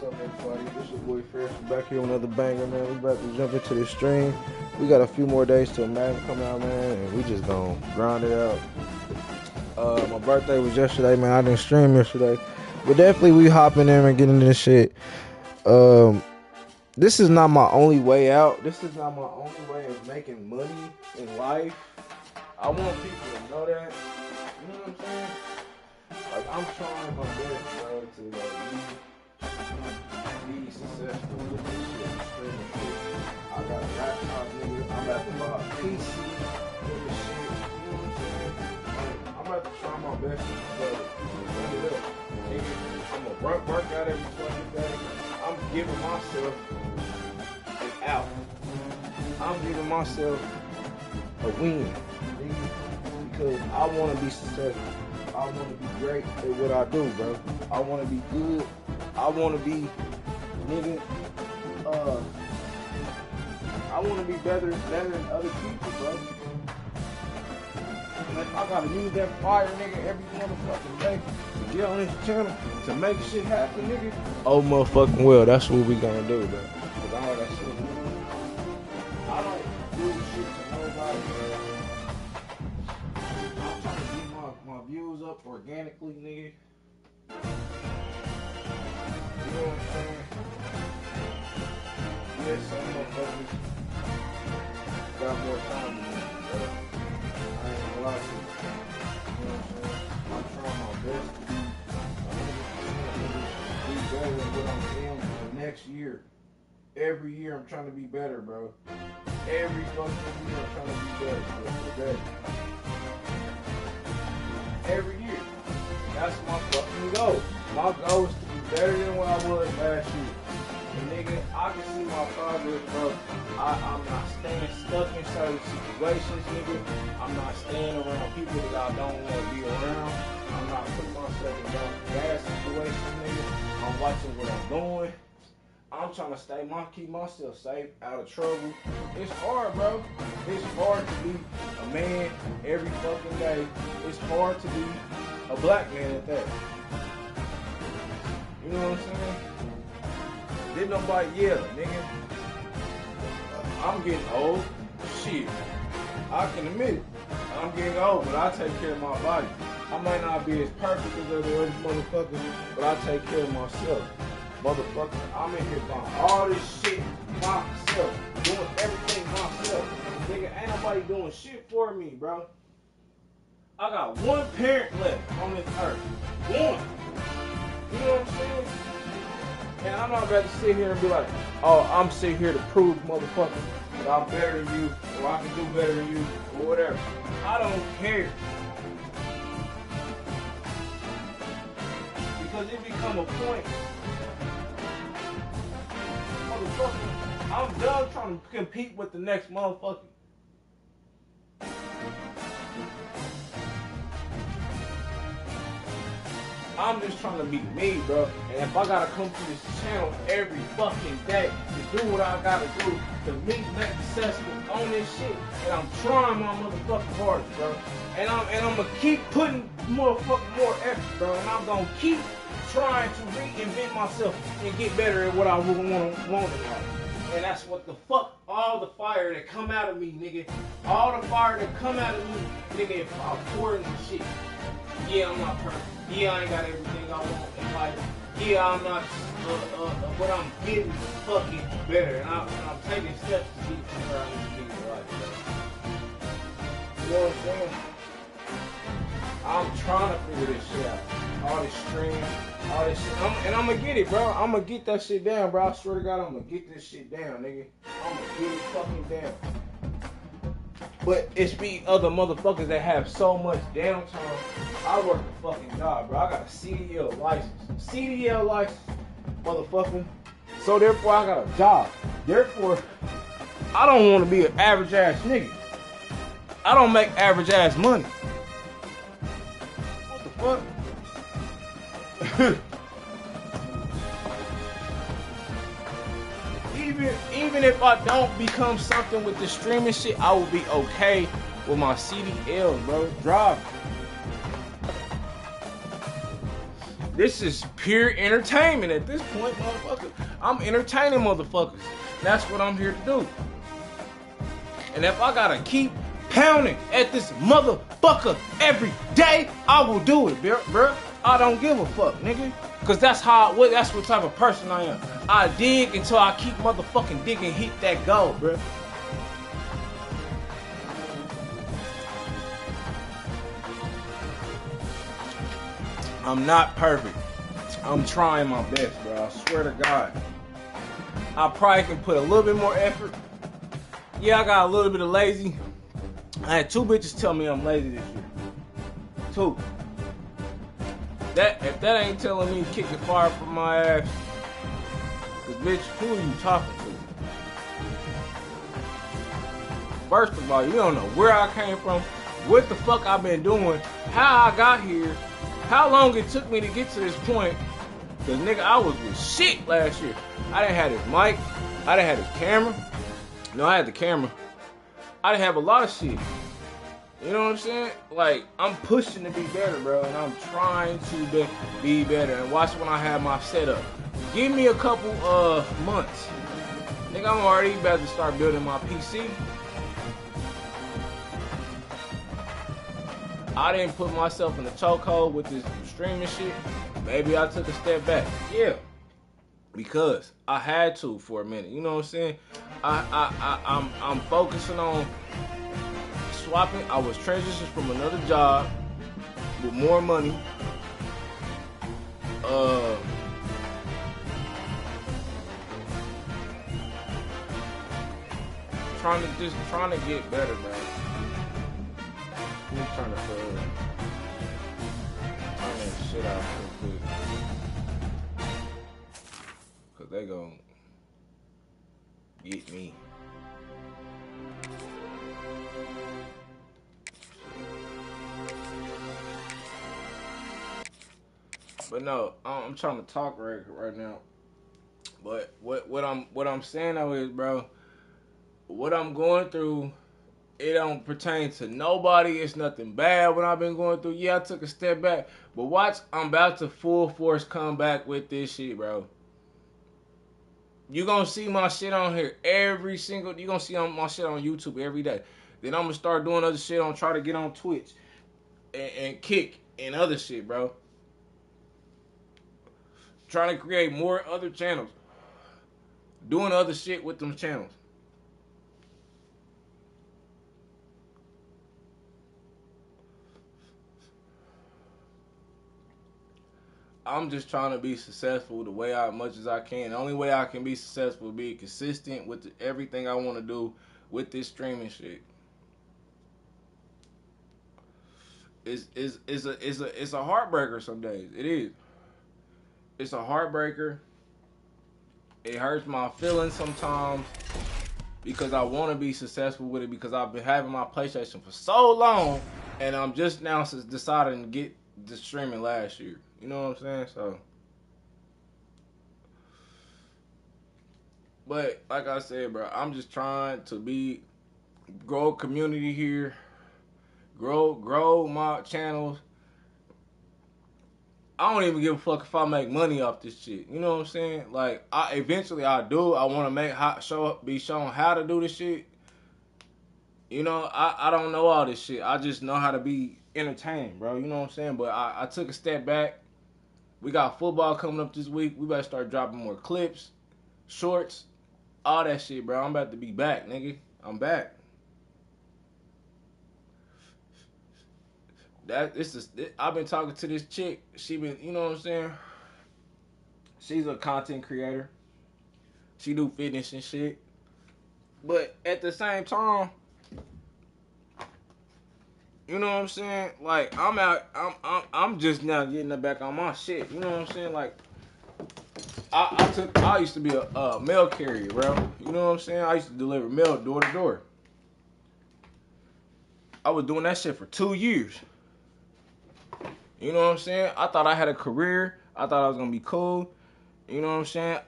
What's up, everybody? This is your boy Fresh. We're back here with another banger, man. We about to jump into this stream. We got a few more days till Madden come out, man, and we just gonna grind it out. My birthday was yesterday, man. I didn't stream yesterday, but definitely we hopping in and getting this shit. This is not my only way out. This is not my only way of making money in life. I want people to know that. You know what I'm saying? Like, I'm trying my best, bro, to be successful with this shit, streaming shit. I got a laptop, nigga. I'm about to buy a PC with this shit. You know what I'm saying? Like, I'm about to try my best to run it up. Nigga, I'm gonna work out every fucking day. I'm giving myself an out. I'm giving myself a win, nigga, because I want to be successful. I want to be great at what I do, bro. I want to be good. I want to be, nigga, I want to be better than other people, bro. Like, I gotta use that fire, nigga, every motherfucking day to get on this channel to make shit happen, nigga. Oh, motherfucking well, that's what we gonna do, bro. Cause all that shit, I don't do shit to nobody, man. I'm trying to get my views up organically, nigga. You know what I'm saying? Yeah, some motherfuckers got more time than me, bro. I ain't gonna lie to you. You know what I'm saying? I'm trying my best to be better than what I'm in the next year. Every year I'm trying to be better, bro. Every fucking year I'm trying to be better, bro. Every year. That's my fucking goal. My goal is to be better than what I was last year. And nigga, I can see my progress, bro. I'm not staying stuck in certain situations, nigga. I'm not staying around people that I don't want to be around. I'm not putting myself in bad situations, nigga. I'm watching what I'm doing. I'm trying to keep myself safe, out of trouble. It's hard, bro. It's hard to be a man every fucking day. It's hard to be a black man at that. You know what I'm saying? Didn't nobody yell, nigga. I'm getting old. Shit. I can admit it. I'm getting old, but I take care of my body. I might not be as perfect as other motherfuckers, but I take care of myself. Motherfucker, I'm in here buying all this shit myself. Doing everything myself. Nigga, ain't nobody doing shit for me, bro. I got one parent left on this earth. One. You know what I'm saying? And I'm not about to sit here and be like, oh, I'm sitting here to prove, motherfucker, that I'm better than you, or I can do better than you, or whatever. I don't care. Because it become a point. Motherfucker, I'm done trying to compete with the next motherfucker. I'm just trying to be me, bro. And if I gotta come to this channel every fucking day to do what I gotta do to make successful on this shit, and I'm trying my motherfucking hardest, bro. And I'm gonna keep putting more effort, bro. And I'm gonna keep trying to reinvent myself and get better at what I really want in life. And that's what the fuck, all the fire that come out of me, nigga. All the fire that come out of me, nigga, if I pour into shit. Yeah, I'm not perfect. Yeah, I ain't got everything I want in life. Yeah, I'm not, but I'm getting fucking better. And I'm taking steps to get to where I need to be in life, bro. You know what I'm saying? I'm trying to figure this shit out. All this stream, all this shit. And I'm gonna get it, bro. I'm gonna get that shit down, bro. I swear to God, I'm gonna get this shit down, nigga. I'm gonna get it fucking down. But it's be other motherfuckers that have so much downtime. I work a fucking job, bro. I got a CDL license. CDL license, motherfucker. So therefore, I got a job. Therefore, I don't want to be an average ass nigga. I don't make average ass money. What the fuck? Even if I don't become something with the streaming shit, I will be okay with my CDLs, bro. Drive. This is pure entertainment at this point, motherfucker. I'm entertaining motherfuckers. That's what I'm here to do. And if I gotta keep pounding at this motherfucker every day, I will do it, bruh. I don't give a fuck, nigga. Cause that's what type of person I am. I dig until I keep motherfucking digging, hit that goal, bruh. I'm not perfect. I'm trying my best, bro. I swear to God. I probably can put a little bit more effort. Yeah, I got a little bit of lazy. I had 2 bitches tell me I'm lazy this year. 2. If that ain't telling me kick the fire from my ass, cause bitch, who are you talking to? First of all, you don't know where I came from, what the fuck I've been doing, how I got here, how long it took me to get to this point. Cause nigga, I was with shit last year. I didn't have this mic, I didn't have this camera. No, I had the camera. I didn't have a lot of shit. You know what I'm saying? Like, I'm pushing to be better, bro, and I'm trying to be better. And watch when I have my setup. Give me a couple months. Nigga, I'm already about to start building my PC. I didn't put myself in the chokehold with this streaming shit. Maybe I took a step back. Yeah. Because I had to for a minute. You know what I'm saying? I'm focusing on swapping. I was transitioning from another job with more money. Trying to get better, man. I'm trying to turn that shit out real quick. Cause they gon' get me. But no, I'm trying to talk right now. But what I'm saying though is, bro, what I'm going through, it don't pertain to nobody. It's nothing bad what I've been going through. Yeah, I took a step back, but watch, I'm about to full force come back with this shit, bro. You gonna see my shit on here you gonna see my shit on YouTube every day. Then I'm gonna start doing other shit try to get on Twitch and Kick and other shit, bro. Trying to create more other channels. Doing other shit with them channels. I'm just trying to be successful the way much as I can. The only way I can be successful is be consistent with everything I want to do with this streaming shit. It's a heartbreaker some days. It is. It's a heartbreaker. It hurts my feelings sometimes because I want to be successful with it because I've been having my PlayStation for so long and I'm just now deciding to get the streaming last year. You know what I'm saying? So, but like I said, bro, I'm just trying to grow a community here, grow my channels. I don't even give a fuck if I make money off this shit. You know what I'm saying? Like, eventually I do. I want to be shown how to do this shit. You know, I don't know all this shit. I just know how to be entertaining, bro. You know what I'm saying? But I took a step back. We got football coming up this week. We better start dropping more clips, shorts, all that shit, bro. I'm about to be back, nigga. I'm back. I've been talking to this chick. She been, you know what I'm saying? She's a content creator. She do fitness and shit. But at the same time, you know what I'm saying? Like, I'm just now getting back on my shit. You know what I'm saying? Like, I used to be a mail carrier, bro. You know what I'm saying? I used to deliver mail door to door. I was doing that shit for 2 years. You know what I'm saying? I thought I had a career. I thought I was gonna be cool. You know what I'm saying?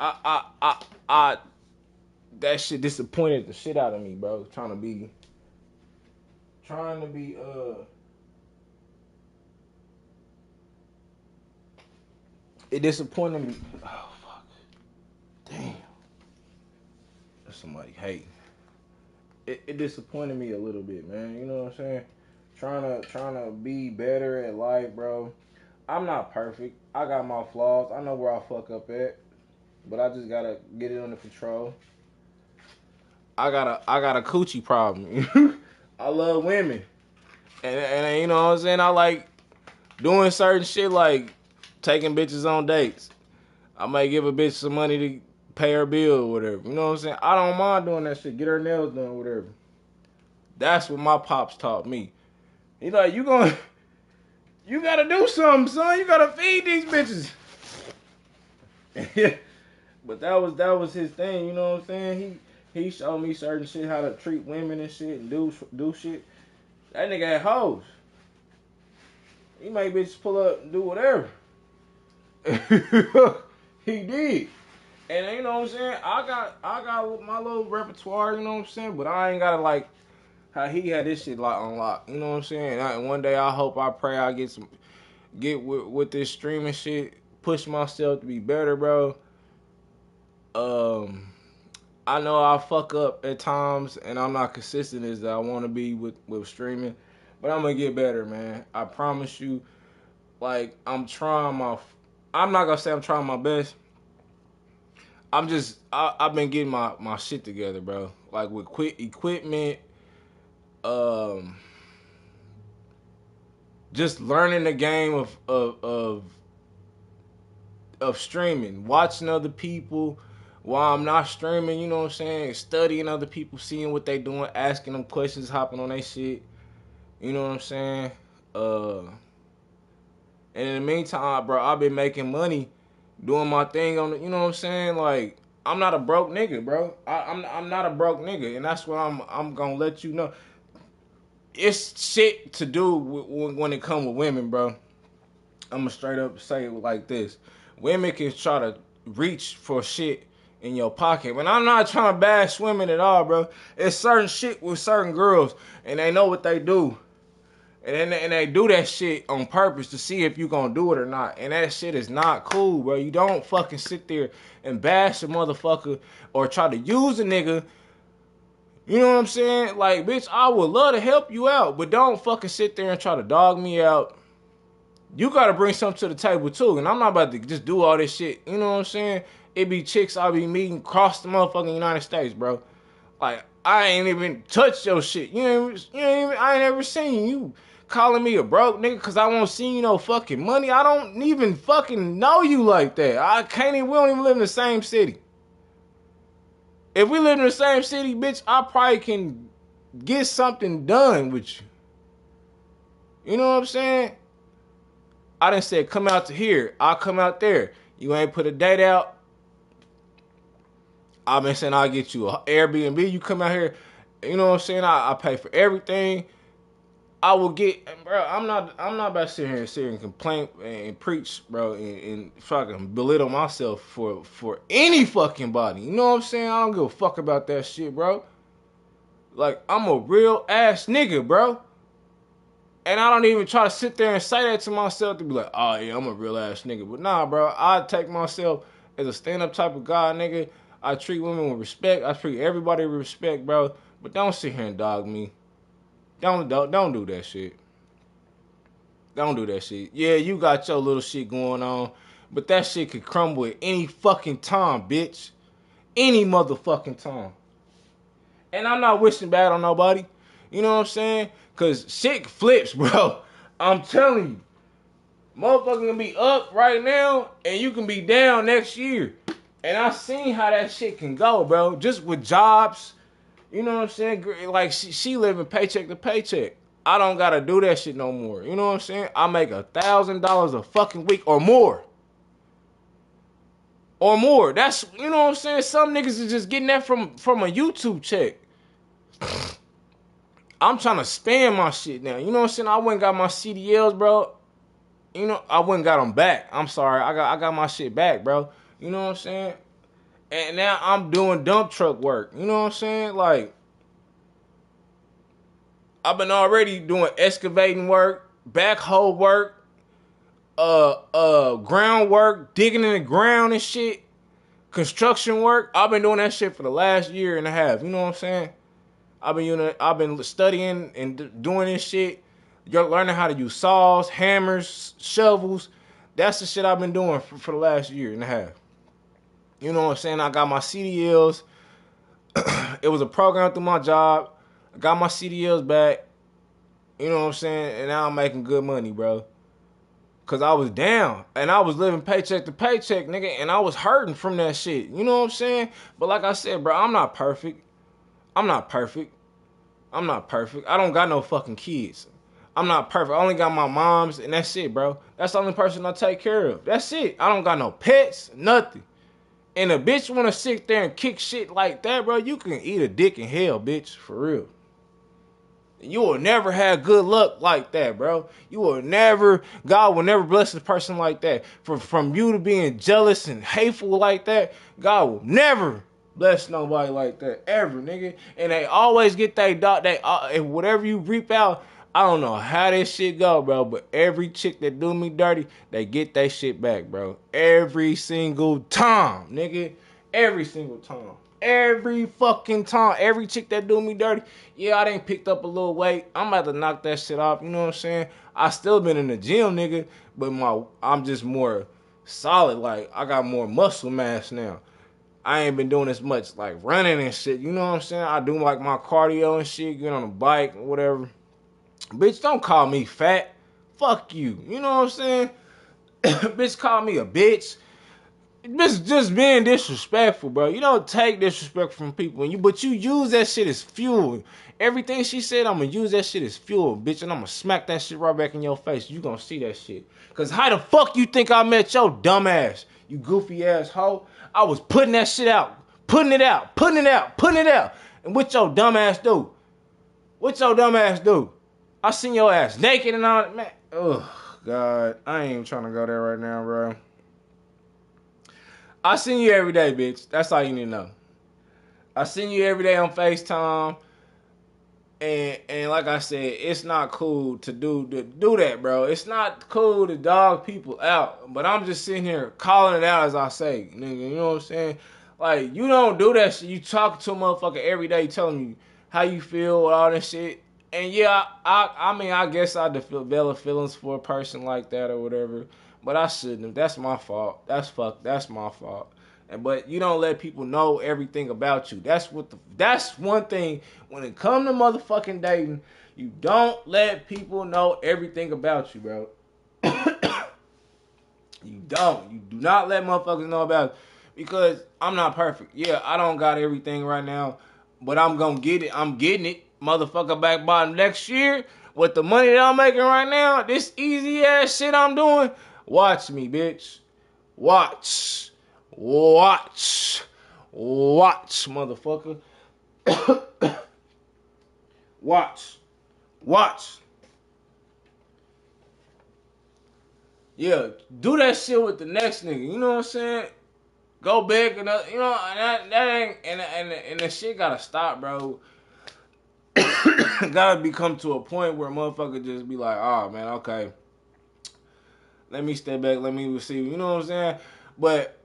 That shit disappointed the shit out of me, bro. Trying to be it disappointed me. Oh fuck, damn. That's somebody hating. It disappointed me a little bit, man. You know what I'm saying? Trying to be better at life, bro. I'm not perfect. I got my flaws. I know where I fuck up at, but I just gotta get it under control. I got a coochie problem. I love women, and you know what I'm saying. I like doing certain shit like taking bitches on dates. I might give a bitch some money to pay her bill or whatever. You know what I'm saying? I don't mind doing that shit. Get her nails done, whatever. That's what my pops taught me. He like, you gotta do something, son. You gotta feed these bitches. But that was his thing. You know what I'm saying? He showed me certain shit, how to treat women and shit, and do shit. That nigga had hoes. He made bitches pull up and do whatever. He did. And you know what I'm saying? I got my little repertoire, you know what I'm saying? But I ain't gotta like how he had this shit like on lock. You know what I'm saying? And one day I pray I get with this streaming shit, push myself to be better, bro. I know I fuck up at times and I'm not consistent as I want to be with streaming, but I'm gonna get better, man. I promise you. Like I'm not gonna say I'm trying my best. I've been getting my shit together, bro. Like with quick equipment, um, just learning the game of streaming, watching other people while I'm not streaming. You know what I'm saying? Studying other people, seeing what they doing, asking them questions, hopping on their shit. You know what I'm saying? And in the meantime, bro, I've been making money doing my thing on the, you know what I'm saying? Like, I'm not a broke nigga, bro. I'm not a broke nigga, and that's what I'm gonna let you know. It's shit to do when it come with women, bro. I'm gonna straight up say it like this: women can try to reach for shit in your pocket. But I'm not trying to bash women at all, bro. It's certain shit with certain girls, and they know what they do. And they do that shit on purpose to see if you gonna do it or not. And that shit is not cool, bro. You don't fucking sit there and bash a motherfucker or try to use a nigga. You know what I'm saying? Like, bitch, I would love to help you out, but don't fucking sit there and try to dog me out. You gotta bring something to the table too. And I'm not about to just do all this shit. You know what I'm saying? It be chicks I be meeting across the motherfucking United States, bro. Like, I ain't even touched your shit. I ain't ever seen you calling me a broke nigga because I won't see you no fucking money. I don't even fucking know you like that. We don't even live in the same city. If we live in the same city, bitch, I probably can get something done with you. You know what I'm saying? I done said come out to here. I'll come out there. You ain't put a date out. I've been saying I'll get you an Airbnb. You come out here. You know what I'm saying? I pay for everything. I will get, bro. I'm not about to sit here and complain and preach, bro, and fucking belittle myself for any fucking body. You know what I'm saying? I don't give a fuck about that shit, bro. Like, I'm a real ass nigga, bro. And I don't even try to sit there and say that to myself to be like, oh yeah, I'm a real ass nigga. But nah, bro, I take myself as a stand up type of guy, nigga. I treat women with respect. I treat everybody with respect, bro. But don't sit here and dog me. Don't do that shit. Don't do that shit. Yeah, you got your little shit going on, but that shit could crumble at any fucking time, bitch. Any motherfucking time. And I'm not wishing bad on nobody. You know what I'm saying? Cause shit flips, bro. I'm telling you. Motherfucker can be up right now and you can be down next year. And I seen how that shit can go, bro. Just with jobs. You know what I'm saying? Like, she living paycheck to paycheck. I don't gotta do that shit no more. You know what I'm saying? I make $1,000 a fucking week or more. Or more. That's, you know what I'm saying? Some niggas is just getting that from a YouTube check. I'm trying to spam my shit now. You know what I'm saying? I went and got my CDLs, bro. You know, I went and got them back. I'm sorry. I got my shit back, bro. You know what I'm saying? And now I'm doing dump truck work. You know what I'm saying? Like, I've been already doing excavating work, backhoe work, groundwork, digging in the ground and shit, construction work. I've been doing that shit for the last year and a half. You know what I'm saying? I've been studying and doing this shit. You're learning how to use saws, hammers, shovels. That's the shit I've been doing for the last year and a half. You know what I'm saying? I got my CDLs. It was a program through my job. I got my CDLs back. You know what I'm saying? And now I'm making good money, bro. Cause I was down and I was living paycheck to paycheck, nigga, and I was hurting from that shit. You know what I'm saying? But like I said, bro, I'm not perfect. I'm not perfect. I'm not perfect. I don't got no fucking kids. I'm not perfect. I only got my moms and that's it, bro. That's the only person I take care of. That's it. I don't got no pets, nothing. And a bitch wanna sit there and kick shit like that, bro, you can eat a dick in hell, bitch, for real. You will never have good luck like that, bro. God will never bless a person like that. From you to being jealous and hateful like that, God will never bless nobody like that, ever, nigga. And they always get they dog, and whatever you reap out, I don't know how this shit go, bro, but every chick that do me dirty, they get that shit back, bro. Every single time, nigga. Every single time. Every fucking time. Every chick that do me dirty, yeah, I done picked up a little weight. I'm about to knock that shit off, you know what I'm saying? I still been in the gym, nigga, but I'm just more solid. Like, I got more muscle mass now. I ain't been doing as much, like, running and shit, you know what I'm saying? I do, like, my cardio and shit, get on a bike or whatever. Bitch, don't call me fat. Fuck you. You know what I'm saying? Bitch, call me a bitch. This just being disrespectful, bro. You don't take disrespect from people, but you use that shit as fuel. Everything she said, I'm gonna use that shit as fuel, bitch, and I'm gonna smack that shit right back in your face. You gonna see that shit. Cause how the fuck you think I met your dumb ass, you goofy ass hoe? I was putting that shit out, putting it out, putting it out, putting it out. And what your dumb ass do? What your dumb ass do? I seen your ass naked and all that, man. Ugh, God, I ain't even trying to go there right now, bro. I seen you every day, bitch. That's all you need to know. I seen you every day on FaceTime. And like I said, it's not cool to do that, bro. It's not cool to dog people out. But I'm just sitting here calling it out as I say, nigga. You know what I'm saying? Like, you don't do that shit. You talk to a motherfucker every day telling you how you feel with all this shit. And yeah, I mean, I guess I develop feelings for a person like that or whatever. But I shouldn't have. That's my fault. That's my fault. But you don't let people know everything about you. That's one thing when it comes to motherfucking dating. You don't let people know everything about you, bro. You don't. You do not let motherfuckers know about it. Because I'm not perfect. Yeah, I don't got everything right now, but I'm gonna get it. I'm getting it, motherfucker, back by next year with the money that I'm making right now. This easy ass shit I'm doing. Watch me, bitch. Watch. Watch. Watch, motherfucker. Watch. Watch. Yeah, do that shit with the next nigga. You know what I'm saying? Go big and you know, and that ain't and the shit gotta stop, bro. Gotta become to a point where motherfucker just be like, oh man, okay. Let me step back, let me receive. You know what I'm saying? But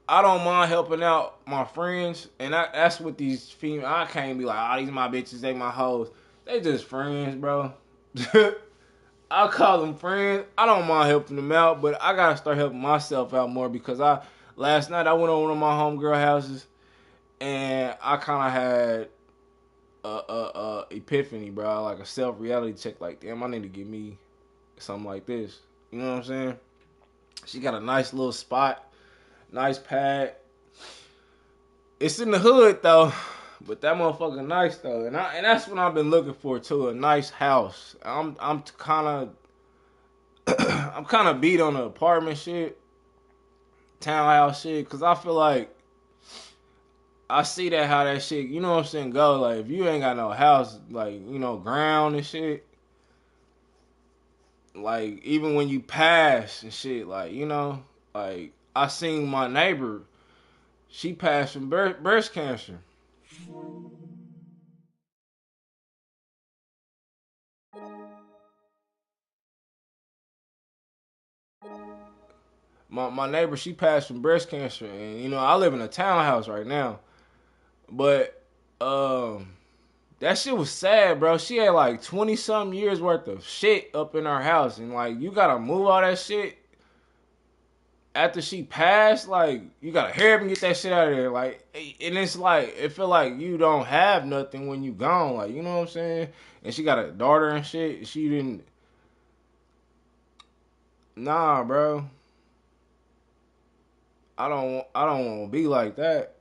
I don't mind helping out my friends, and that's what these females. I can't be like, oh, these my bitches, they my hoes. They just friends, bro. I call them friends. I don't mind helping them out, but I gotta start helping myself out more because last night I went over to my homegirl houses, and I kind of had a epiphany, bro, like a self reality check. Like, damn, I need to get me something like this. You know what I'm saying? She got a nice little spot, nice pad. It's in the hood though, but that motherfucker nice though, and that's what I've been looking for too, a nice house. I'm kind of I'm kind of beat on the apartment shit, townhouse shit, cause I feel like I see that how that shit, you know what I'm saying, go. Like if you ain't got no house, like you know, ground and shit, like even when you pass and shit, like you know, like I seen my neighbor, she passed from breast cancer. my neighbor, she passed from breast cancer, and you know I live in a townhouse right now, but that shit was sad, bro. She had like 20 something years worth of shit up in her house, and like you gotta move all that shit after she passed. Like you gotta hurry up and get that shit out of there. Like, and it's like it feel like you don't have nothing when you gone. Like, you know what I'm saying? And she got a daughter and shit. She didn't. Nah, bro. I don't want to be like that.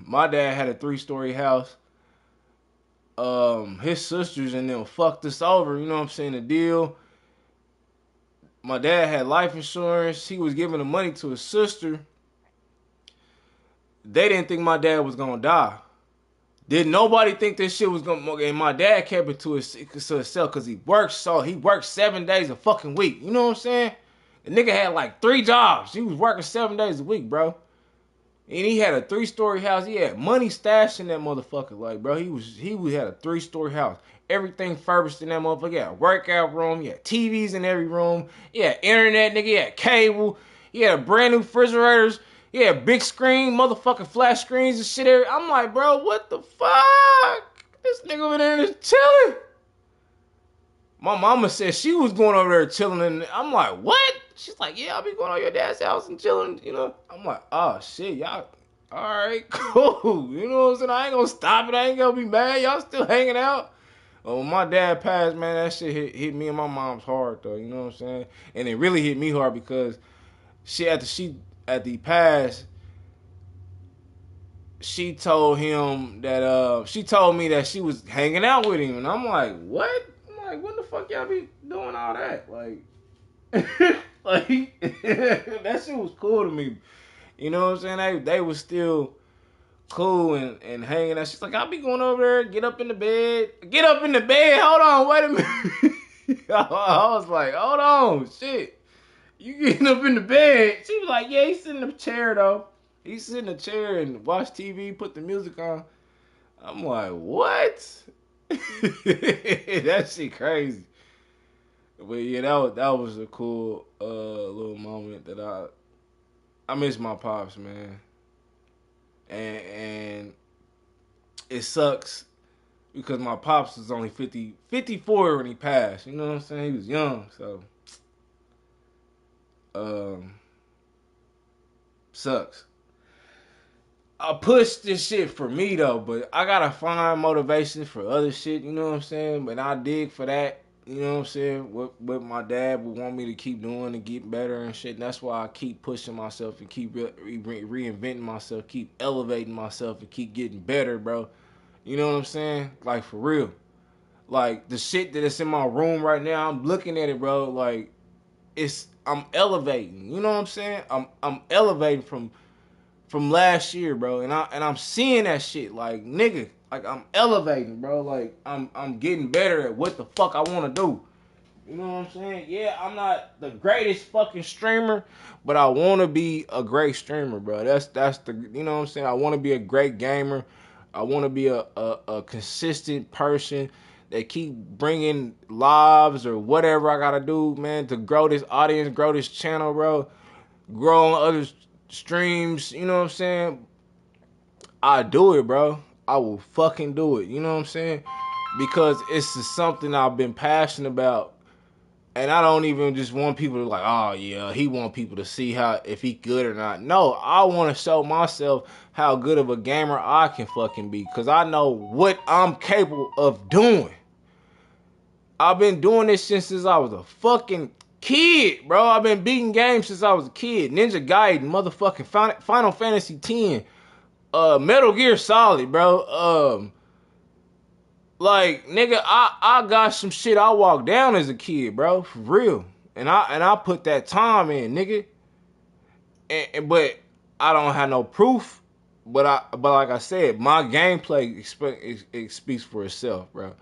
My dad had a 3-story house. His sisters and them fucked us over. You know what I'm saying? The deal. My dad had life insurance. He was giving the money to his sister. They didn't think my dad was gonna die. Did nobody think this shit was gonna? And my dad kept it to himself because he worked 7 days a fucking week. You know what I'm saying? The nigga had like 3 jobs. He was working 7 days a week, bro. And he had a 3-story house. He had money stashed in that motherfucker. Like, bro, he had a 3-story house. Everything furbished in that motherfucker. He had a workout room. He had TVs in every room. He had internet, nigga. He had cable. He had brand new refrigerators. He had big screen, motherfucking flash screens and shit. I'm like, bro, what the fuck? This nigga over there just chilling. My mama said she was going over there chilling, and I'm like, what? She's like, yeah, I'll be going to your dad's house and chilling, you know. I'm like, oh, shit, y'all, all right, cool. You know what I'm saying? I ain't going to stop it. I ain't going to be mad. Y'all still hanging out? Well, when my dad passed, man, that shit hit me and my mom's hard, though. You know what I'm saying? And it really hit me hard because at the pass, she told him that, she told me that she was hanging out with him. And I'm like, what? I'm like, when the fuck y'all be doing all that? Like, like that shit was cool to me. You know what I'm saying? They was still cool and hanging out. She's like, I'll be going over there, get up in the bed. Get up in the bed? Hold on, wait a minute. I was like, hold on, shit. You getting up in the bed? She was like, yeah, he's sitting in the chair though. He sit in the chair and watch TV, put the music on. I'm like, what? That shit crazy. But yeah, that was a cool little moment that I miss my pops, man. And it sucks because my pops was only 54 when he passed. You know what I'm saying? He was young, so sucks. I push this shit for me though, but I gotta find motivation for other shit, you know what I'm saying? But I dig for that, you know what I'm saying? What my dad would want me to keep doing and get better and shit. And that's why I keep pushing myself and keep reinventing myself, keep elevating myself and keep getting better, bro. You know what I'm saying? Like for real. Like the shit that is in my room right now, I'm looking at it, bro. Like I'm elevating. You know what I'm saying? I'm elevating from last year, bro, and I'm seeing that shit, like, nigga, like I'm elevating, bro, like I'm getting better at what the fuck I want to do. You know what I'm saying? Yeah, I'm not the greatest fucking streamer, but I want to be a great streamer, bro. That's the, you know what I'm saying? I want to be a great gamer. I want to be a consistent person that keep bringing lives or whatever I gotta do, man, to grow this audience, grow this channel, bro, grow on other streams, you know what I'm saying? I do it, bro. I will fucking do it. You know what I'm saying? Because it's just something I've been passionate about. And I don't even just want people to like, oh yeah, he want people to see how if he good or not. No, I want to show myself how good of a gamer I can fucking be. Because I know what I'm capable of doing. I've been doing this since I was a fucking kid, bro. I've been beating games since I was a kid. Ninja Gaiden, motherfucking Final Fantasy X, Metal Gear Solid, bro. Like, nigga, I got some shit I walked down as a kid, bro, for real. And I put that time in, nigga. But I don't have no proof. But like I said, my gameplay speaks for itself, bro.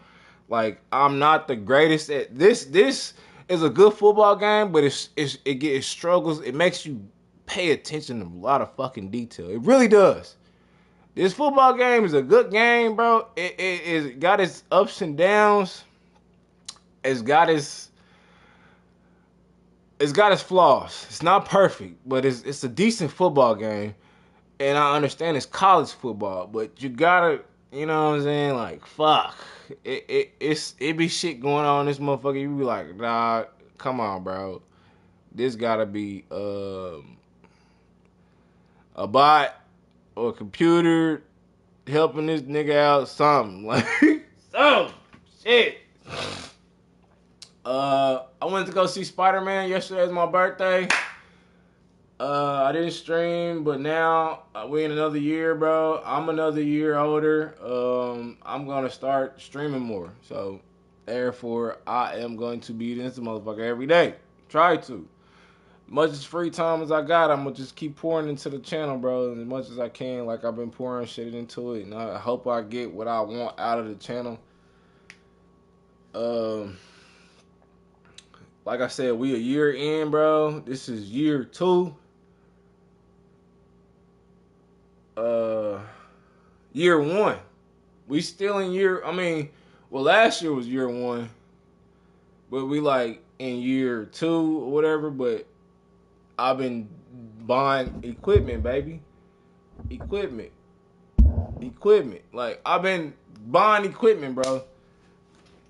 Like, I'm not the greatest at this. This is a good football game, but it struggles. It makes you pay attention to a lot of fucking detail. It really does. This football game is a good game, bro. It got its ups and downs. It's got its it's got its flaws. It's not perfect, but it's a decent football game. And I understand it's college football, but you gotta, you know what I'm saying? Like, fuck. It be shit going on in this motherfucker. You be like, nah, come on, bro. This gotta be a bot or a computer helping this nigga out, something. Like, some shit. I went to go see Spider-Man yesterday. It was my birthday. I didn't stream, but now we in another year, bro. I'm another year older. I'm gonna start streaming more. So, therefore, I am going to be this motherfucker every day. Try to. Much as free time as I got, I'm gonna just keep pouring into the channel, bro, as much as I can. Like I've been pouring shit into it, and I hope I get what I want out of the channel. Like I said, we a year in, bro. This is year 2. Year 1. We still in year. I mean, well, last year was year 1, but we like in year 2 or whatever. But I've been buying equipment, baby. Equipment. Like I've been buying equipment, bro.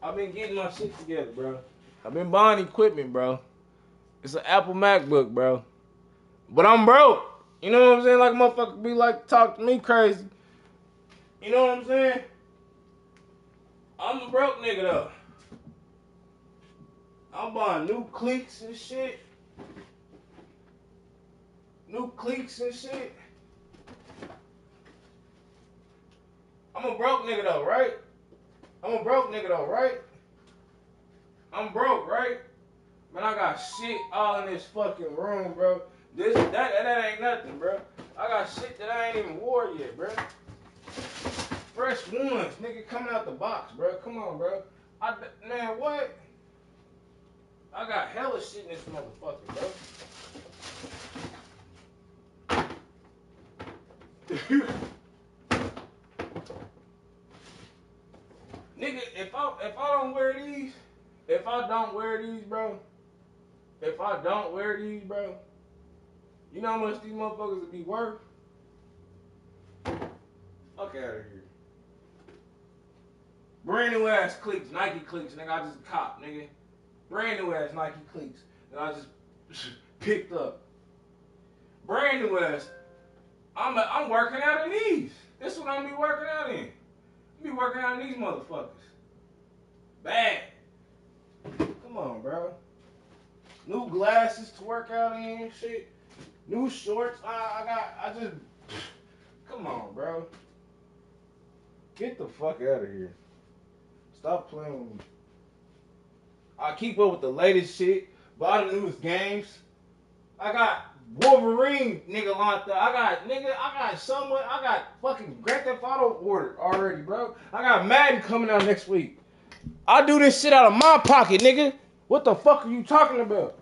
I've been getting my shit together, bro. I've been buying equipment, bro. It's an Apple MacBook, bro. But I'm broke. You know what I'm saying? Like motherfucker be like talk to me crazy. You know what I'm saying? I'm a broke nigga though. I'm buying new cleats and shit. I'm a broke nigga though, right? I'm broke, right? Man, I got shit all in this fucking room, bro. That ain't nothing, bro. I got shit that I ain't even wore yet, bro. Fresh ones, nigga, coming out the box, bro. Come on, bro. Man, what? I got hella shit in this motherfucker, bro. Nigga, if I don't wear these, bro, you know how much these motherfuckers would be worth? Fuck out of here. Brand new ass cleats, Nike cleats, nigga. I just cop, nigga. Brand new ass Nike cleats that I just picked up. Brand new ass. I'm working out in these. This is what I'm be working out in. I be working out in these motherfuckers. Bad. Come on, bro. New glasses to work out in, shit. New shorts. Come on, bro. Get the fuck out of here. Stop playing with me. I keep up with the latest shit. Buy the newest games. I got Wolverine, nigga, locked up. I got fucking Grand Theft Auto ordered already, bro. I got Madden coming out next week. I do this shit out of my pocket, nigga. What the fuck are you talking about?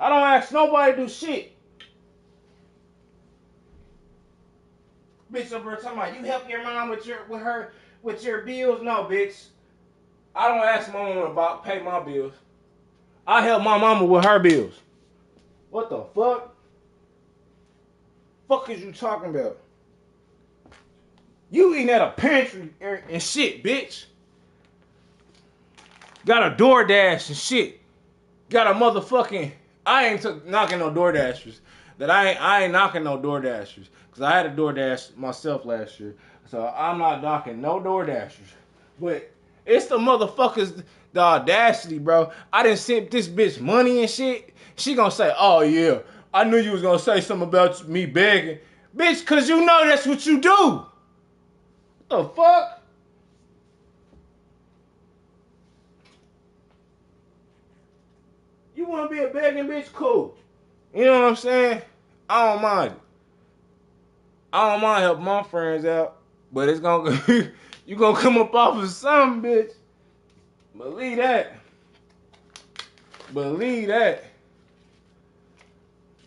I don't ask nobody to do shit. Bitch over there talking about you help your mom with your bills. No, bitch. I don't ask my mama about pay my bills. I help my mama with her bills. What the fuck? Fuck is you talking about? You eating at a pantry and shit, bitch. Got a DoorDash and shit. Got a motherfucking. I ain't knocking no DoorDashers. I ain't knocking no DoorDashers. Because I had a DoorDash myself last year. So I'm not knocking no DoorDashers. But it's the motherfuckers, the audacity, bro. I done sent this bitch money and shit. She gonna say, oh yeah, I knew you was gonna say something about me begging. Bitch, cause you know that's what you do. What the fuck? You wanna be a begging bitch? Cool. You know what I'm saying? I don't mind it. I don't mind helping my friends out. But it's gonna you gonna come up off of something, bitch. Believe that.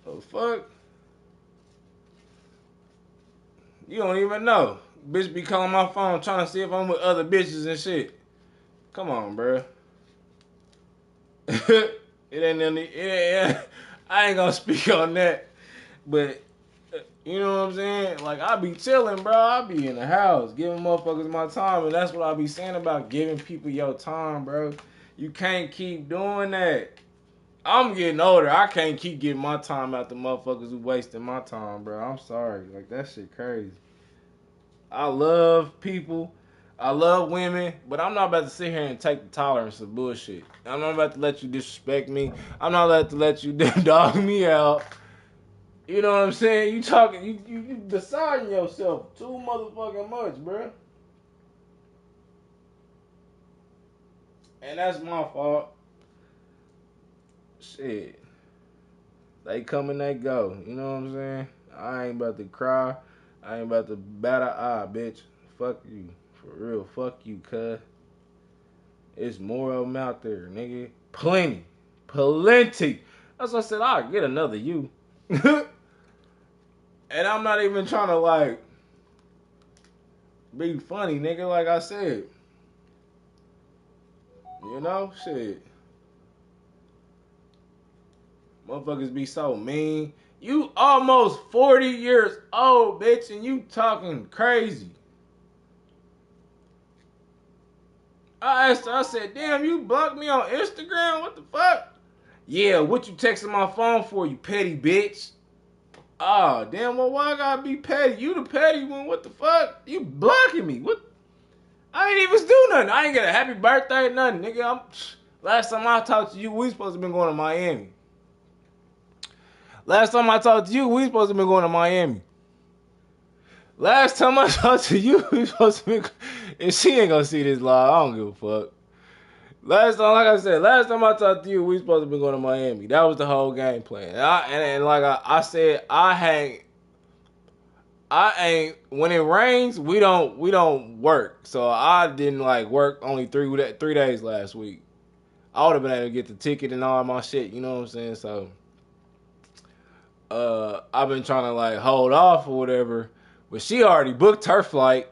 The fuck? You don't even know. Bitch be calling my phone trying to see if I'm with other bitches and shit. Come on, bro. It ain't any. I ain't gonna speak on that, but you know what I'm saying? Like, I be chilling, bro. I be in the house giving motherfuckers my time, and that's what I be saying about giving people your time, bro. You can't keep doing that. I'm getting older. I can't keep getting my time out the motherfuckers who wasting my time, bro. I'm sorry. Like, that shit crazy. I love people. I love women, but I'm not about to sit here and take the tolerance of bullshit. I'm not about to let you disrespect me. I'm not about to let you dog me out. You know what I'm saying? You talking, you deciding yourself too motherfucking much, bro. And that's my fault. Shit. They come and they go. You know what I'm saying? I ain't about to cry. I ain't about to bat an eye, bitch. Fuck you. For real. Fuck you, cuz. It's more of them out there, nigga. Plenty. Plenty. That's what I said. I'll get another you. And I'm not even trying to, like, be funny, nigga. Like I said. You know? Shit. Motherfuckers be so mean. You almost 40 years old, bitch, and you talking crazy. I asked her, I said, damn, you blocked me on Instagram? What the fuck? Yeah, what you texting my phone for, you petty bitch? Ah, damn, well, why I gotta be petty? You the petty one, what the fuck? You blocking me, what? I ain't even do nothing. I ain't get a happy birthday, nothing, nigga. Last time I talked to you, we supposed to been going to Miami. Last time I talked to you, we supposed to been going to Miami. Last time I talked to you, we supposed to be. And she ain't gonna see this live. I don't give a fuck. Last time, like I said, last time I talked to you, we supposed to be going to Miami. That was the whole game plan. And like I said, I ain't. When it rains, we don't work. So I didn't like work only 3 days last week. I would have been able to get the ticket and all my shit. You know what I'm saying? So I've been trying to like hold off or whatever. But she already booked her flight.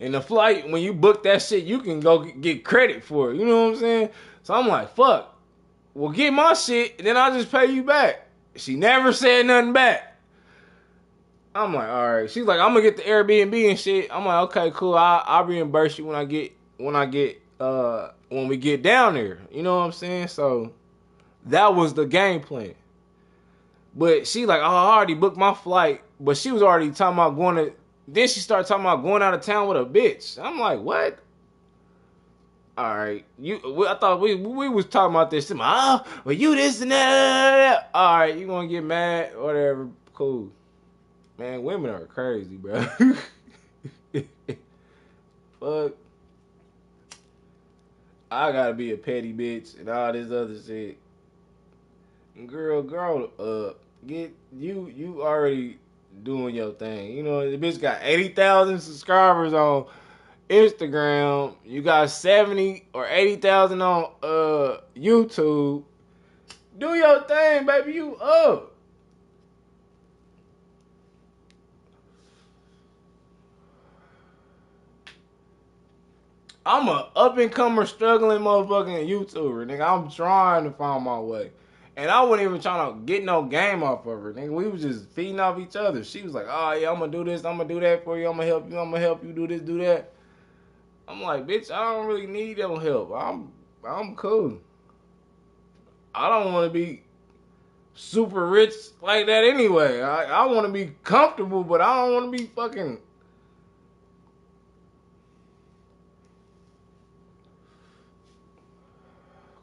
And the flight, when you book that shit, you can go get credit for it. You know what I'm saying? So I'm like, fuck. Well, get my shit, and then I'll just pay you back. She never said nothing back. I'm like, all right. She's like, I'm gonna get the Airbnb and shit. I'm like, okay, cool. I'll reimburse you when we get down there. You know what I'm saying? So that was the game plan. But she like, oh, I already booked my flight. But she was already talking about going to. Then she started talking about going out of town with a bitch. I'm like, what? All right, I thought we was talking about this. Oh, well, you this and that. All right, you gonna get mad? Whatever, cool. Man, women are crazy, bro. Fuck. I gotta be a petty bitch and all this other shit. Girl, get you already doing your thing. You know, the bitch got 80,000 subscribers on Instagram. You got 70 or 80,000 on YouTube. Do your thing, baby. You up. I'm a up-and-comer struggling motherfucking YouTuber, nigga. I'm trying to find my way. And I wasn't even trying to get no game off of her, nigga. We was just feeding off each other. She was like, oh, yeah, I'm going to do this. I'm going to do that for you. I'm going to help you do this, do that. I'm like, bitch, I don't really need your help. I'm cool. I don't want to be super rich like that anyway. I want to be comfortable, but I don't want to be fucking...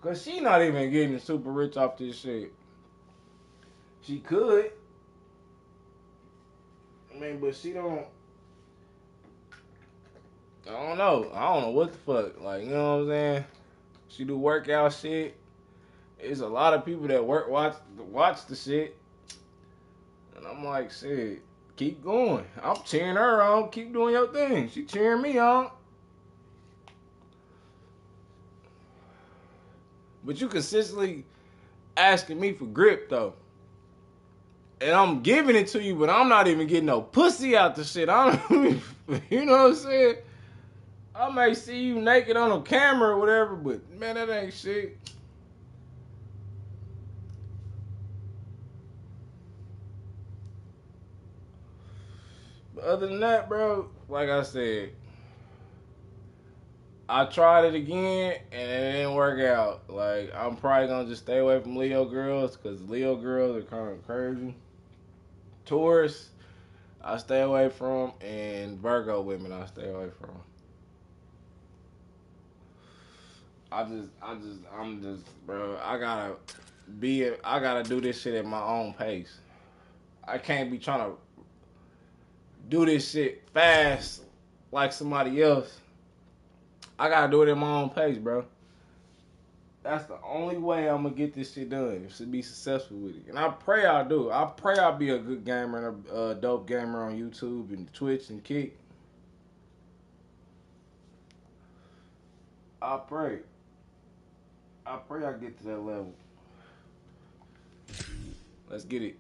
Because she not even getting super rich off this shit. She could. I mean, but she don't... I don't know. I don't know what the fuck. Like, you know what I'm saying? She do workout shit. There's a lot of people that watch the shit. And I'm like, shit, keep going. I'm cheering her on. Keep doing your thing. She cheering me on. But you consistently asking me for grip, though. And I'm giving it to you, but I'm not even getting no pussy out the shit. I don't, you know what I'm saying? I may see you naked on a camera or whatever, but man, that ain't shit. But other than that, bro, like I said, I tried it again and it didn't work out. Like, I'm probably gonna just stay away from Leo girls because Leo girls are kind of crazy. Taurus, I stay away from, and Virgo women, I stay away from. I'm just, bro. I gotta do this shit at my own pace. I can't be trying to do this shit fast like somebody else. I gotta do it at my own pace, bro. That's the only way I'm gonna get this shit done. To be successful with it, and I pray I do. I pray I'll be a good gamer and a dope gamer on YouTube and Twitch and Kick. I pray. I pray I get to that level. Let's get it.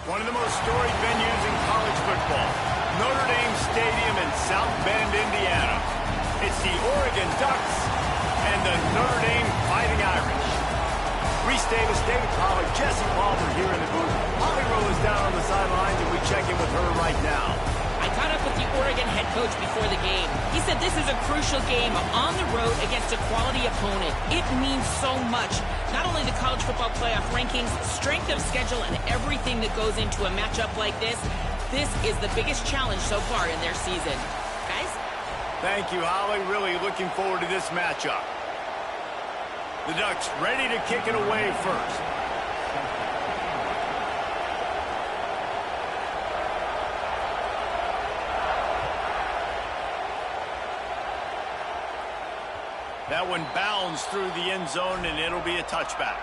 One of the most storied venues in college football, Notre Dame Stadium in South Bend, Indiana. It's the Oregon Ducks and the Notre Dame Fighting Irish. Reese Davis, David Pollack, Jesse Palmer here in the booth. Holly Rowe is down on the sidelines, and we check in with her right now. I caught up with the Oregon head coach before the game. He said this is a crucial game on the road against a quality opponent. It means so much. Not only the college football playoff rankings, strength of schedule, and everything that goes into a matchup like this is the biggest challenge so far in their season. Guys? Thank you, Holly. Really looking forward to this matchup. The Ducks ready to kick it away first. That one bounds through the end zone, and it'll be a touchback.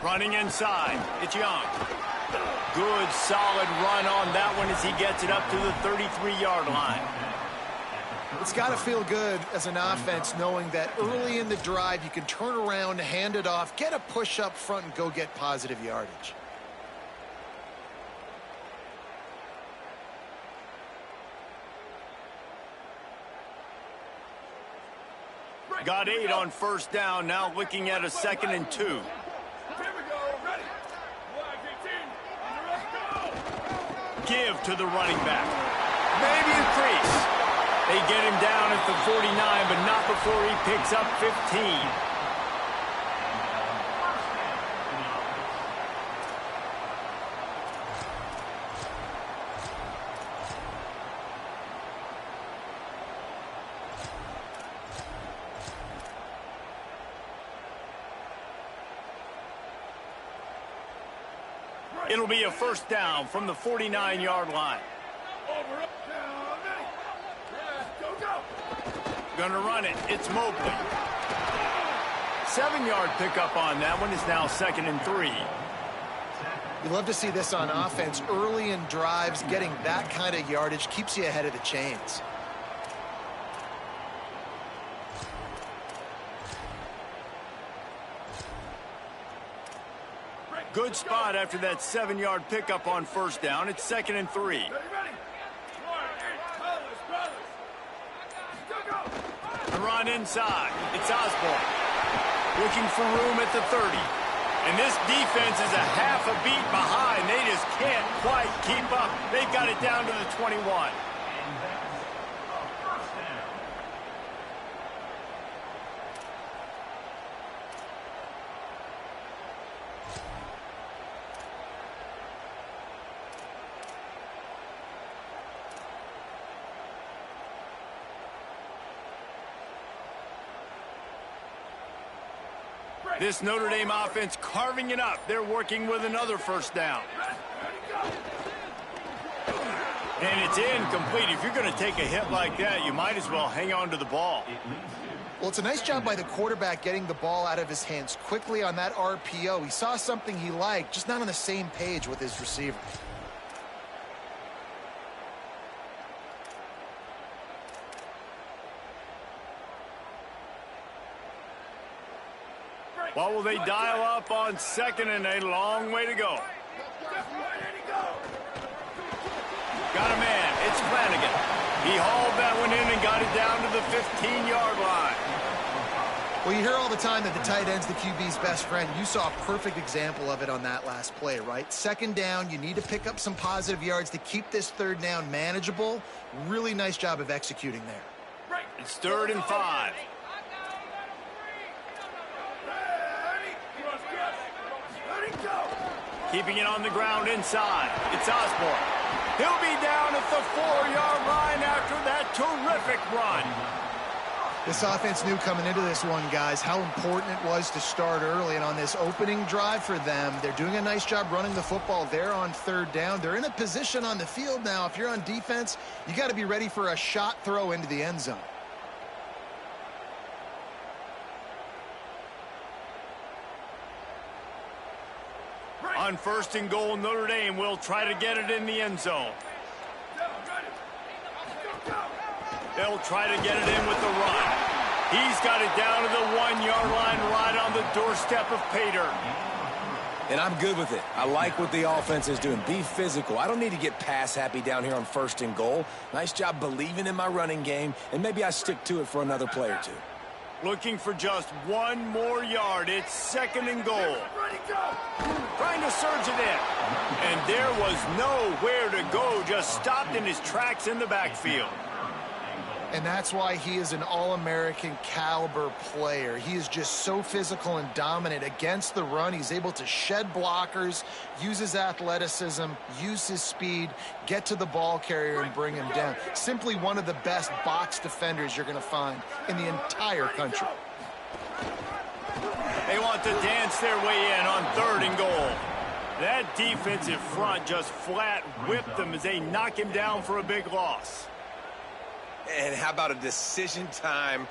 Running inside, it's Young. Good, solid run on that one as he gets it up to the 33-yard line. It's got to feel good as an offense knowing that early in the drive you can turn around, hand it off, get a push up front, and go get positive yardage. Got 8 on first down, now looking at a 2nd and 2. Give to the running back. Maybe a crease. They get him down at the 49, but not before he picks up 15. It'll be a first down from the 49-yard line. Gonna run it. It's Mobley. 7-yard pickup on that one is now 2nd and 3. You love to see this on offense. Early in drives, getting that kind of yardage keeps you ahead of the chains. Good spot after that 7-yard pickup on first down. It's 2nd and 3. The run inside. It's Osborne. Looking for room at the 30. And this defense is a half a beat behind. They just can't quite keep up. They've got it down to the 21. This Notre Dame offense carving it up. They're working with another first down. And it's incomplete. If you're going to take a hit like that, you might as well hang on to the ball. Well, it's a nice job by the quarterback getting the ball out of his hands quickly on that RPO. He saw something he liked, just not on the same page with his receiver. What will they dial up on second and a long way to go? Got a man. It's Flanagan. He hauled that one in and got it down to the 15-yard line. Well, you hear all the time that the tight end's the QB's best friend. You saw a perfect example of it on that last play, right? Second down, you need to pick up some positive yards to keep this third down manageable. Really nice job of executing there. It's 3rd and 5. Keeping it on the ground inside. It's Osborne. He'll be down at the 4-yard line after that terrific run. This offense knew coming into this one, guys, how important it was to start early. And on this opening drive for them, they're doing a nice job running the football. They're on 3rd down. They're in a position on the field now. If you're on defense, you got to be ready for a shot throw into the end zone. On 1st and goal, Notre Dame will try to get it in the end zone. They'll try to get it in with the run. He's got it down to the 1-yard line right on the doorstep of Pater. And I'm good with it. I like what the offense is doing. Be physical. I don't need to get pass happy down here on 1st and goal. Nice job believing in my running game, and maybe I stick to it for another play or two. Looking for just 1 more yard. It's 2nd and goal. Trying to surge it in. And there was nowhere to go. Just stopped in his tracks in the backfield. And that's why he is an All-American caliber player. He is just so physical and dominant against the run. He's able to shed blockers, use his athleticism, use his speed, get to the ball carrier and bring him down. Simply one of the best box defenders you're going to find in the entire country. They want to dance their way in on 3rd and goal. That defensive front just flat whipped them as they knock him down for a big loss. And how about a decision time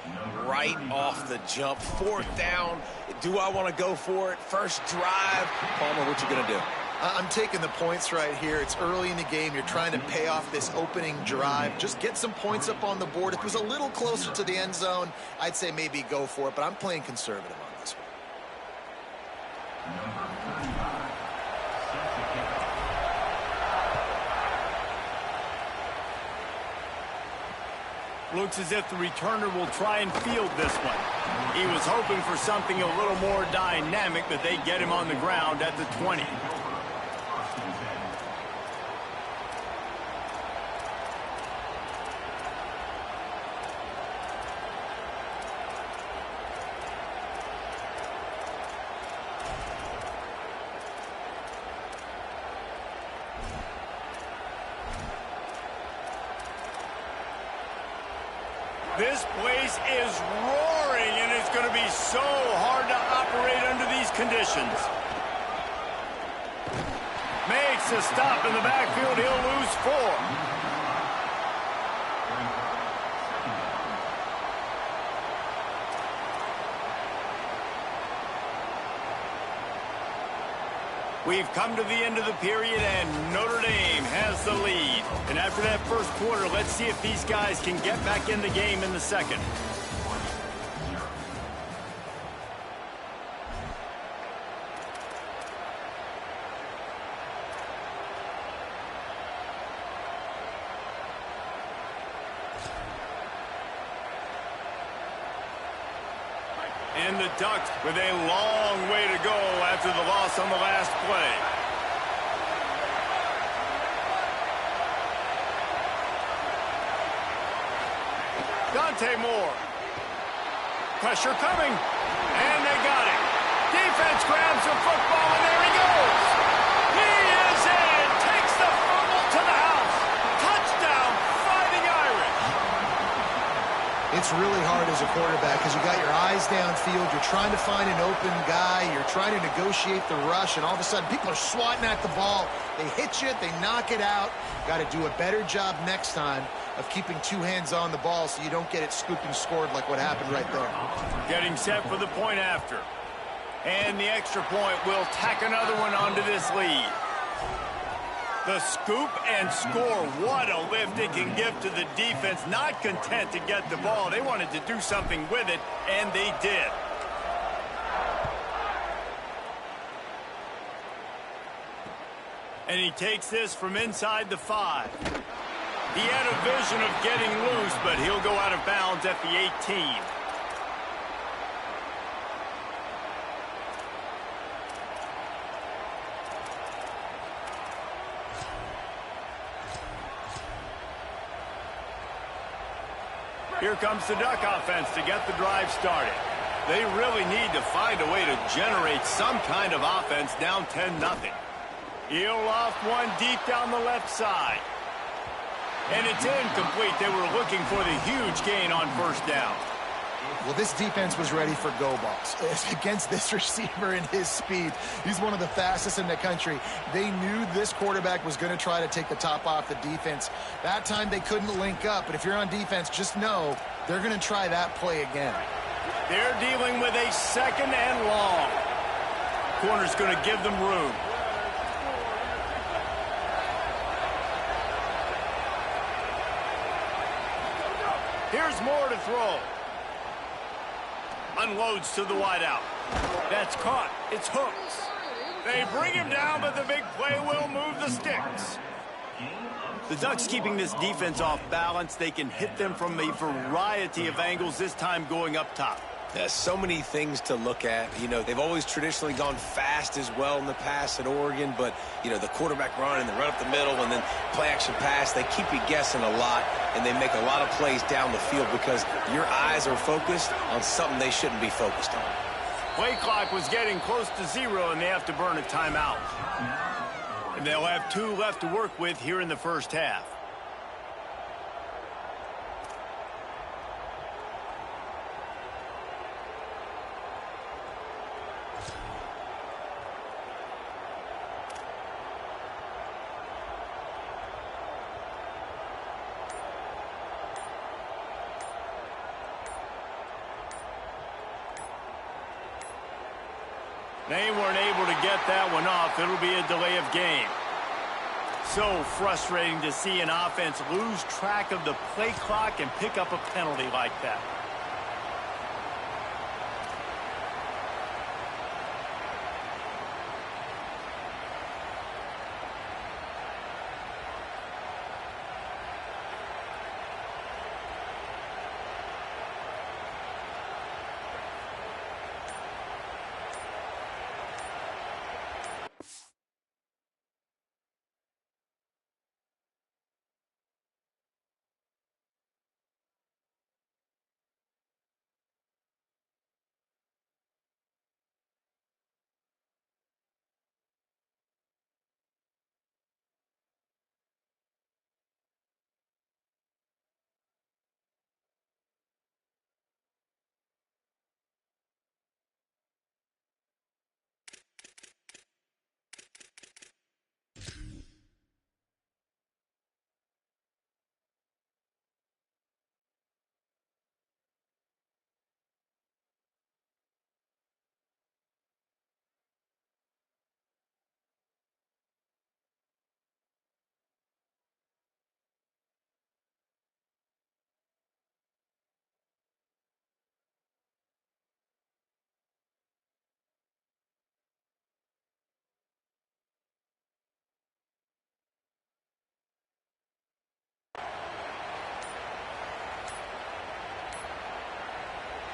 right off the jump? 4th down. Do I want to go for it? First drive. Palmer, what you going to do? I'm taking the points right here. It's early in the game. You're trying to pay off this opening drive. Just get some points up on the board. If it was a little closer to the end zone, I'd say maybe go for it, but I'm playing conservative on this one. Looks as if the returner will try and field this one. He was hoping for something a little more dynamic, but they get him on the ground at the 20. This place is roaring, and it's going to be so hard to operate under these conditions. Makes a stop in the backfield. He'll lose 4. We've come to the end of the period, and Notre Dame has the lead. And after that first quarter, let's see if these guys can get back in the game in the second. And the Ducks with a long way to go after the loss on the last play. Dante Moore. Pressure coming. And they got it. Defense grabs the football, and there he goes. He is in. Takes the fumble to the house. Touchdown, Fighting Irish. It's really hard as a quarterback because you got your eyes downfield. You're trying to find an open guy. You're trying to negotiate the rush, and all of a sudden people are swatting at the ball. They hit you. They knock it out. Got to do a better job next time of keeping two hands on the ball so you don't get it scooped and scored like what happened right there. Getting set for the point after. And the extra point will tack another one onto this lead. The scoop and score. What a lift it can give to the defense. Not content to get the ball. They wanted to do something with it, and they did. And he takes this from inside the 5. He had a vision of getting loose, but he'll go out of bounds at the 18. Here comes the Duck offense to get the drive started. They really need to find a way to generate some kind of offense down 10-0. He'll loft one deep down the left side. And it's incomplete. They were looking for the huge gain on first down. Well, this defense was ready for go balls. Against this receiver and his speed, he's one of the fastest in the country. They knew this quarterback was going to try to take the top off the defense. That time they couldn't link up, but if you're on defense, just know they're going to try that play again. They're dealing with a 2nd and long. Corner's going to give them room. Here's more to throw. Unloads to the wideout. That's caught. It's hooks. They bring him down, but the big play will move the sticks. The Ducks keeping this defense off balance. They can hit them from a variety of angles, this time going up top. There's so many things to look at. You know, they've always traditionally gone fast as well in the past at Oregon, but, you know, the quarterback run and the run up the middle and then play-action pass, they keep you guessing a lot, and they make a lot of plays down the field because your eyes are focused on something they shouldn't be focused on. Play clock was getting close to 0, and they have to burn a timeout. And they'll have 2 left to work with here in the first half. They weren't able to get that one off. It'll be a delay of game. So frustrating to see an offense lose track of the play clock and pick up a penalty like that.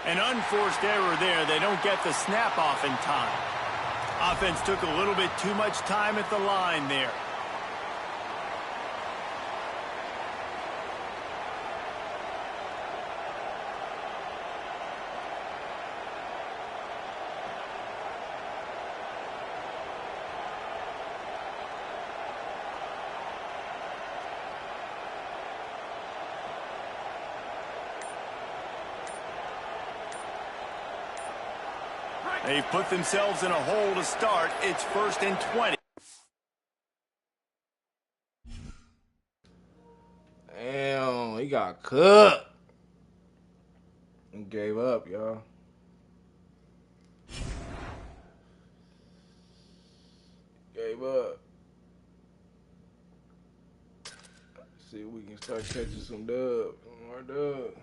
An unforced error there. They don't get the snap off in time. Offense took a little bit too much time at the line there. They've put themselves in a hole to start. It's 1st and 20. Damn, cooked. And gave up, y'all. Gave up. See if we can start catching some dubs. More dubs.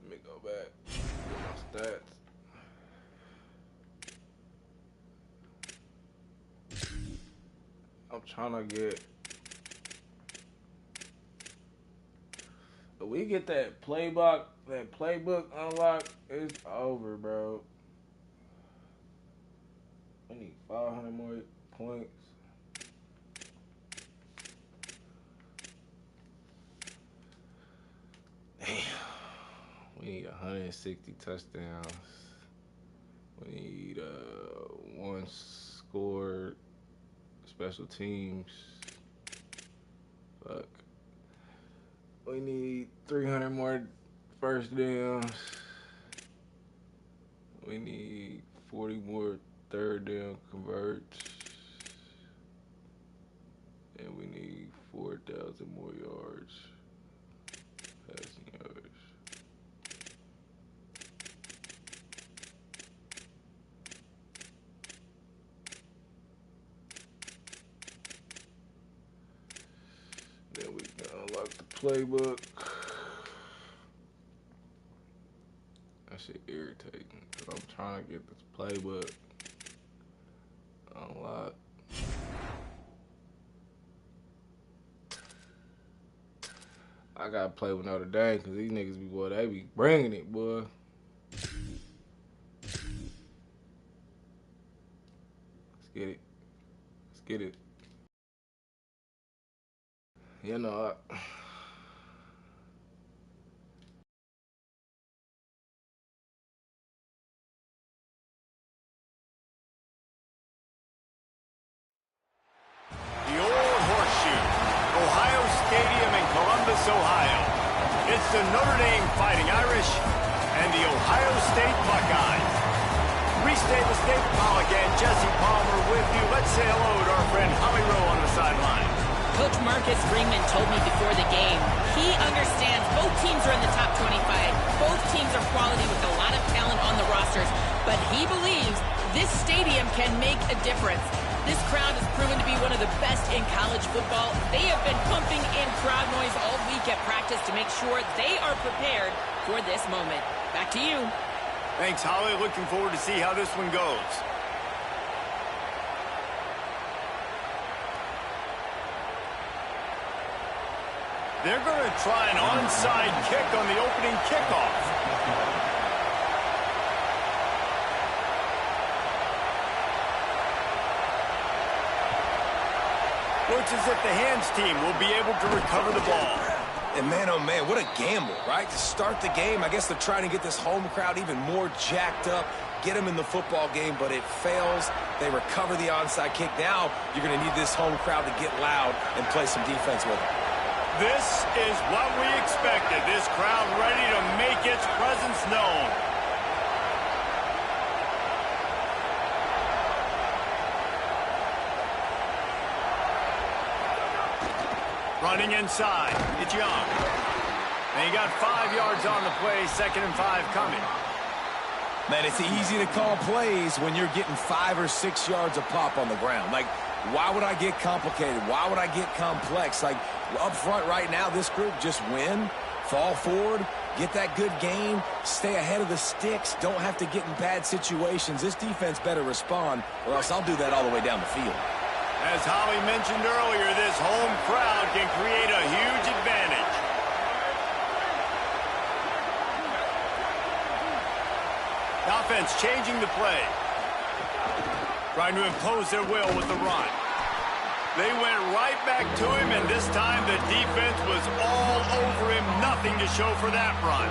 Let me go back. Get my stats. I'm trying to get. If we get that playbook unlocked, it's over, bro. We need 500 more points. Damn. We need 160 touchdowns. We need 1 score. Special teams. Fuck. We need 300 more first downs. We need 40 more third down converts. And we need 4,000 more yards. Passing yards. Then we can unlock the playbook. That shit irritating. Cause I'm trying to get this playbook unlocked. I gotta play with Notre Dame because these niggas be, boy, they be bringing it, boy. Let's get it. Let's get it. You know, The old horseshoe, Ohio Stadium in Columbus, Ohio. It's the Notre Dame Fighting Irish and the Ohio State Buckeyes. Restate the State Pollock and Jesse Palmer with you. Let's say hello to our friend Holly Rowe on the sideline. Coach Marcus Freeman told me before the game, he understands both teams are in the top 25. Both teams are quality with a lot of talent on the rosters, but he believes this stadium can make a difference. This crowd has proven to be one of the best in college football. They have been pumping in crowd noise all week at practice to make sure they are prepared for this moment. Back to you. Thanks, Holly. Looking forward to see how this one goes. They're going to try an onside kick on the opening kickoff. Looks as if the hands team will be able to recover the ball. And man, oh man, what a gamble, right? To start the game, I guess they're trying to get this home crowd even more jacked up, get them in the football game, but it fails. They recover the onside kick. Now you're going to need this home crowd to get loud and play some defense with them. This is what we expected. This crowd ready to make its presence known. Running inside. It's Young. And he got 5 yards on the play. 2nd and 5 coming. Man, it's easy to call plays when you're getting 5 or 6 yards a pop on the ground. Like, why would I get complicated? Why would I get complex? Like, up front right now, this group just win, fall forward, get that good gain, stay ahead of the sticks, don't have to get in bad situations. This defense better respond, or else I'll do that all the way down the field. As Holly mentioned earlier, this home crowd can create a huge advantage. The offense changing the play. Trying to impose their will with the run. They went right back to him, and this time the defense was all over him. Nothing to show for that run.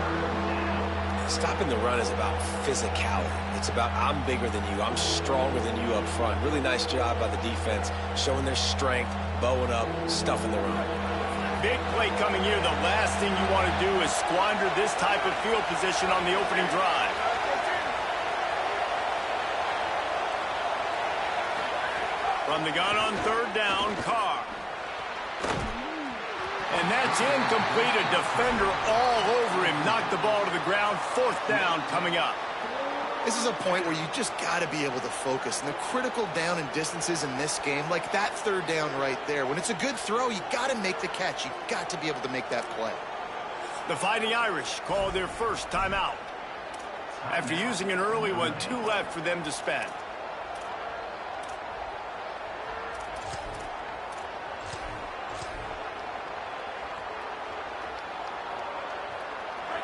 Stopping the run is about physicality. It's about I'm bigger than you. I'm stronger than you up front. Really nice job by the defense, showing their strength, bowing up, stuffing the run. Big play coming here. The last thing you want to do is squander this type of field position on the opening drive. From the gun on 3rd down, Carr. And that's incomplete. A defender all over him. Knocked the ball to the ground. 4th down coming up. This is a point where you just got to be able to focus. And the critical down and distances in this game, like that 3rd down right there, when it's a good throw, you got to make the catch. You got to be able to make that play. The Fighting Irish call their first timeout. After using an early one, 2 left for them to spend.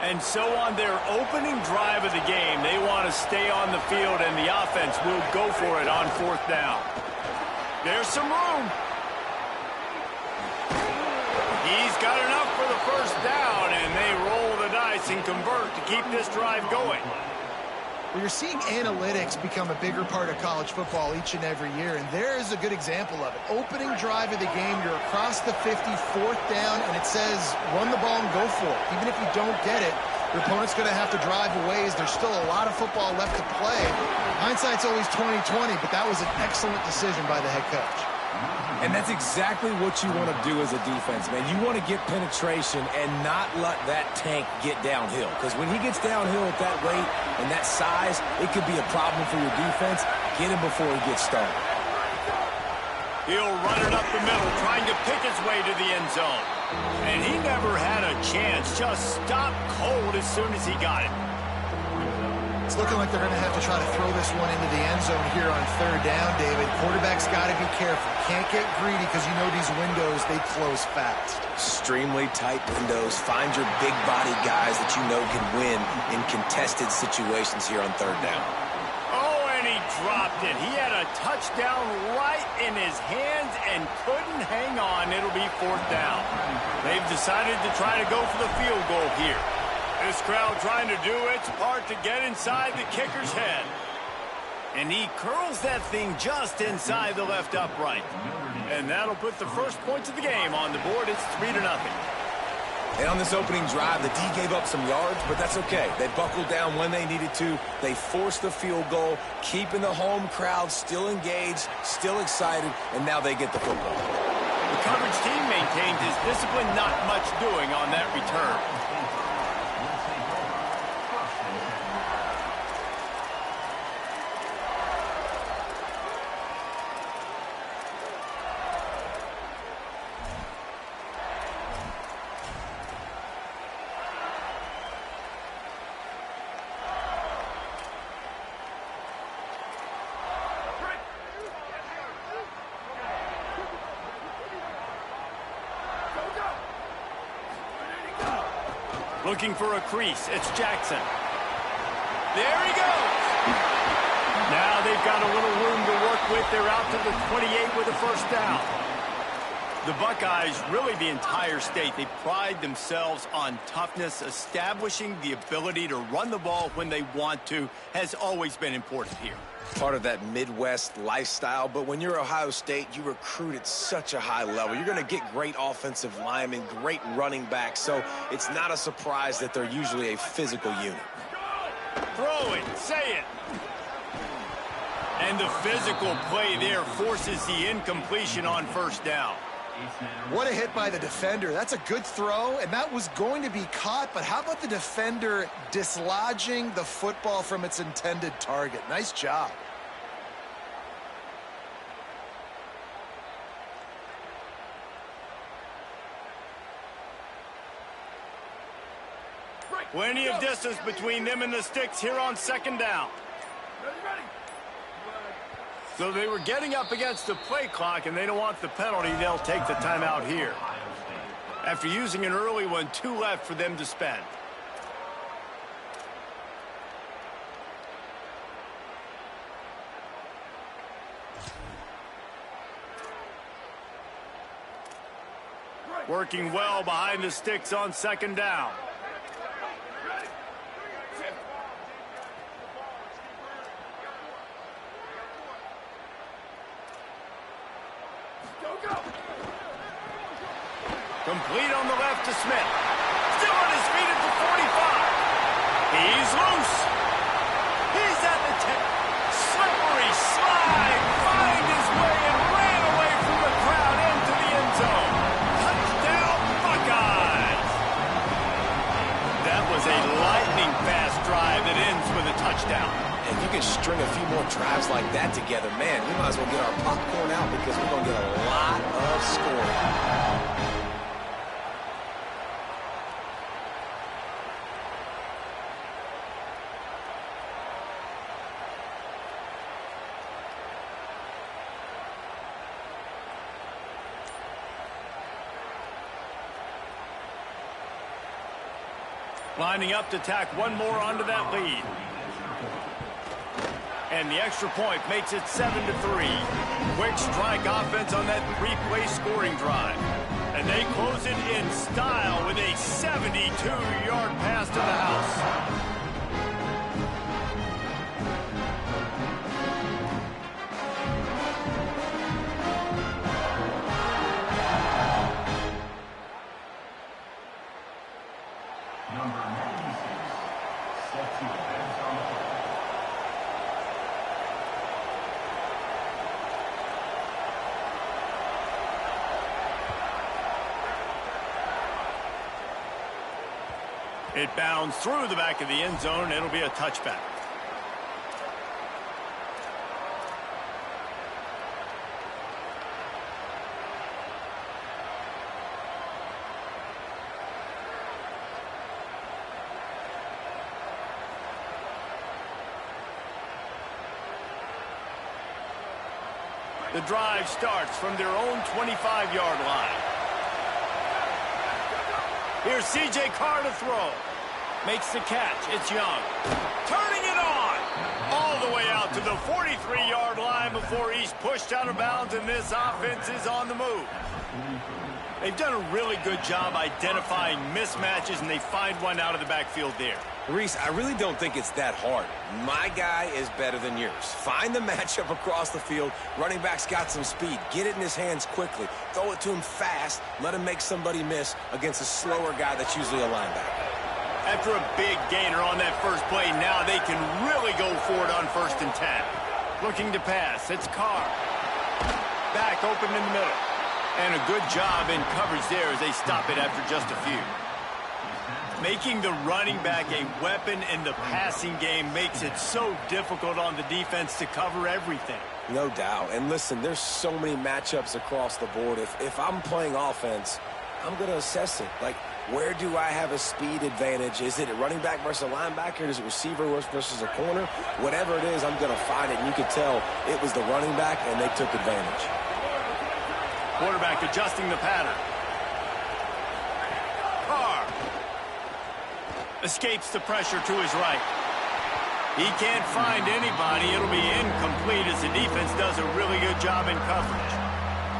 And so on their opening drive of the game, they want to stay on the field, and the offense will go for it on 4th down. There's some room. He's got enough for the 1st down, and they roll the dice and convert to keep this drive going. Well, you're seeing analytics become a bigger part of college football each and every year, and there is a good example of it. Opening drive of the game, you're across the 50, 4th down, and it says run the ball and go for it. Even if you don't get it, your opponent's going to have to drive a ways. There's still a lot of football left to play. Hindsight's always 20/20, but that was an excellent decision by the head coach. And that's exactly what you want to do as a defense, man. You want to get penetration and not let that tank get downhill. Because when he gets downhill at that rate and that size, it could be a problem for your defense. Get him before he gets started. He'll run it up the middle, trying to pick his way to the end zone. And he never had a chance. Just stopped cold as soon as he got it. It's looking like they're going to have to try to throw this one into the end zone here on 3rd down, David. Quarterback's got to be careful. Can't get greedy because you know these windows, they close fast. Extremely tight windows. Find your big body guys that you know can win in contested situations here on 3rd down. Oh, and he dropped it. He had a touchdown right in his hands and couldn't hang on. It'll be 4th down. They've decided to try to go for the field goal here. This crowd trying to do its part to get inside the kicker's head. And he curls that thing just inside the left upright. And that'll put the first points of the game on the board. It's 3-0. And on this opening drive, the D gave up some yards, but that's okay. They buckled down when they needed to. They forced the field goal, keeping the home crowd still engaged, still excited, and now they get the football. The coverage team maintained his discipline, not much doing on that return. Looking for a crease. It's Jackson. There he goes. Now they've got a little room to work with. They're out to the 28 with a 1st down. The Buckeyes, really the entire state, they pride themselves on toughness. Establishing the ability to run the ball when they want to has always been important here. Part of that Midwest lifestyle, but when you're Ohio State, you recruit at such a high level. You're going to get great offensive linemen, great running backs, so it's not a surprise that they're usually a physical unit. Throw it, say it. And the physical play there forces the incompletion on 1st down. What a hit by the defender. That's a good throw, and that was going to be caught, but how about the defender dislodging the football from its intended target? Nice job. Plenty of distance between them and the sticks here on 2nd down. So they were getting up against the play clock, and they don't want the penalty. They'll take the timeout here. After using an early one, 2 left for them to spend. Working well behind the sticks on 2nd down. Complete on the left to Smith. Still on his feet at the 45. He's loose. He's at the 10. Slippery slide. Find his way and ran away from the crowd into the end zone. Touchdown, Buckeyes. is a lightning-fast drive that ends with a touchdown. If you can string a few more drives like that together, man, we might as well get our popcorn out because we're going to get a lot of scoring. Lining up to tack one more onto that lead. And the extra point makes it 7-3. Quick strike offense on that three-play scoring drive. And they close it in style with a 72-yard pass to the house. It bounds through the back of the end zone. It'll be a touchback. The drive starts from their own 25-yard line. Here's C.J. Carr to throw. Makes the catch. It's Young. Turning it on. All the way out to the 43-yard line before he's pushed out of bounds, and this offense is on the move. They've done a really good job identifying mismatches, and they find one out of the backfield there. Reese, I really don't think it's that hard. My guy is better than yours. Find the matchup across the field. Running back's got some speed. Get it in his hands quickly. Throw it to him fast. Let him make somebody miss against a slower guy that's usually a linebacker. After a big gainer on that first play, now they can really go for it on 1st and 10. Looking to pass. It's Carr. Back open in the middle. And a good job in coverage there as they stop it after just a few. Making the running back a weapon in the passing game makes it so difficult on the defense to cover everything. No doubt. And listen, there's so many matchups across the board. If I'm playing offense, I'm going to assess it. Like, where do I have a speed advantage? Is it a running back versus a linebacker? Is it receiver versus a corner? Whatever it is, I'm going to find it. And you could tell it was the running back, and they took advantage. Quarterback adjusting the pattern. Carr escapes the pressure to his right. He can't find anybody. It'll be incomplete as the defense does a really good job in coverage.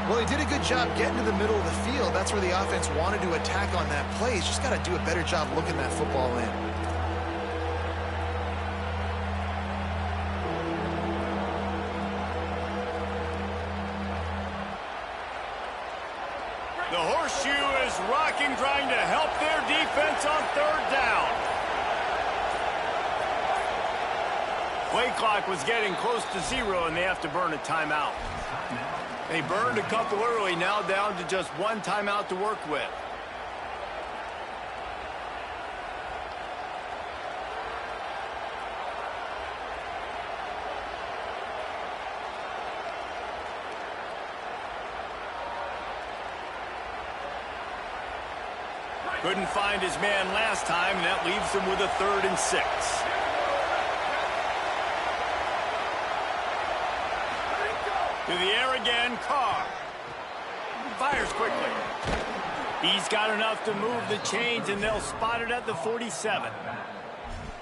Well, he did a good job getting to the middle of the field. That's where the offense wanted to attack on that play. He's just got to do a better job looking that football in. The horseshoe is rocking, trying to help their defense on 3rd down. Play clock was getting close to 0, and they have to burn a timeout. They burned a couple early, now down to just 1 timeout to work with. Couldn't find his man last time, and that leaves him with a 3rd and 6. To the air again, Carr. Fires quickly. He's got enough to move the chains, and they'll spot it at the 47.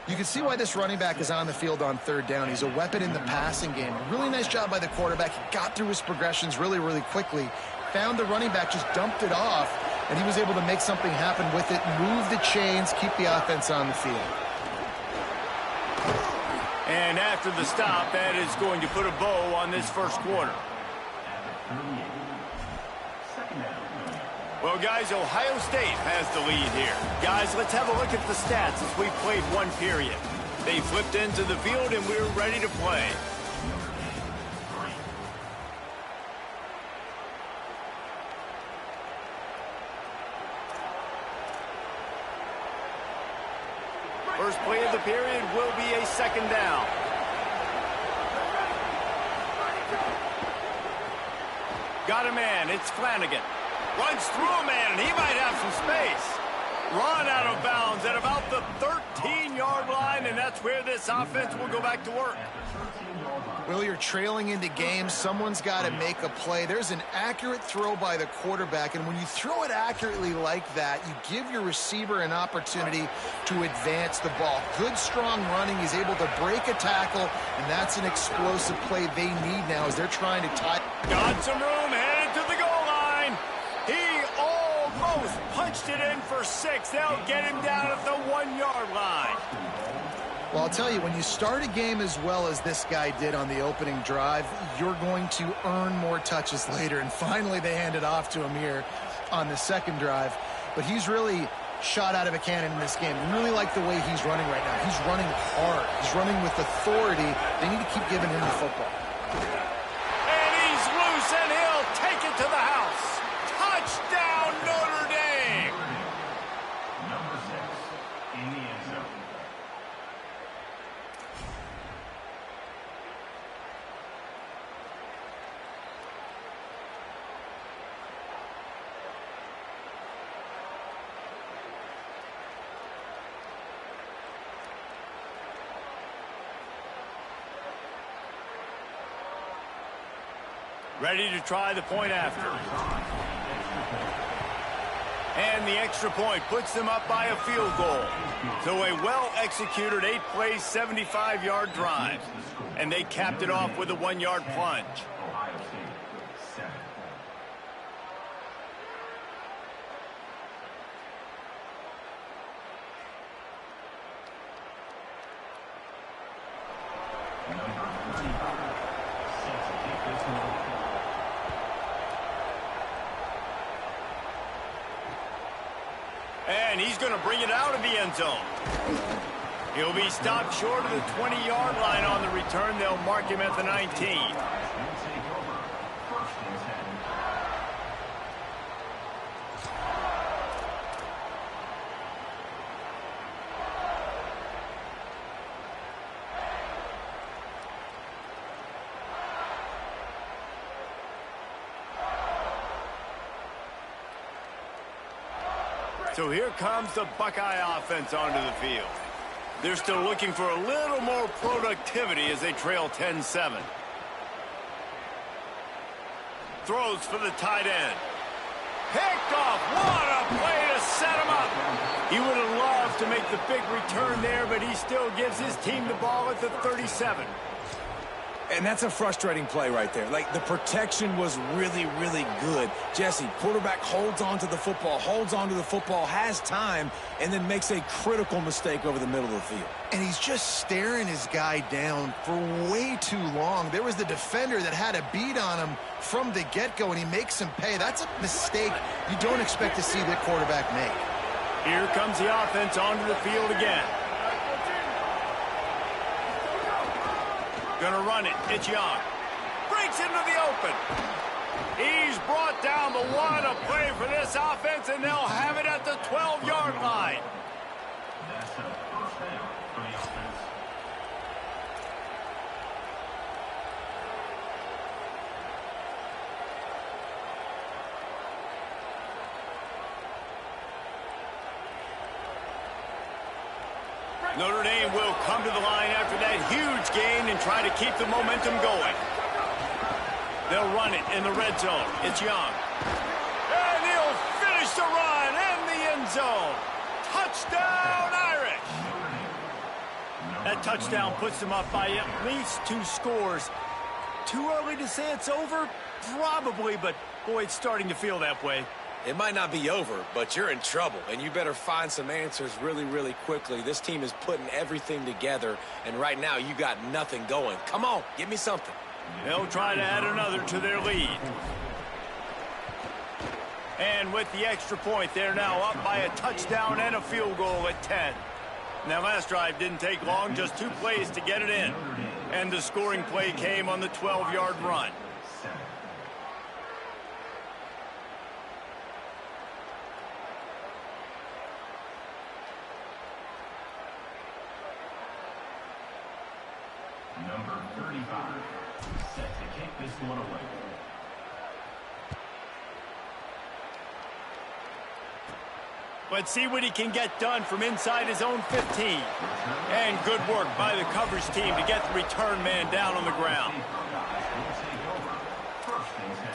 You can see why this running back is on the field on 3rd down. He's a weapon in the passing game. Really nice job by the quarterback. He got through his progressions really, really quickly. Found the running back, just dumped it off, and he was able to make something happen with it, move the chains, keep the offense on the field. And after the stop, that is going to put a bow on this first quarter. Well, guys, Ohio State has the lead here. Guys, let's have a look at the stats as we've played 1 period. They flipped into the field, and we're ready to play. First play of the period will be a second down. Got a man. It's Flanagan. Runs through a man, and he might have some space. Run out of bounds at about the 13-yard line, and that's where this offense will go back to work. Well, you're trailing into games. Someone's got to make a play. There's an accurate throw by the quarterback, and when you throw it accurately like that, you give your receiver an opportunity to advance the ball. Good, strong running. He's able to break a tackle, and that's an explosive play they need now as they're trying to tie. Got some room, headed to the goal line. He almost punched it in for 6. They'll get him down at the 1-yard line. Well, I'll tell you, when you start a game as well as this guy did on the opening drive, you're going to earn more touches later. And finally, they hand it off to him here on the second drive. But he's really shot out of a cannon in this game. I really like the way he's running right now. He's running hard. He's running with authority. They need to keep giving him the football. And he's loose, and he'll take it to the house. Touchdown, Notre Dame! Number 6 in the end zone. Ready to try the point after. And the extra point puts them up by a field goal. So a well-executed 8-play, 75-yard drive. And they capped it off with a 1-yard plunge. Ohio State 7. Number 35. Set to kick this one off. And he's going to bring it out of the end zone. He'll be stopped short of the 20-yard line on the return. They'll mark him at the 19. So here comes the Buckeye offense onto the field. They're still looking for a little more productivity as they trail 10-7. Throws for the tight end. Picked off. What a play to set him up. He would have loved to make the big return there, but he still gives his team the ball at the 37. And that's a frustrating play right there. Like, the protection was really, really good. Jesse, quarterback holds on to the football, has time, and then makes a critical mistake over the middle of the field. And he's just staring his guy down for way too long. There was the defender that had a beat on him from the get-go, and he makes him pay. That's a mistake you don't expect to see the quarterback make. Here comes the offense onto the field again. Gonna run it. It's Young. Breaks into the open. He's brought down, but what a play for this offense, and they'll have it at the 12-yard line. That's a first down for the offense. Notre Dame will come to the line after that huge gain and try to keep the momentum going. They'll run it in the red zone. It's Young. And he'll finish the run in the end zone. Touchdown, Irish. That touchdown puts them up by at least 2 scores. Too early to say it's over? Probably, but boy, it's starting to feel that way. It might not be over, but you're in trouble, and you better find some answers really, really quickly. This team is putting everything together, and right now you got nothing going. Come on, give me something. They'll try to add another to their lead. And with the extra point, they're now up by a touchdown and a field goal at 10. Now, last drive didn't take long, just 2 plays to get it in. And the scoring play came on the 12-yard run. Number 35, set to kick this one away. Let's see what he can get done from inside his own 15. And good work by the coverage team to get the return man down on the ground. First and 10.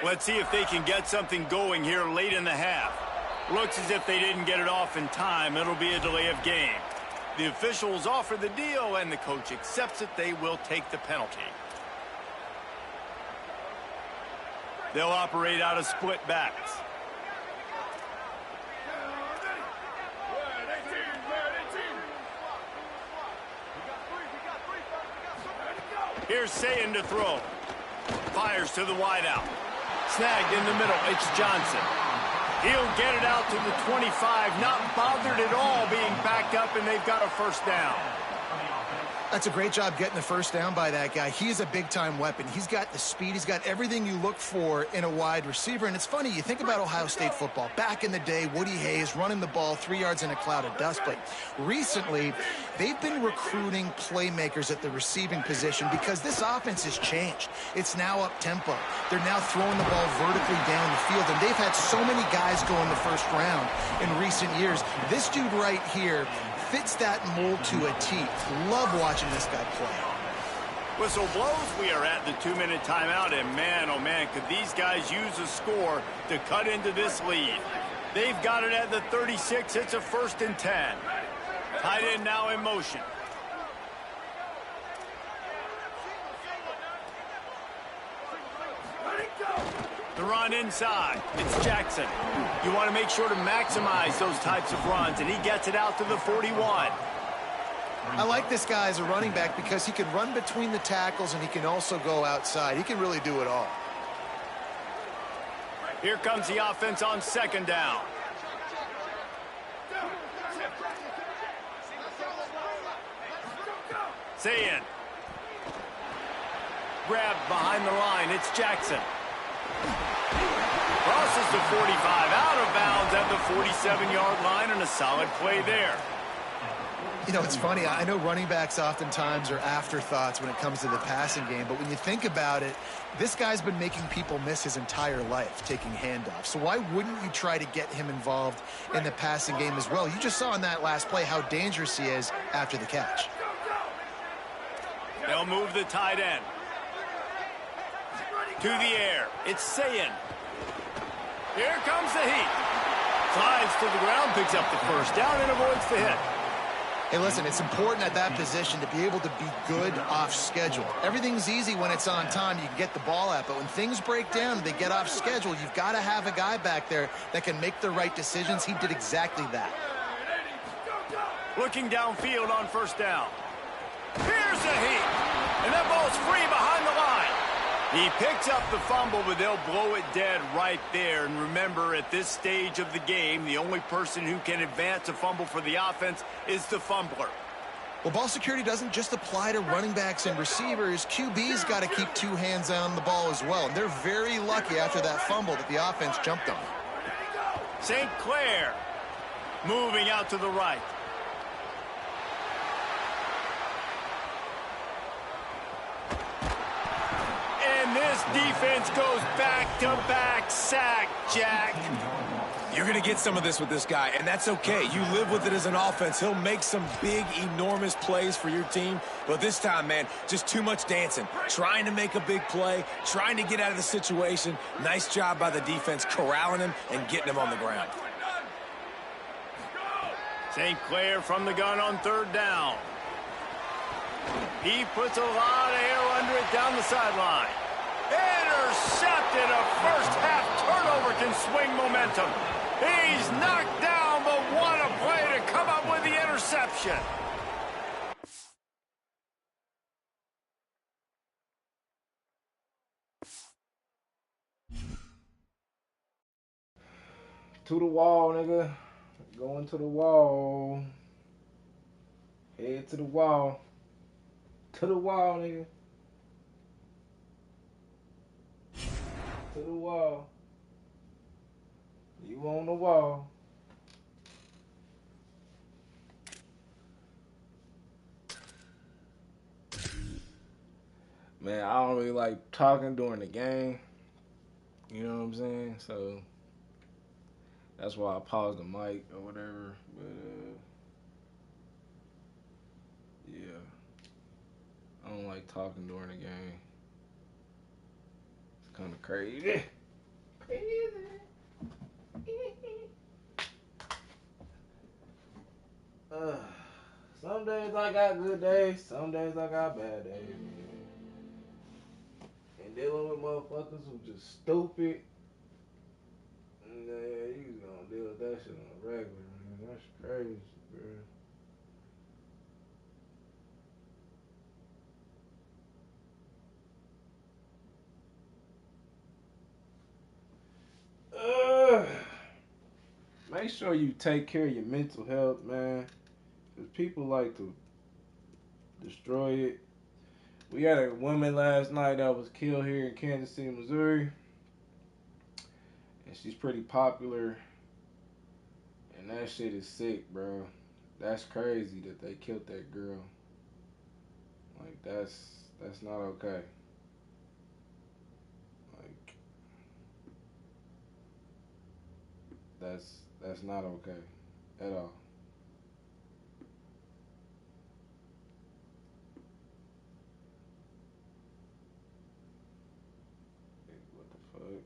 Let's see if they can get something going here late in the half. Looks as if they didn't get it off in time. It'll be a delay of game. The officials offer the deal, and the coach accepts it. They will take the penalty. They'll operate out of split backs. Here's Sayin to throw. Fires to the wideout. Snagged in the middle. It's Johnson. He'll get it out to the 25. Not bothered at all being backed up, and they've got a first down. That's a great job getting the first down by that guy. He is a big-time weapon. He's got the speed. He's got everything you look for in a wide receiver. And it's funny, you think about Ohio State football. Back in the day, Woody Hayes running the ball 3 yards in a cloud of dust. But recently, they've been recruiting playmakers at the receiving position because this offense has changed. It's now up-tempo. They're now throwing the ball vertically down the field. And they've had so many guys go in the first round in recent years. This dude right here fits that mold to a T. Love watching this guy play. Whistle blows. We are at the 2-minute timeout, and man, oh man, could these guys use a score to cut into this lead. They've got it at the 36. It's a 1st and 10. Tight end now in motion. The run inside. It's Jackson. You want to make sure to maximize those types of runs, and he gets it out to the 41. I like this guy as a running back because he can run between the tackles and he can also go outside. He can really do it all. Here comes the offense on 2nd down. Sayin. Grabbed behind the line. It's Jackson. Crosses the 45, out of bounds at the 47-yard line, and a solid play there. You know, it's funny. I know running backs oftentimes are afterthoughts when it comes to the passing game, but when you think about it, this guy's been making people miss his entire life taking handoffs. So why wouldn't you try to get him involved in the passing game as well? You just saw in that last play how dangerous he is after the catch. They'll move the tight end. To the air. It's Sayin. Here comes the heat. Slides to the ground, picks up the first down, and avoids the hit. Hey, listen, it's important at that position to be able to be good off schedule. Everything's easy when it's on time. You can get the ball out, but when things break down, they get off schedule. You've got to have a guy back there that can make the right decisions. He did exactly that. Looking downfield on 1st down. Here's the heat. And that ball's free behind the line. He picks up the fumble, but they'll blow it dead right there. And remember, at this stage of the game, the only person who can advance a fumble for the offense is the fumbler. Well, ball security doesn't just apply to running backs and receivers. QB's got to keep 2 hands on the ball as well. And they're very lucky after that fumble that the offense jumped on. St. Clair moving out to the right. And this defense goes back-to-back sack, Jack. You're going to get some of this with this guy, and that's okay. You live with it as an offense. He'll make some big, enormous plays for your team. But this time, man, just too much dancing. Trying to make a big play, trying to get out of the situation. Nice job by the defense corralling him and getting him on the ground. St. Clair from the gun on 3rd down. He puts a lot of air under it down the sideline. Intercepted. A first-half turnover can swing momentum. He's knocked down, but what a play to come up with the interception. To the wall, nigga. Going to the wall. Head to the wall. To the wall, nigga. To the wall. You on the wall. Man, I don't really like talking during the game. You know what I'm saying? So that's why I paused the mic or whatever. But yeah, I don't like talking during the game. It's kind of crazy. uh, some days I got good days. Some days I got bad days. And dealing with motherfuckers who just stupid. Yeah, you gonna deal with that shit on a regular, man. That's crazy, bro. Make sure you take care of your mental health, man. Because people like to destroy it. We had a woman last night that was killed here in Kansas City, Missouri. And she's pretty popular. And that shit is sick, bro. That's crazy that they killed that girl. Like, that's not okay. Like, that's not okay at all. What the fuck?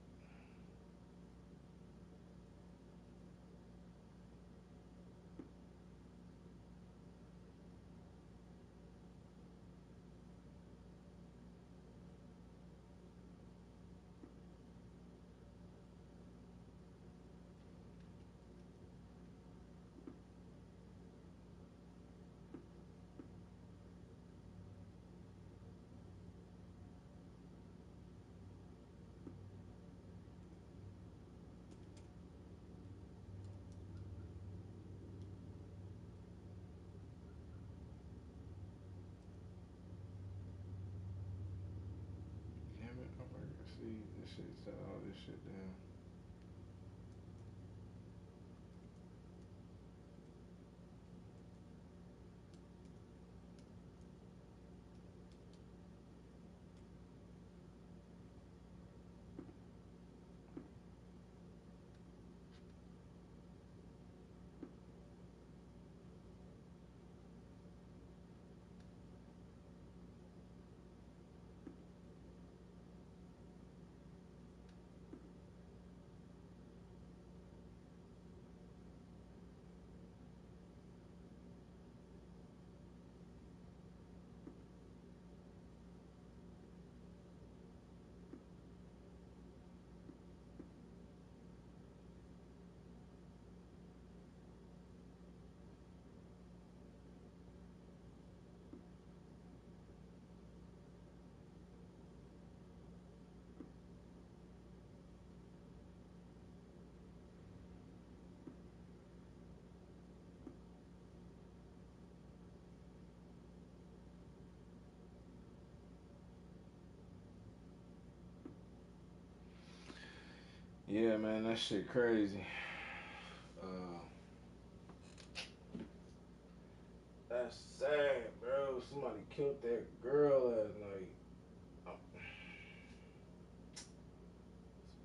Damn it, I'm gonna see this shit, set all this shit down. Yeah, man, that shit crazy. Uh, that's sad, bro. Somebody killed that girl last night. Oh,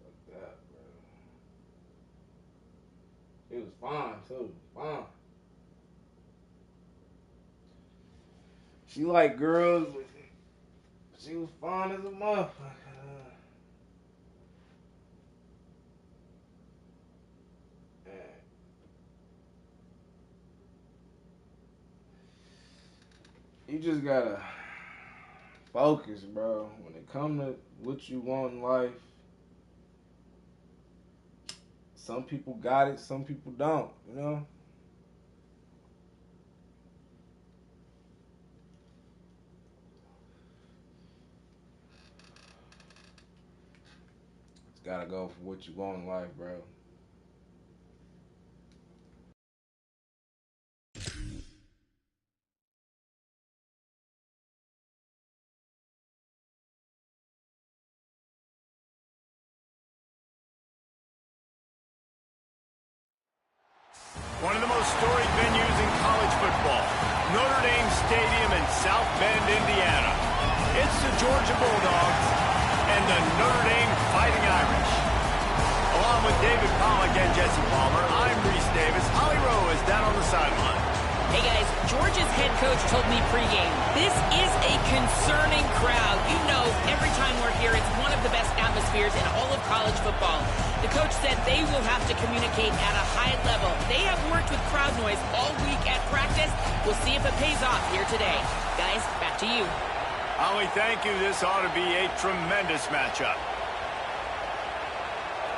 fuck that, bro. She was fine too, fine. She like girls, but she was fine as a motherfucker. Man, you just gotta focus, bro. When it come to what you want in life, some people got it, some people don't. You know, just gotta go for what you want in life, bro. football. Notre Dame Stadium in South Bend, Indiana. It's the Georgia Bulldogs and the Notre Dame Fighting Irish. Along with David Pollack and Jesse Palmer, I'm Reese Davis. Holly Rowe is down on the sideline. Hey guys, Georgia's head coach told me pregame, this is a concerning crowd. You know, every time we're here, it's one of the best atmospheres in all of college football. The coach said they will have to communicate at a high level. They have worked with crowd noise all week at practice. We'll see if it pays off here today. Guys, back to you. Holly, thank you. This ought to be a tremendous matchup.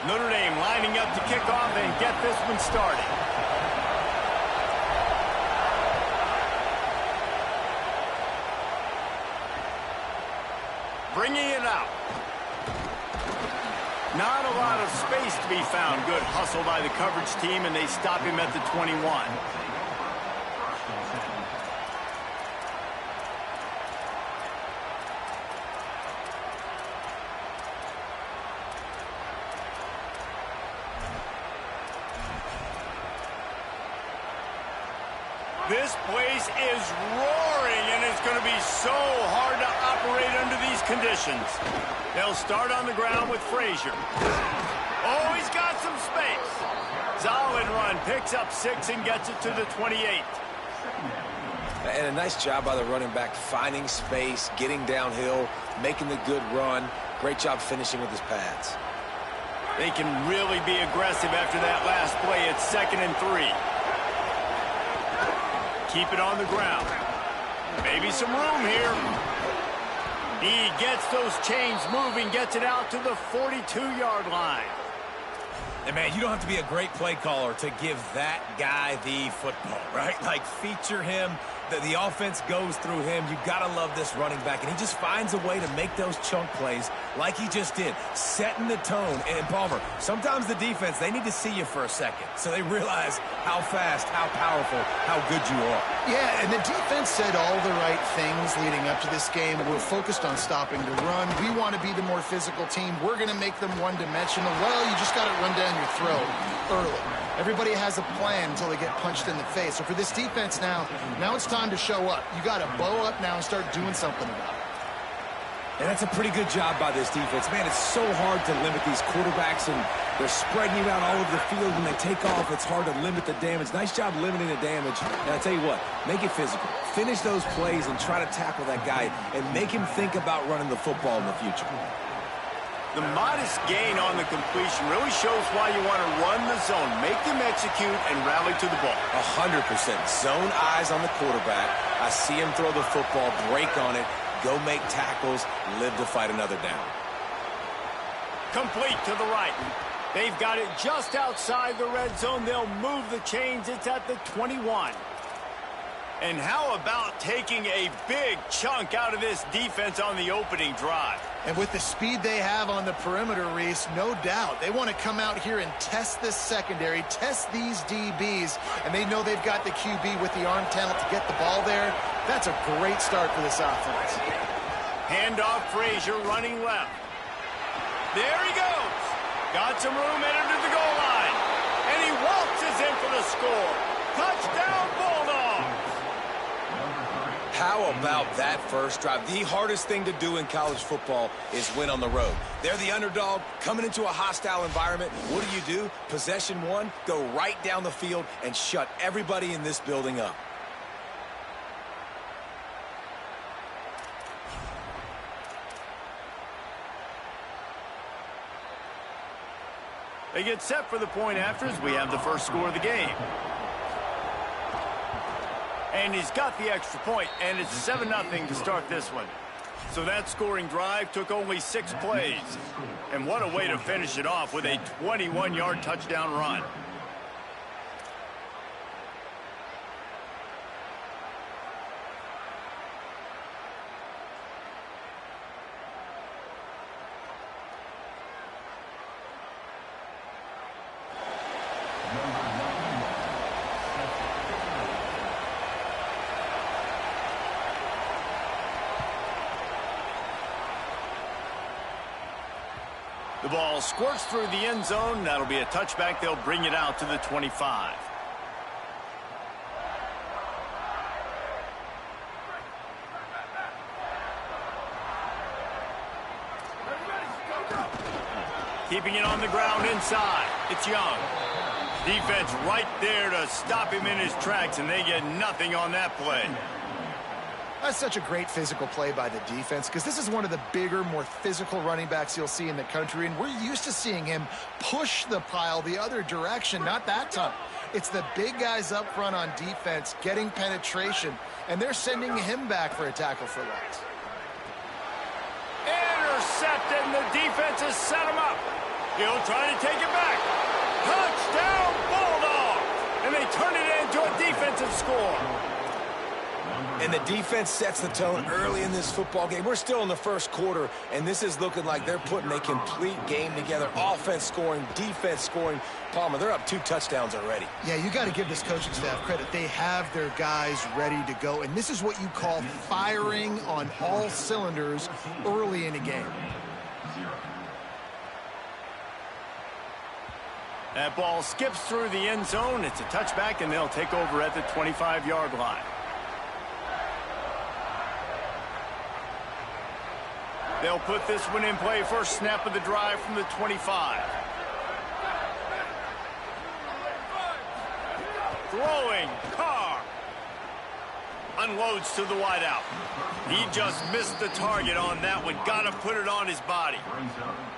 Notre Dame lining up to kick off and get this one started. Bringing it out. Not a lot of space to be found. Good hustle by the coverage team, and they stop him at the 21. This place is roaring, and it's going to be so hard to operate under these conditions. They'll start on the ground with Frazier. Oh, he's got some space. Solid run, picks up 6 and gets it to the 28. And a nice job by the running back, finding space, getting downhill, making the good run. Great job finishing with his pads. They can really be aggressive after that last play. It's 2nd and 3. Keep it on the ground. Maybe some room here. He gets those chains moving, gets it out to the 42-yard line. And, man, you don't have to be a great play caller to give that guy the football, right? Like, feature him. The offense goes through him. You've got to love this running back. And he just finds a way to make those chunk plays like he just did, setting the tone. And, Palmer, sometimes the defense, they need to see you for a second so they realize how fast, how powerful, how good you are. Yeah, and the defense said all the right things leading up to this game. We're focused on stopping the run. We want to be the more physical team. We're going to make them one-dimensional. Well, you just got to run down your throat early. Everybody has a plan until they get punched in the face. So for this defense now it's time to show up. You got to bow up now and start doing something about it. And that's a pretty good job by this defense. Man, it's so hard to limit these quarterbacks, and they're spreading you out all over the field. When they take off, it's hard to limit the damage. Nice job limiting the damage. And I tell you what, make it physical. Finish those plays and try to tackle that guy and make him think about running the football in the future. The modest gain on the completion really shows why you want to run the zone, make them execute, and rally to the ball. 100%. Zone eyes on the quarterback. I see him throw the football, break on it, go make tackles, live to fight another down. Complete to the right. They've got it just outside the red zone. They'll move the chains. It's at the 21. And how about taking a big chunk out of this defense on the opening drive? And with the speed they have on the perimeter, Reese, no doubt, they want to come out here and test this secondary, test these DBs, and they know they've got the QB with the arm talent to get the ball there. That's a great start for this offense. Handoff, Frazier running left. There he goes. Got some room, entered to the goal line. And he waltzes in for the score. Touchdown, Bulldogs. How about that first drive? The hardest thing to do in college football is win on the road. They're the underdog coming into a hostile environment. What do? Possession one, go right down the field and shut everybody in this building up. They get set for the point after as we have the first score of the game. And he's got the extra point, and it's 7-0 to start this one. So that scoring drive took only 6 plays. And what a way to finish it off with a 21-yard touchdown run. The ball squirts through the end zone. That'll be a touchback. They'll bring it out to the 25. Keeping it on the ground inside. It's Young. Defense right there to stop him in his tracks, and they get nothing on that play. That's such a great physical play by the defense because this is one of the bigger, more physical running backs you'll see in the country, and we're used to seeing him push the pile the other direction. Not that time. It's the big guys up front on defense getting penetration, and they're sending him back for a tackle for loss. Intercepted, and the defense has set him up. He'll try to take it back. Touchdown, Bulldogs! And they turn it into a defensive score. And the defense sets the tone early in this football game. We're still in the first quarter, and this is looking like they're putting a complete game together. Offense scoring, defense scoring. Palmer, they're up 2 touchdowns already. Yeah, you got to give this coaching staff credit. They have their guys ready to go, and this is what you call firing on all cylinders early in a game. That ball skips through the end zone. It's a touchback, and they'll take over at the 25-yard line. They'll put this one in play. First snap of the drive from the 25. Throwing, Carr. Unloads to the wideout. He just missed the target on that one. Got to put it on his body.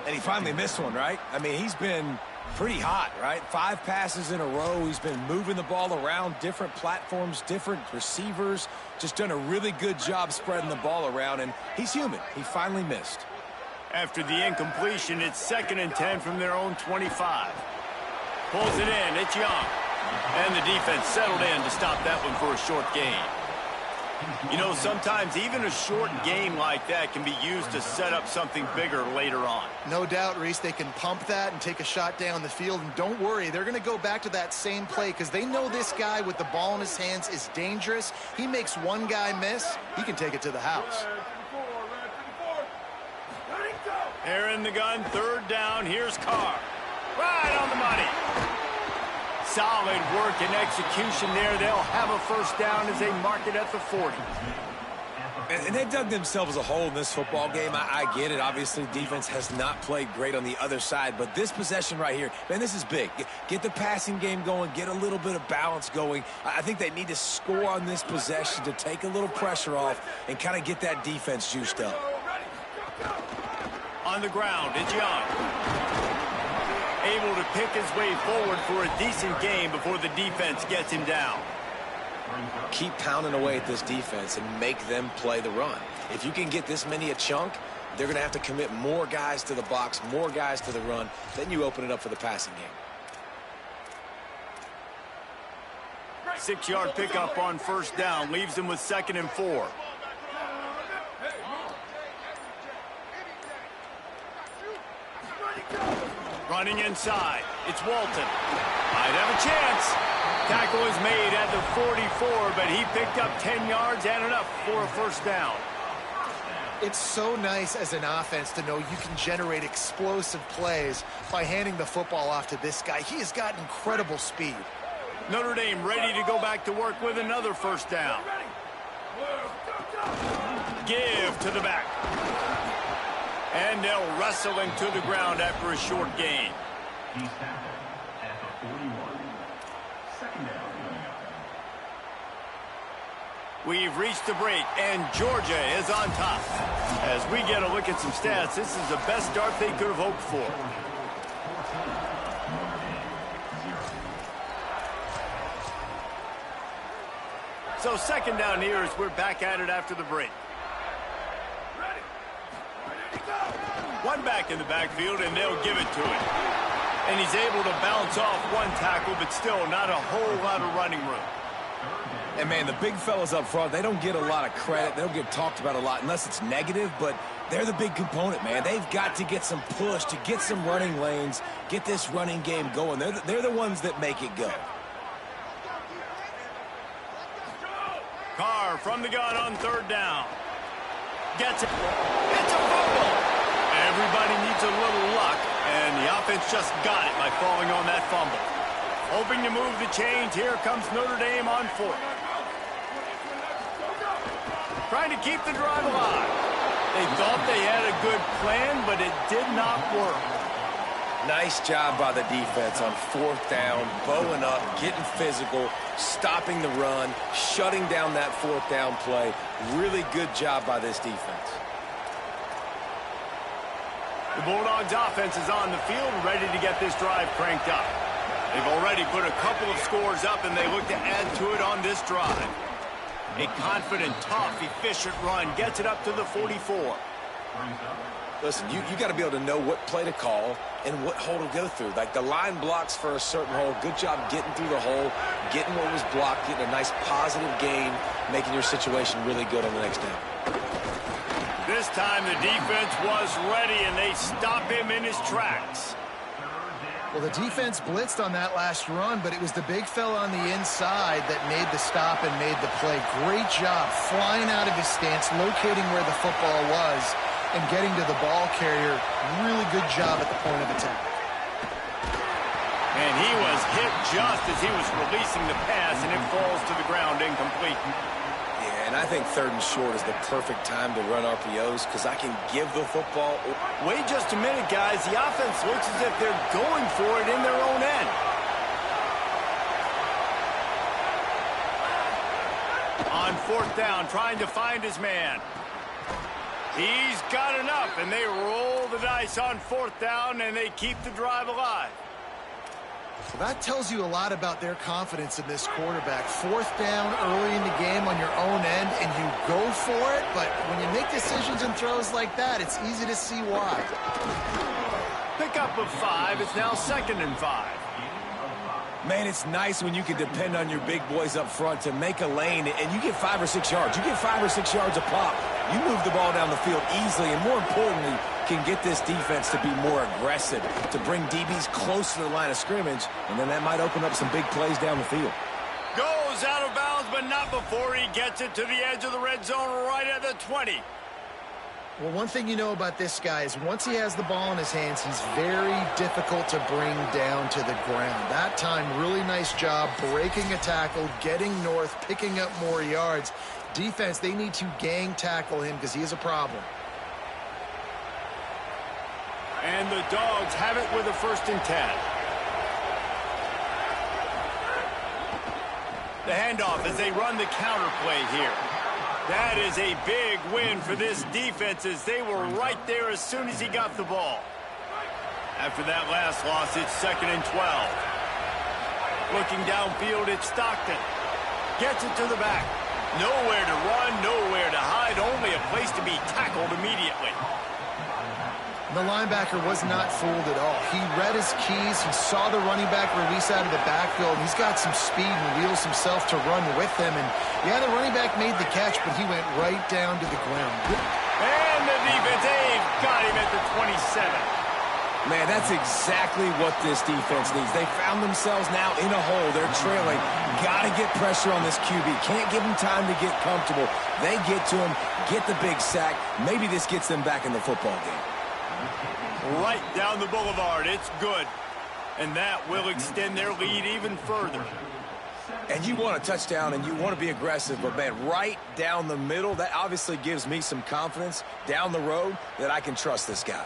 And he finally missed one, right? I mean, he's been pretty hot, right? 5 passes in a row. He's been moving the ball around, different platforms, different receivers. Just done a really good job spreading the ball around, and he's human. He finally missed. After the incompletion, it's 2nd and 10 from their own 25. Pulls it in. It's Young. And the defense settled in to stop that one for a short gain. You know, sometimes even a short game like that can be used to set up something bigger later on. No doubt, Reese, they can pump that and take a shot down the field. And don't worry, they're going to go back to that same play because they know this guy with the ball in his hands is dangerous. He makes one guy miss, he can take it to the house. They're in the gun, 3rd down. Here's Carr. Right on the money. Solid work and execution there. They'll have a first down as they mark it at the 40. And they dug themselves a hole in this football game. I get it. Obviously, defense has not played great on the other side. But this possession right here, man, this is big. Get the passing game going. Get a little bit of balance going. I think they need to score on this possession to take a little pressure off and kind of get that defense juiced up. On the ground, it's Young. Able to pick his way forward for a decent game before the defense gets him down. Keep pounding away at this defense and make them play the run. If you can get this many a chunk, they're going to have to commit more guys to the box, more guys to the run. Then you open it up for the passing game. 6-yard pickup on first down. Leaves them with 2nd and 4. Running inside. It's Walton. Might have a chance. Tackle is made at the 44, but he picked up 10 yards and enough for a first down. It's so nice as an offense to know you can generate explosive plays by handing the football off to this guy. He has got incredible speed. Notre Dame ready to go back to work with another first down. Give to the back. And they'll wrestle him to the ground after a short gain. He's tackled at the 41. 2nd down. We've reached the break, and Georgia is on top. As we get a look at some stats, this is the best start they could have hoped for. So 2nd down here as we're back at it after the break. One back in the backfield, and they'll give it to him. And he's able to bounce off one tackle, but still not a whole lot of running room. And, man, the big fellas up front, they don't get a lot of credit. They don't get talked about a lot unless it's negative, but they're the big component, man. They've got to get some push, to get some running lanes, get this running game going. They're the ones that make it go. Carr from the gun on 3rd down. Gets it. It's a fumble. Everybody needs a little luck, and the offense just got it by falling on that fumble. Hoping to move the chains. Here comes Notre Dame on 4th. Trying to keep the drive alive. They thought they had a good plan, but it did not work. Nice job by the defense on 4th down, bowing up, getting physical, stopping the run, shutting down that 4th down play. Really good job by this defense. The Bulldogs offense is on the field, ready to get this drive cranked up. They've already put a couple of scores up, and they look to add to it on this drive. A confident, tough, efficient run gets it up to the 44. Listen, you got to be able to know what play to call and what hole to go through. Like the line blocks for a certain hole. Good job getting through the hole, getting what was blocked, getting a nice positive gain, making your situation really good on the next down. This time the defense was ready, and they stop him in his tracks. Well, the defense blitzed on that last run, but it was the big fella on the inside that made the stop and made the play. Great job flying out of his stance, locating where the football was, and getting to the ball carrier. Really good job at the point of attack. And he was hit just as he was releasing the pass, and it falls to the ground incomplete. Yeah, and I think 3rd and short is the perfect time to run RPOs because I can give the football. Wait just a minute, guys. The offense looks as if they're going for it in their own end. On 4th down, trying to find his man. He's got enough, and they roll the dice on 4th down, and they keep the drive alive. Well, that tells you a lot about their confidence in this quarterback. 4th down early in the game on your own end, and you go for it, but when you make decisions and throws like that, it's easy to see why. Pickup of 5. It's now 2nd and 5. Man, it's nice when you can depend on your big boys up front to make a lane, and you get 5 or 6 yards. You get 5 or 6 yards a pop. You move the ball down the field easily, and more importantly, can get this defense to be more aggressive, to bring DBs close to the line of scrimmage, and then that might open up some big plays down the field. Goes out of bounds, but not before he gets it to the edge of the red zone right at the 20. Well, one thing you know about this guy is once he has the ball in his hands, he's very difficult to bring down to the ground. That time, really nice job breaking a tackle, getting north, picking up more yards. Defense, they need to gang tackle him because he is a problem. And the Dogs have it with a 1st and 10. The handoff as they run the counter play here. That is a big win for this defense as they were right there as soon as he got the ball. After that last loss, it's 2nd and 12. Looking downfield, it's Stockton. Gets it to the back. Nowhere to run, nowhere to hide, only a place to be tackled immediately. The linebacker was not fooled at all. He read his keys. He saw the running back release out of the backfield. He's got some speed and wheels himself to run with them. And, yeah, the running back made the catch, but he went right down to the ground. And the defense, they've got him at the 27. Man, that's exactly what this defense needs. They found themselves now in a hole. They're trailing. Got to get pressure on this QB. Can't give him time to get comfortable. They get to him, get the big sack. Maybe this gets them back in the football game. Right down the boulevard. It's good. And that will extend their lead even further. And you want a touchdown and you want to be aggressive, but, man, right down the middle, that obviously gives me some confidence down the road that I can trust this guy.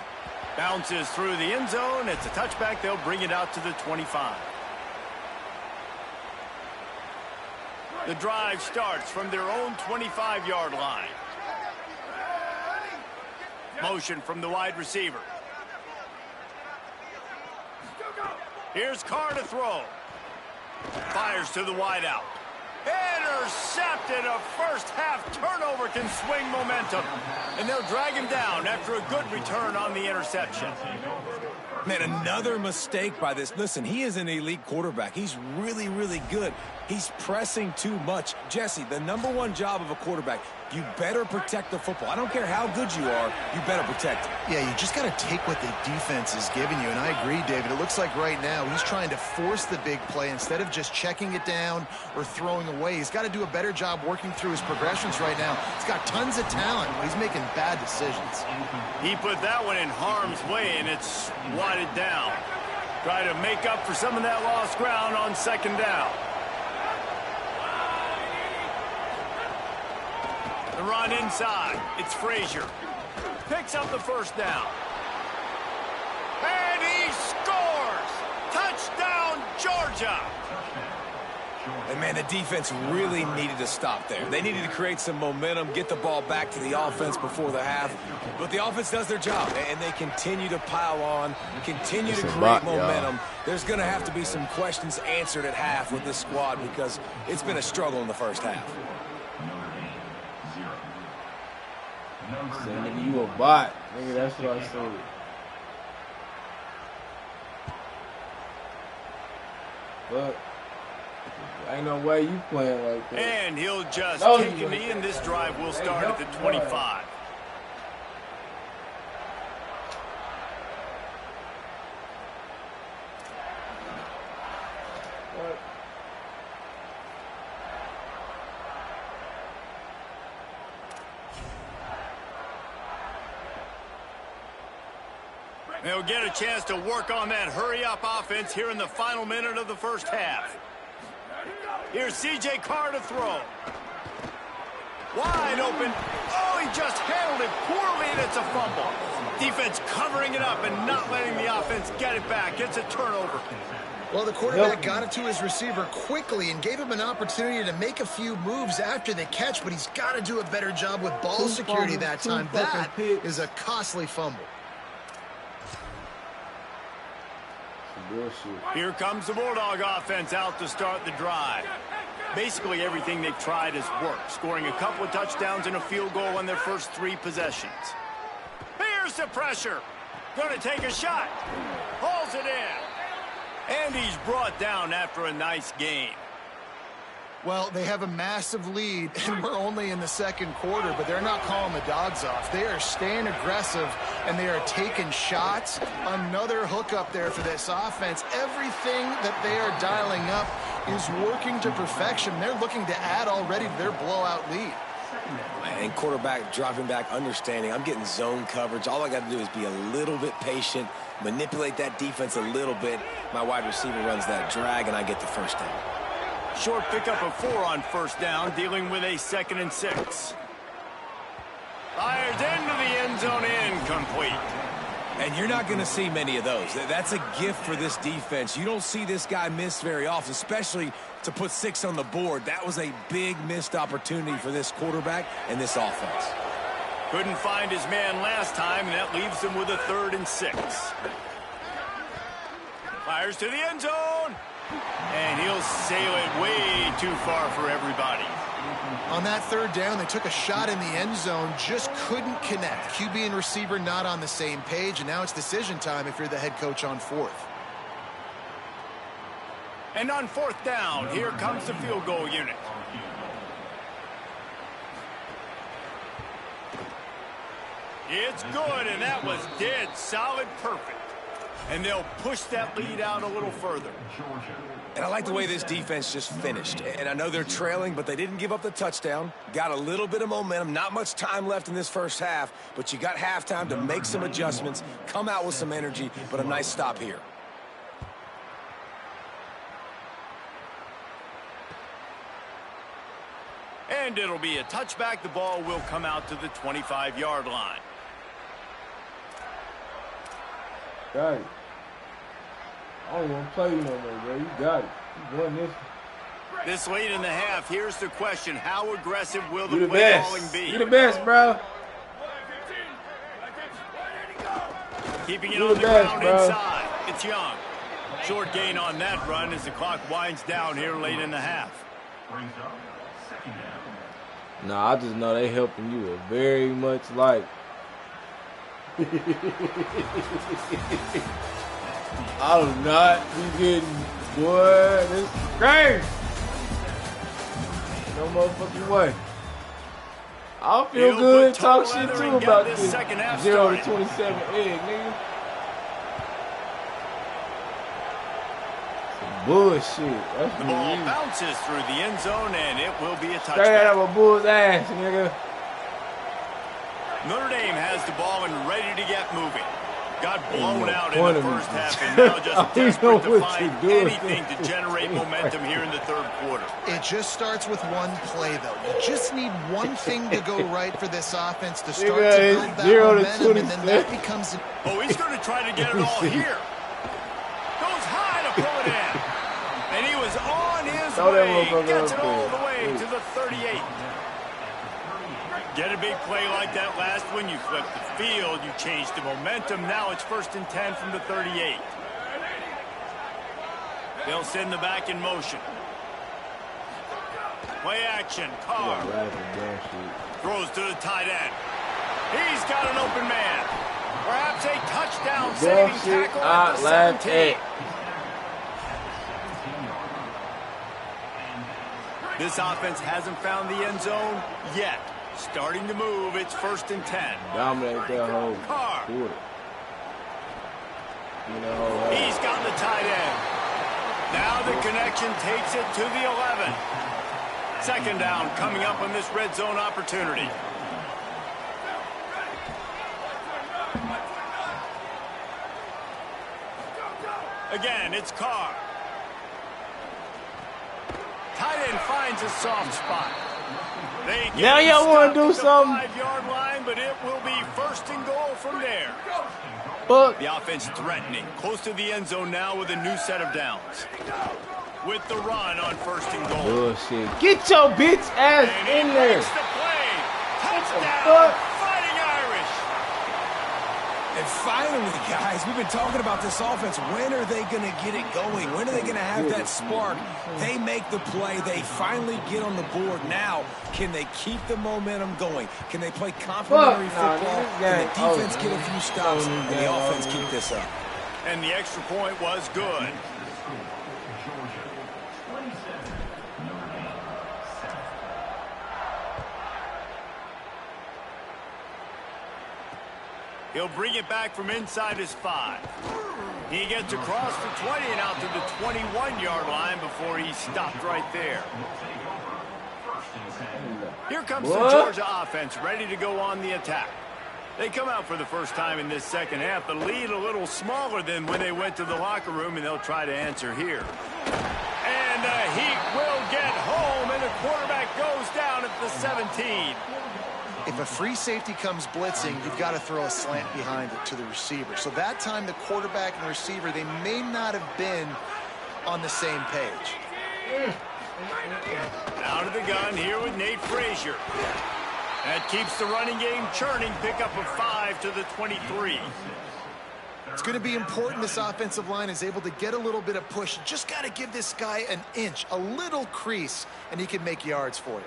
Bounces through the end zone. It's a touchback. They'll bring it out to the 25. The drive starts from their own 25-yard line. Motion from the wide receiver. Here's Carr to throw. Fires to the wideout. Intercepted. A first-half turnover can swing momentum. And they'll drag him down after a good return on the interception. Man, another mistake by this. Listen, he is an elite quarterback. He's really, really good. He's pressing too much. Jesse, the #1 job of a quarterback, you better protect the football. I don't care how good you are, you better protect it. Yeah, you just got to take what the defense is giving you. And I agree, David. It looks like right now he's trying to force the big play instead of just checking it down or throwing away. He's got to do a better job working through his progressions right now. He's got tons of talent, but he's making bad decisions. He put that one in harm's way, and it's swatted down. Try to make up for some of that lost ground on 2nd down. The run inside. It's Frazier. Picks up the 1st down. And he scores! job. And, man, the defense really needed to stop there. They needed to create some momentum, get the ball back to the offense before the half. But the offense does their job, and they continue to pile on, continue to create momentum. There's going to have to be some questions answered at half with this squad because it's been a struggle in the first half. Say, nigga, you a bot. Nigga, that's what I said. But ain't no way you playing like that. And he'll just No, take a knee, and this drive will start at the 25. They'll get a chance to work on that hurry-up offense here in the final minute of the first half. Here's C.J. Carr to throw. Wide open. Oh, he just handled it poorly, and it's a fumble. Defense covering it up and not letting the offense get it back. It's a turnover. Well, the quarterback got it to his receiver quickly and gave him an opportunity to make a few moves after the catch, but he's got to do a better job with ball security that time. That is a costly fumble. Here comes the Bulldog offense out to start the drive. Basically everything they've tried has worked, scoring a couple of touchdowns and a field goal on their first 3 possessions. Here's the pressure. Going to take a shot. Hauls it in. And he's brought down after a nice gain. Well, they have a massive lead, and we're only in the second quarter, but they're not calling the dogs off. They are staying aggressive, and they are taking shots. Another hookup there for this offense. Everything that they are dialing up is working to perfection. They're looking to add already to their blowout lead. And quarterback dropping back, understanding I'm getting zone coverage. All I got to do is be a little bit patient, manipulate that defense a little bit. My wide receiver runs that drag, and I get the first down. Short pickup of 4 on first down, dealing with a 2nd and 6. Fires into the end zone, incomplete. And you're not going to see many of those. That's a gift for this defense. You don't see this guy miss very often, especially to put 6 on the board. That was a big missed opportunity for this quarterback and this offense. Couldn't find his man last time, and that leaves him with a 3rd and 6. Fires to the end zone. And he'll sail it way too far for everybody. On that 3rd down, they took a shot in the end zone, just couldn't connect. QB and receiver not on the same page, and now it's decision time if you're the head coach on 4th. And on 4th down, here comes the field goal unit. It's good, and that was dead solid perfect. And they'll push that lead out a little further. And I like the way this defense just finished. And I know they're trailing, but they didn't give up the touchdown. Got a little bit of momentum. Not much time left in this first half, but you got halftime to make some adjustments, come out with some energy, but a nice stop here. And it'll be a touchback. The ball will come out to the 25-yard line. Got it. I don't want to play you no more, bro. You got it. You won this. This late in the half, here's the question. How aggressive will You the the play best. calling be? You the best, bro. Keeping it You on the the best, ground bro. inside. It's Young. Short gain on that run as the clock winds down here late in the half. Brings up 2nd down. Nah, I just know they helping you a very much like. I do not be getting, boy, this is crazy. No motherfucking way. I feel He'll good, put talk total shit leather too and get about this this second half 0 to started. 27 egg, nigga. Some bullshit. That's The what ball it is. bounces through the end zone, and it will be a Straight touchback. out of a bull's ass, nigga. Notre Dame has the ball and ready to get moving. Got blown no out in point the of it. first half, and now I just don't desperate know to what find you're doing. anything to generate momentum here in the 3rd quarter. It just starts with one play, though. You just need one thing to go right for this offense to start Nigga, to it's build that 0 to momentum, and then that 27. becomes... Oh, he's going to try to get it all here. Goes high to pull it in. was on his Throw that way. motherfucker Gets up it all there. the way to the 38. Get a big play like that last one, you flip the field, you change the momentum. Now it's 1st and 10 from the 38. They'll send the back in motion. Play action, Carr. Throws to the tight end. He's got an open man. Perhaps a touchdown saving tackle at the 17. This offense hasn't found the end zone yet. Starting to move, it's 1st and 10. Dominate that whole quarter. He's got the tight end. Now the connection takes it to the 11. 2nd down coming up on this red zone opportunity. Again, it's Carr. Tight end finds a soft spot. Now y'all want to do something? 5-yard line, but it will be 1st and goal from there. Fuck. The offense threatening, close to the end zone now with a new set of downs. With the run on 1st and goal. Bullshit. Get your bitch ass in there. The play. Touchdown, fuck? Fighting Irish. And finally, guys, we've been talking about this offense. When are they going to get it going? When are they going to have that spark? They make the play. They finally get on the board. Now, can they keep the momentum going? Can they play complementary football? Can the defense get a few stops? And the offense keep this up? And the extra point was good. He'll bring it back from inside his 5. He gets across the 20 and out to the 21-yard line before he's stopped right there. Here comes the Georgia offense ready to go on the attack. They come out for the first time in this 2nd half. The lead a little smaller than when they went to the locker room, and they'll try to answer here. And the Heat will get home, and the quarterback goes down at the 17. If a free safety comes blitzing, you've got to throw a slant behind it to the receiver. So that time, the quarterback and the receiver, they may not have been on the same page. Out of the gun here with Nate Frazier. That keeps the running game churning. Pick up a 5 to the 23. It's going to be important this offensive line is able to get a little bit of push. Just got to give this guy an inch, a little crease, and he can make yards for you.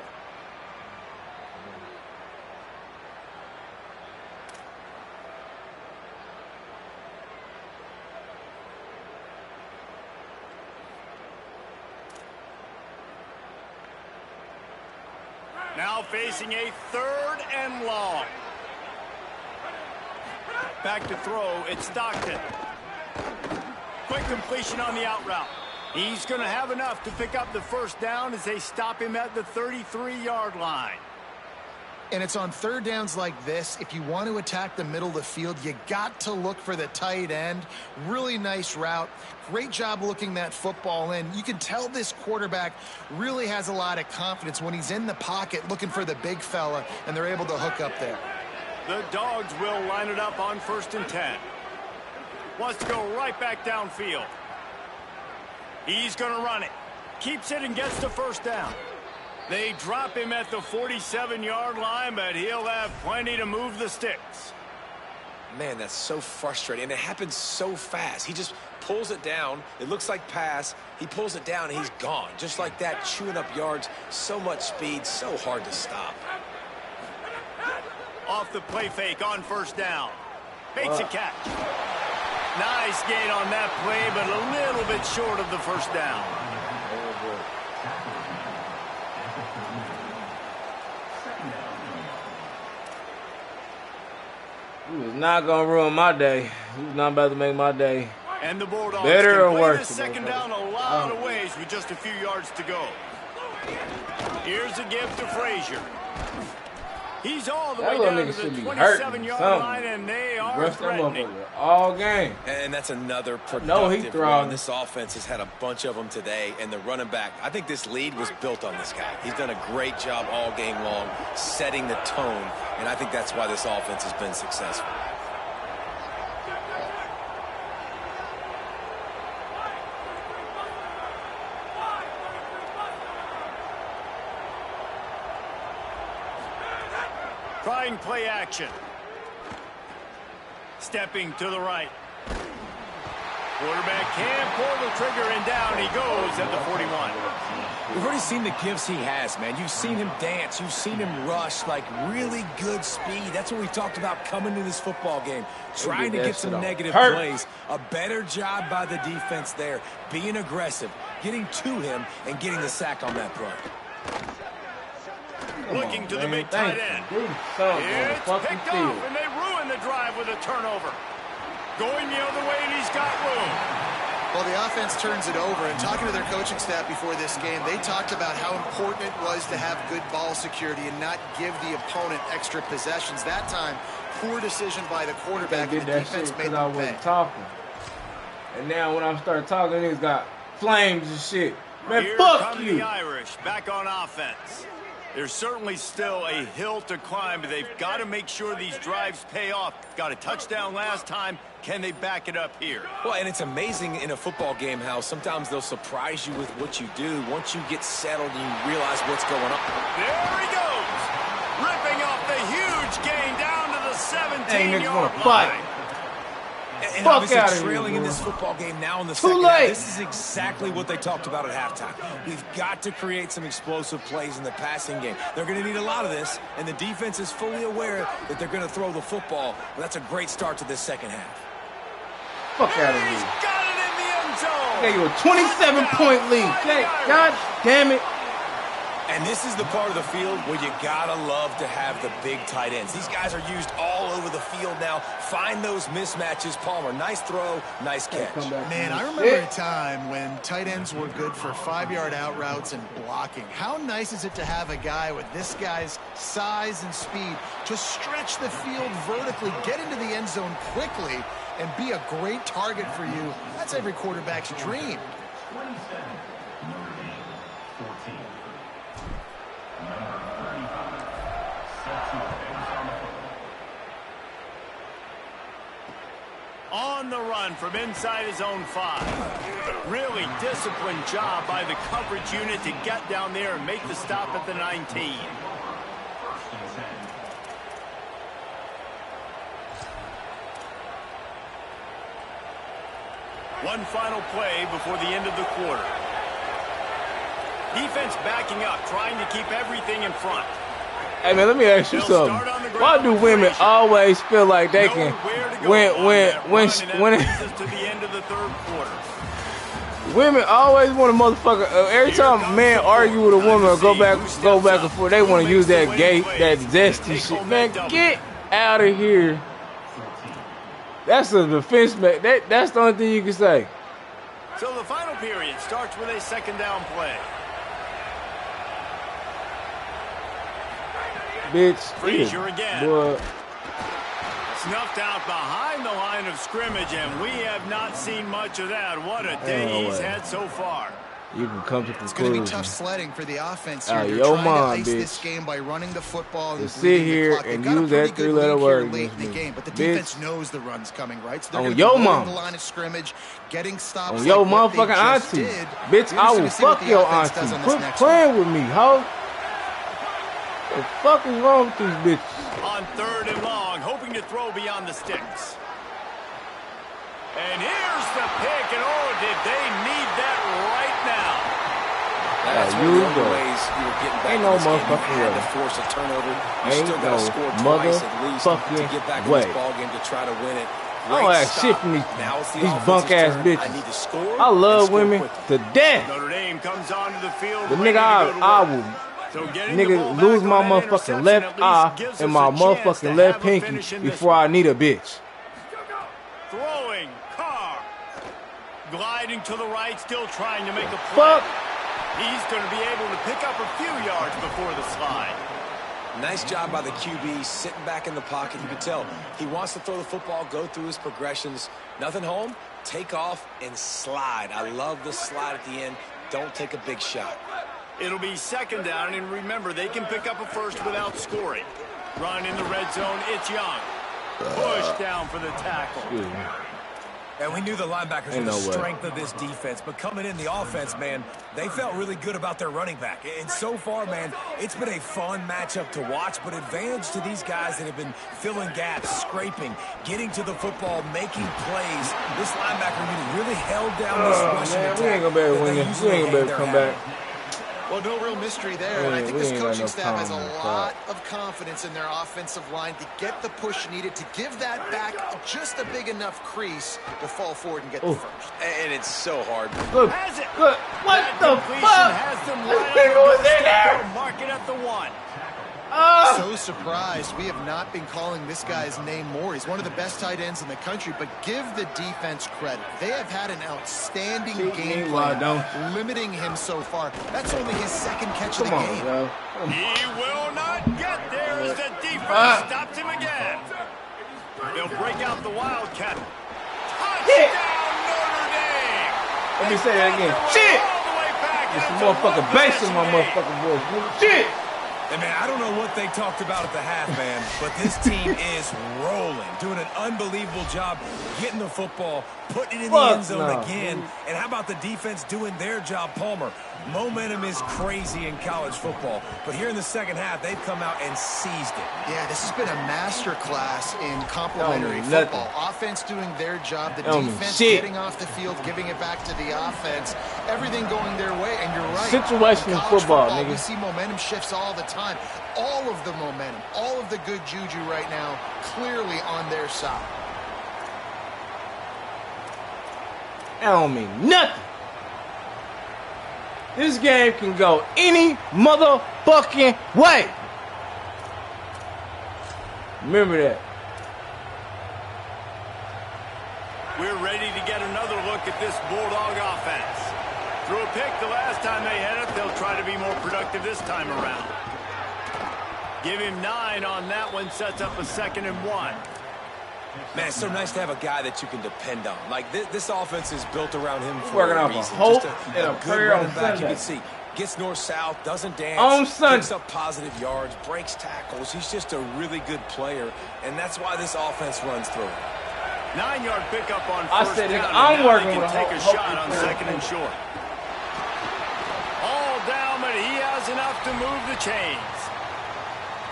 Now facing a 3rd and long. Back to throw, it's Stockton. Quick completion on the out route. He's going to have enough to pick up the 1st down as they stop him at the 33-yard line. And it's on 3rd downs like this. If you want to attack the middle of the field, you got to look for the tight end. Really nice route. Great job looking that football in. You can tell this quarterback really has a lot of confidence when he's in the pocket looking for the big fella, and they're able to hook up there. The Dogs will line it up on 1st and 10. Wants to go right back downfield. He's going to run it. Keeps it and gets the 1st down. They drop him at the 47-yard line, but he'll have plenty to move the sticks. Man, that's so frustrating, and it happens so fast. He just pulls it down. It looks like pass. He pulls it down, and he's gone. Just like that, chewing up yards. So much speed, so hard to stop. Off the play fake on 1st down. Makes a catch. Nice gain on that play, but a little bit short of the 1st down. He was not going to ruin my day. He was not about to make my day And the Bulldogs better or can play worse. this 2nd down a lot of ways with just a few yards to go. Here's a give to Frazier. He's all the way down to the 27-yard line, and they are threatening. All game. And that's another productive No, run. This offense has had a bunch of them today, and the running back, I think this lead was built on this guy. He's done a great job all game long setting the tone, and I think that's why this offense has been successful. trying play action. Stepping to the right. Quarterback can pull the trigger, and down he goes at the 41. We've already seen the gifts he has, man. You've seen him dance. You've seen him rush, like really good speed. That's what we talked about coming to this football game. Trying to get some negative plays. A better job by the defense there. Being aggressive, getting to him, and getting the sack on that play. Looking to the big tight end. It's picked off, and they ruin the drive with a turnover. Going the other way, and he's got room. Well, the offense turns it over, and talking to their coaching staff before this game, they talked about how important it was to have good ball security and not give the opponent extra possessions. That time, poor decision by the quarterback, and the defense made them pay. Talking. And now when I start talking, niggas got flames and shit. Man, Here fuck come you. The Irish back on offense. There's certainly still a hill to climb, but they've got to make sure these drives pay off. Got a touchdown last time. Can they back it up here? Well, and it's amazing in a football game how sometimes they'll surprise you with what you do. Once you get settled and you realize what's going on. There he goes. Ripping off the huge gain down to the 17-yard line. And obviously trailing in this football game now in the second half. This is exactly what they talked about at halftime. We've got to create some explosive plays in the passing game. They're going to need a lot of this, and the defense is fully aware that they're going to throw the football. But that's a great start to this second half. Fuck out of here. He's got it in the end zone. Gave you a 27-point lead. God damn it. And this is the part of the field where you gotta love to have the big tight ends. These guys are used all over the field now. Find those mismatches. Palmer, nice throw, nice catch. Man, I remember a time when tight ends were good for 5-yard out routes and blocking. How nice is it to have a guy with this guy's size and speed to stretch the field vertically, get into the end zone quickly, and be a great target for you? That's every quarterback's dream. 27, Notre Dame, 14. Number 35, sets up on the football. On the run from inside his own 5. Really disciplined job by the coverage unit to get down there and make the stop at the 19. First and 10. One final play before the end of the quarter. Defense backing up, trying to keep everything in front. Hey man, let me ask you something. Why do women always feel like they can when to the end of the third quarter? Women always want to motherfucker. Every time a man argue with a woman or go back and forth, they want to use that gay, that zesty shit. Man, get out of here. That's a defense. That's the only thing you can say. So the final period starts with a second down play. Bitch. Frazier again. Boy. Snuffed out behind the line of scrimmage, and we have not seen much of that. What a day he's had so far. You can come to conclusion. It's going to be tough sledding for the offense here. You're yo trying mom, to ice bitch. this game by running the football and sit here and use that three-letter word late against in the me. game, but the Bitch. defense knows the run's coming, right? So they're On going yo to be mom. the line of scrimmage, getting stops. On your like what they motherfucking just auntie. did. Bitch, You're I just will gonna see what fuck the your offense auntie. does on this Quit next playing with me, ho. The fuck is wrong with these bitches? On third and long, hoping to throw beyond the sticks. And here's the pick, and oh, did they need that right now. That's one of the only ways you were getting back Ain't in no this game. You motherfucking had way. to force a turnover. You Ain't still got no to score twice at least to motherfucking get back in way. this ballgame to try to win it. I don't ask shit from these bunk-ass bitches. I need to score. I love women quickly. to death. Notre Dame comes onto the field. The ready nigga, to go to I work. will So getting the ball nigga back lose on my that motherfucking interception left at least eye gives and us my a chance to motherfucking have left a pinky finish in this before I need a bitch. Throwing, Carr. Gliding to the right, still trying to make a play. Fuck. He's going to be able to pick up a few yards before the slide. Nice job by the QB, sitting back in the pocket. You can tell he wants to throw the football, go through his progressions. Nothing home, take off, and slide. I love the slide at the end. Don't take a big shot. It'll be second down, and remember, they can pick up a first without scoring. Run in the red zone, it's Young. Push down for the tackle. And we knew the linebackers were Ain't the no way. strength of this defense, but coming in the offense, man, they felt really good about their running back. And so far, man, it's been a fun matchup to watch, but advantage to these guys that have been filling gaps, scraping, getting to the football, making plays. This linebacker unit really held down this rushing Man, attack. we ain't gonna be able to win this. We ain't gonna be able to come back. Well, no real mystery there. And I think we this ain't got coaching no staff has a problem. lot of confidence in their offensive line to get the push needed to give that back just a big enough crease to fall forward and get the first. And it's so hard. Good. Has it. Good. What That the completion fuck? has them This right thing on was the in doorstep. there. They'll mark it at the 1. So surprised. We have not been calling this guy's name more. He's one of the best tight ends in the country, but give the defense credit. They have had an outstanding game plan, limiting him so far. That's only his second catch of the game. Yo. He will not get there as the defense stops him again. They'll break out the Wildcat. Shit. Touchdown, Notre Dame. Let me say that again. Shit. All the way back, and Get some it's a motherfucking bass in my one-possession game. motherfucking voice, nigga. Shit. And man, I don't know what they talked about at the half, man, but this team is rolling, doing an unbelievable job getting the football, putting it in the end zone again. And how about the defense doing their job, Palmer? Momentum is crazy in college football, but here in the second half, they've come out and seized it. Yeah, this has been a master class in complementary football. Offense doing their job, the defense getting off the field, giving it back to the offense. Everything going their way, and you're right. Situational football, nigga. We see momentum shifts all the time. All of the momentum, all of the good juju right now, clearly on their side. That don't mean nothing. This game can go any motherfucking way. Remember that. We're ready to get another look at this Bulldog offense. Threw a pick the last time they had it. They'll try to be more productive this time around. Give him 9 on that one. Sets up a 2nd and 1. Man, it's so nice to have a guy that you can depend on. Like, this offense is built around him for Working a off a reason. hope Just and a good prayer on running back. You Sunday. can see, gets north-south, doesn't dance, On Sunday. picks up positive yards, breaks tackles. He's just a really good player, and that's why this offense runs through it. 9-yard pickup on I first said, down. nigga, and I'm now working they can with a take a hope shot on and prayer. 2nd and short. All down, but he has enough to move the chains.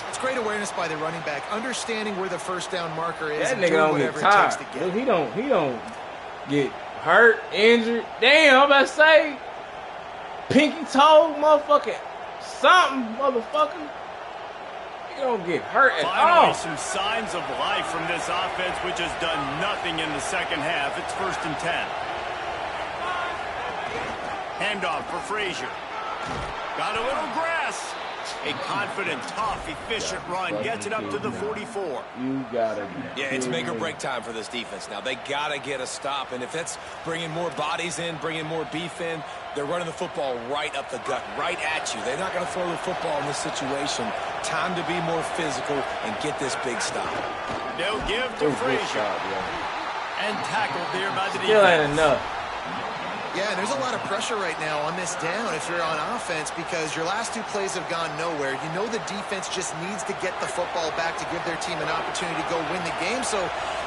It's great awareness by the running back, understanding where the first down marker is. That and nigga doing don't get whatever it takes tired. to get. He don't get hurt, injured. Damn, I'm about to say pinky toe, motherfucking something, motherfucker. He don't get hurt at Finally, all. some signs of life from this offense, which has done nothing in the second half. It's 1st and 10. Handoff for Frazier. Got a little grass. A confident, tough, efficient run gets it up to the 44. You gotta. Yeah, it's make or break time for this defense now. They got to get a stop, and if that's bringing more bodies in, bringing more beef in, they're running the football right up the gut, right at you. They're not going to throw the football in this situation. Time to be more physical and get this big stop. They'll give to Frazier. And tackled there by the Still defense. ain't enough. Yeah, there's a lot of pressure right now on this down if you're on offense because your last 2 plays have gone nowhere. You know the defense just needs to get the football back to give their team an opportunity to go win the game. So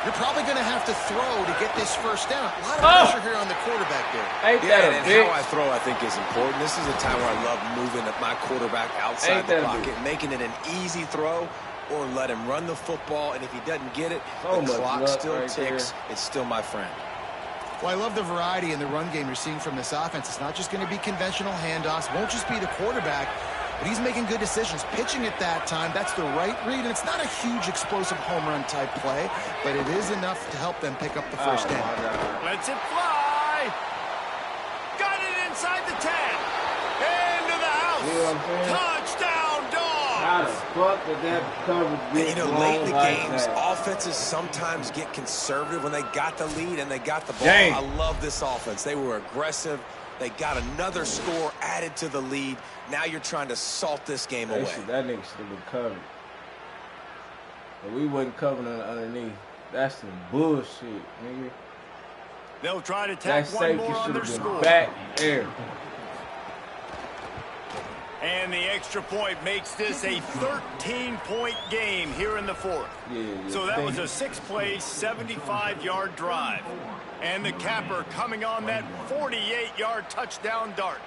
you're probably going to have to throw to get this first down. A lot of pressure here on the quarterback there. Ain't Yeah, that a and bitch? how I throw, I think, is important. This is a time where I love moving my quarterback outside Ain't the that a pocket, making it an easy throw, or let him run the football. And if he doesn't get it, So the much clock luck still right ticks. there. It's still my friend. Well, I love the variety in the run game you're seeing from this offense. It's not just going to be conventional handoffs. Won't just be the quarterback, but he's making good decisions. Pitching at that time, that's the right read. And it's not a huge explosive home run type play, but it is enough to help them pick up the first down. Lets it fly. Got it inside the 10. Into the house. You know what I'm saying? Touchdown, How the Dogs. fuck did that coverage And, get late in the like games, that? offenses sometimes get conservative when they got the lead and they got the ball. Dang. I love this offense. They were aggressive. They got another score added to the lead. Now you're trying to salt this game away. That nigga should have been covered. But we wasn't covering underneath. That's some bullshit, nigga. They'll try to That tack one safety more on should their have score. been back there. And the extra point makes this a 13-point game here in the fourth. So that was a 6-play, 75-yard drive. And the capper coming on that 48-yard touchdown dart.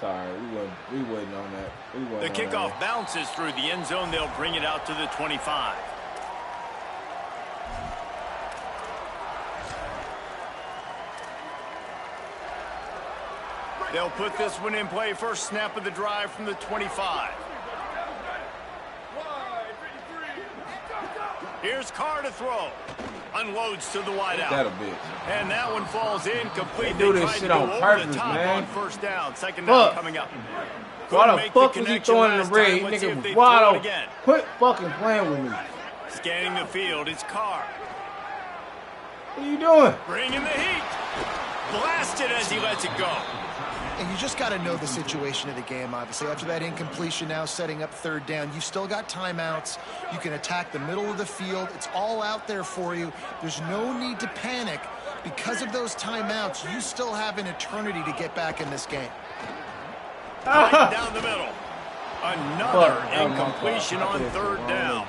Sorry, we wasn't on that. The kickoff bounces through the end zone. They'll bring it out to the 25. They'll put this one in play. First snap of the drive from the 25. Here's Carr to throw. Unloads to the wideout. That a bitch. And that one falls in complete. They do this shit on purpose, man. On first down. Second down coming up. Why the fuck was he throwing in the red? Nigga was wide open. Quit fucking playing with me. Scanning the field. It's Carr. What are you doing? Bringing the heat. Blasted as he lets it go. And you just got to know the situation of the game, obviously. After that incompletion now setting up third down, you've still got timeouts. You can attack the middle of the field. It's all out there for you. There's no need to panic. Because of those timeouts, you still have an eternity to get back in this game. Right down the middle. Another incompletion on third down.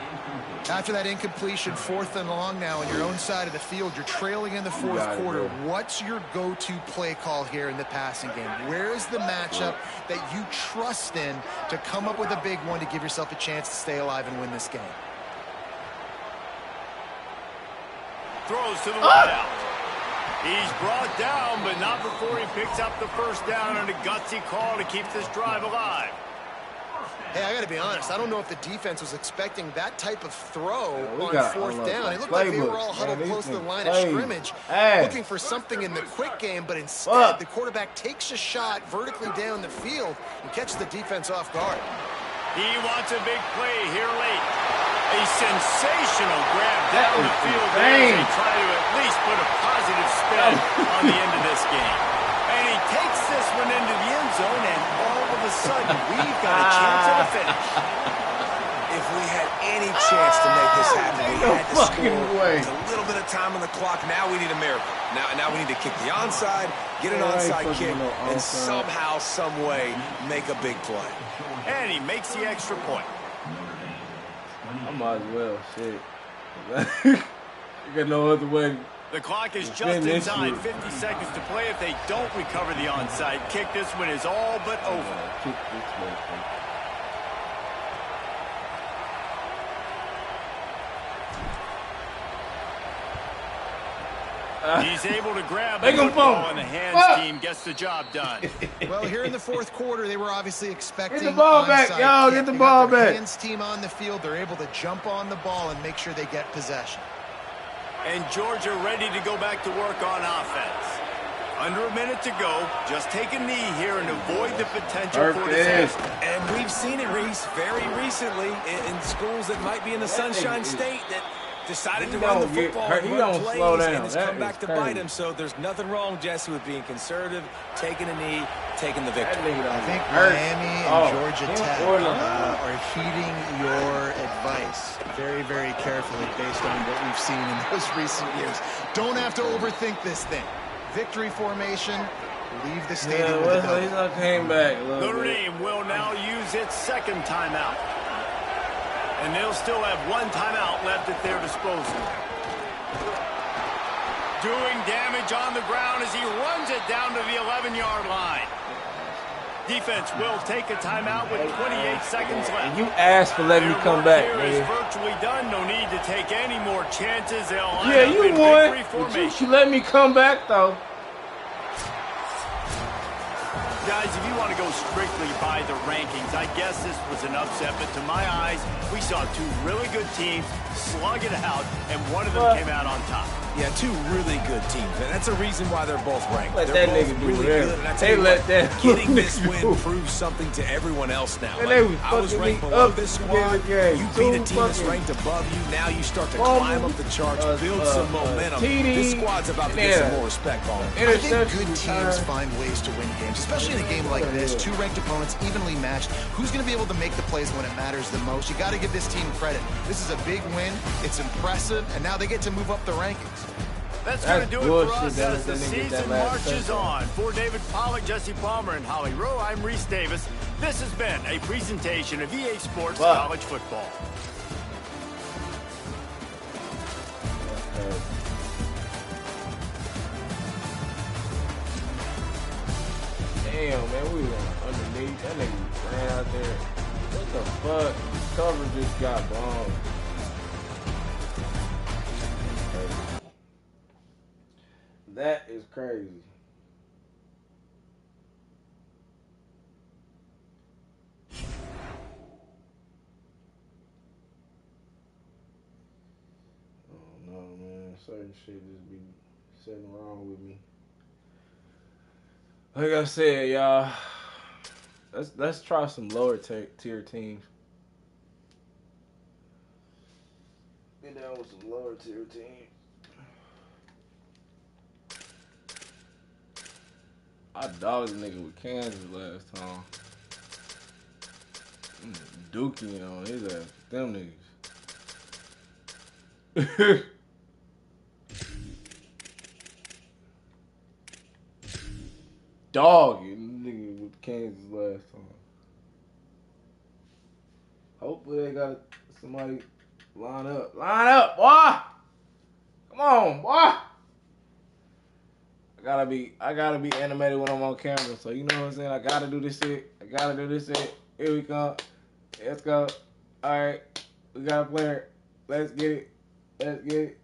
After that incompletion, 4th and long now on your own side of the field, you're trailing in the fourth quarter. What's your go-to play call here in the passing game? Where is the matchup that you trust in to come up with a big one to give yourself a chance to stay alive and win this game? Throws to the wideout. He's brought down, but not before he picks up the first down on a gutsy call to keep this drive alive. Hey, I got to be honest. I don't know if the defense was expecting that type of throw on 4th down. It looked like they were all huddled close to the line of scrimmage, looking for something in the quick game, but instead the quarterback takes a shot vertically down the field and catches the defense off guard. He wants a big play here late. A sensational grab down the field there as they try to at least put a positive spin on the end of this game. And he takes this one into the end zone, and all of a sudden, we've got a chance at a finish. If we had any chance to make this happen, we had to score. There's a little bit of time on the clock. Now we need a miracle. Now we need to kick the onside, get an onside kick, and somehow, some way, make a big play. And he makes the extra point. I might as well. Shit. You got no other way. The clock is just inside 50 seconds to play. If they don't recover the onside kick, this one is all but over. He's able to grab the football, and the hands team gets the job done. Well, here in the fourth quarter, they were obviously expecting get the ball back, y'all. Get the ball back. Hands team on the field. They're able to jump on the ball and make sure they get possession. And Georgia ready to go back to work on offense. Under a minute to go. Just take a knee here and avoid the potential for disaster. And we've seen it, Reese, very recently in schools that might be in the Sunshine State that decided to run the football and run plays, and it's come back to bite him. So there's nothing wrong, Jesse, with being conservative, taking a knee, taking the victory. I think Miami and Georgia Tech are heeding your advice very, very carefully based on what we've seen in those recent years. Don't have to overthink this thing. Victory formation, leave the stadium with the he's not came back. Notre Dame will now use its second timeout. And they'll still have one timeout left at their disposal. Doing damage on the ground as he runs it down to the 11-yard line. Defense will take a timeout with 28 seconds left. You asked for letting me come back, man. man. Is virtually done. No need to take any more chances. They'll line yeah, up you in won. victory formation. You let me come back, though. Guys, if you want to go strictly by the rankings, I guess this was an upset, but to my eyes, we saw two really good teams slug it out, and one of them came out on top. Yeah, two really good teams, and that's a reason why they're both ranked. They're both really good, and I tell you what, getting this win proves something to everyone else now. Like, I was ranked below this squad. You beat a team that's ranked above you. Now you start to climb up the charts, build some momentum. This squad's about to get some more respect on it. I think good teams find ways to win games, especially in a game like this. Two ranked opponents evenly matched. Who's going to be able to make the plays when it matters the most? You got to give this team credit. This is a big win. It's impressive, and now they get to move up the rankings. That's going to do it for us as the that season marches on. For David Pollack, Jesse Palmer, and Holly Rowe, I'm Reese Davis. This has been a presentation of EA Sports College Football. Damn, man, we were underneath. That nigga ran out there. What the fuck? Cover just got blown. That is crazy. Oh no, man. Certain shit just be sitting wrong with me. Like I said, y'all, let's try some lower tier teams. Get down with some lower tier teams. I dogged a nigga with Kansas last time. Dookie on his ass. Them niggas. Dog nigga with Kansas last time. Hopefully they got somebody line up. Line up, boy! Come on, boy! I gotta be animated when I'm on camera, so you know what I'm saying? I gotta do this shit. Here we come. Let's go. Alright. We got a player. Let's get it.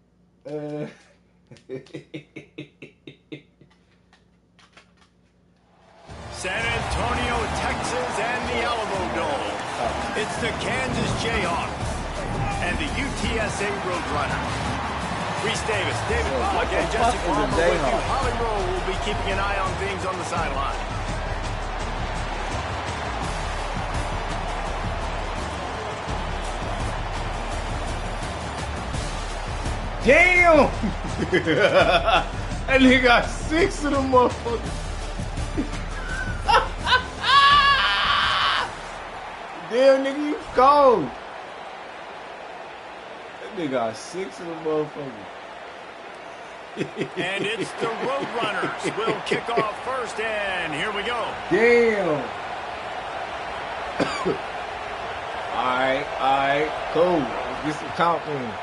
San Antonio, Texas, and the Alamo Dome. It's the Kansas Jayhawks and the UTSA Roadrunners. Reese Davis, David Pollack, and Jesse Palmer with you. Holly Rowe will be keeping an eye on things on the sideline. Damn! That nigga got 6 of them motherfuckers. Damn, nigga, you cold. That nigga got 6 of them motherfuckers. And it's the Roadrunners. We'll kick off first, and here we go. Damn. Alright, cool. Let's get some confidence.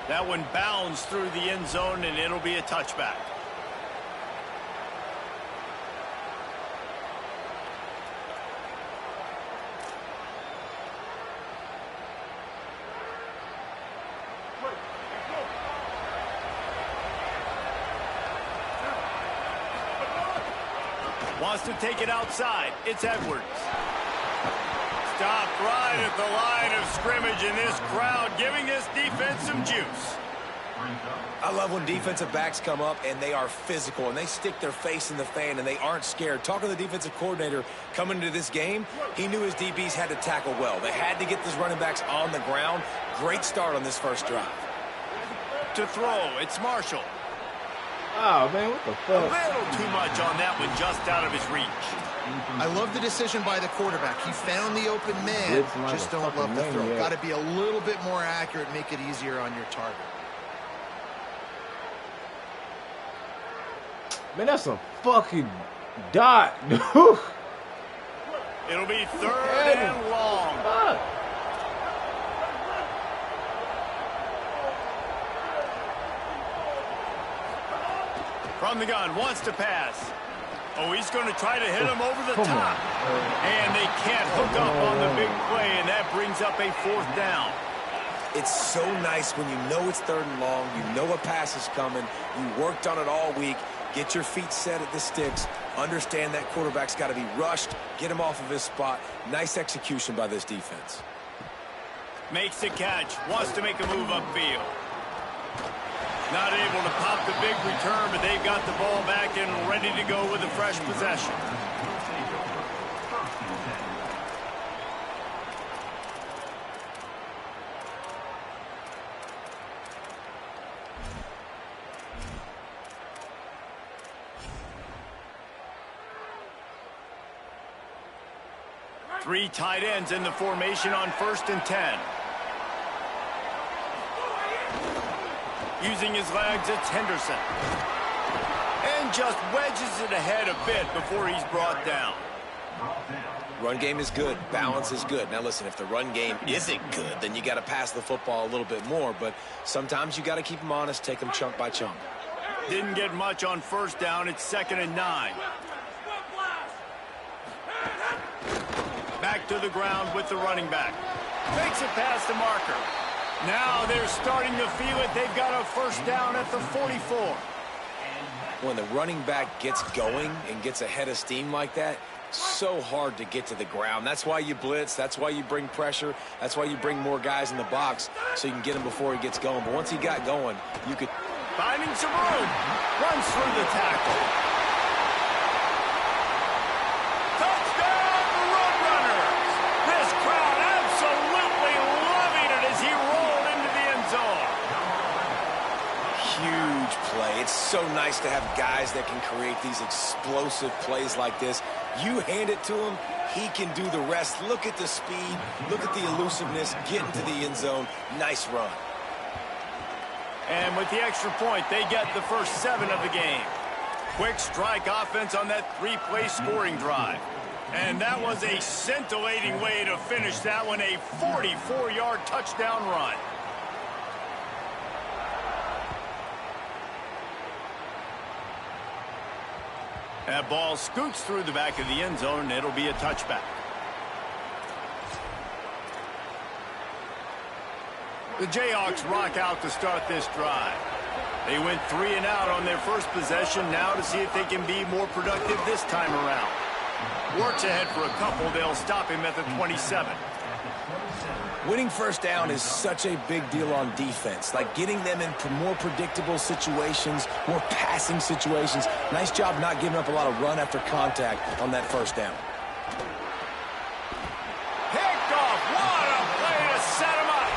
That one bounds through the end zone, and it'll be a touchback. Wants to take it outside. It's Edwards. Stopped right at the line of scrimmage, and this crowd giving this defense some juice. I love when defensive backs come up and they are physical and they stick their face in the fan and they aren't scared. Talking to the defensive coordinator coming into this game, he knew his DBs had to tackle well. They had to get these running backs on the ground. Great start on this first drive. To throw, it's Marshall. Oh, man, what the fuck? A little too much on that one, just out of his reach. I love the decision by the quarterback. He found the open man, just don't love the throw. Got to be a little bit more accurate, make it easier on your target. Man, that's a fucking dot, dude. It'll be third and long. Fuck. From the gun, wants to pass. Oh, he's going to try to hit him over the top. And they can't hook up on the big play, and that brings up a fourth down. It's so nice when you know it's third and long, you know a pass is coming, you worked on it all week, get your feet set at the sticks, understand that quarterback's got to be rushed, get him off of his spot. Nice execution by this defense. Makes the catch, wants to make a move upfield. Not able to pop the big return, but they've got the ball back and ready to go with a fresh possession. Three tight ends in the formation on 1st and 10. Using his legs, it's Henderson. And just wedges it ahead a bit before he's brought down. Run game is good. Balance is good. Now, listen, if the run game isn't good, then you got to pass the football a little bit more. But sometimes you got to keep them honest, take them chunk by chunk. Didn't get much on first down. It's 2nd and 9. Back to the ground with the running back. Takes it past the marker. Now they're starting to feel it. They've got a first down at the 44. When the running back gets going and gets ahead of steam like that, so hard to get to the ground. That's why you blitz. That's why you bring pressure. That's why you bring more guys in the box so you can get him before he gets going. But once he got going, you could... Finding some room. Runs through the tackle. Touchdown, the Roadrunners. This crowd absolutely loving it as he rolled into the end zone. Huge play. It's so nice to have guys that can create these explosive plays like this. You hand it to him, he can do the rest. Look at the speed. Look at the elusiveness. Get into the end zone. Nice run. And with the extra point, they get the first 7 of the game. Quick strike offense on that 3-play scoring drive. And that was a scintillating way to finish that one, a 44-yard touchdown run. That ball scoots through the back of the end zone, and it'll be a touchback. The Jayhawks rock out to start this drive. They went 3 and out on their first possession, now to see if they can be more productive this time around. Works ahead for a couple. They'll stop him at the 27. Winning first down is such a big deal on defense. Like getting them in more predictable situations, more passing situations. Nice job not giving up a lot of run after contact on that first down. Picked off. What a play to set him up.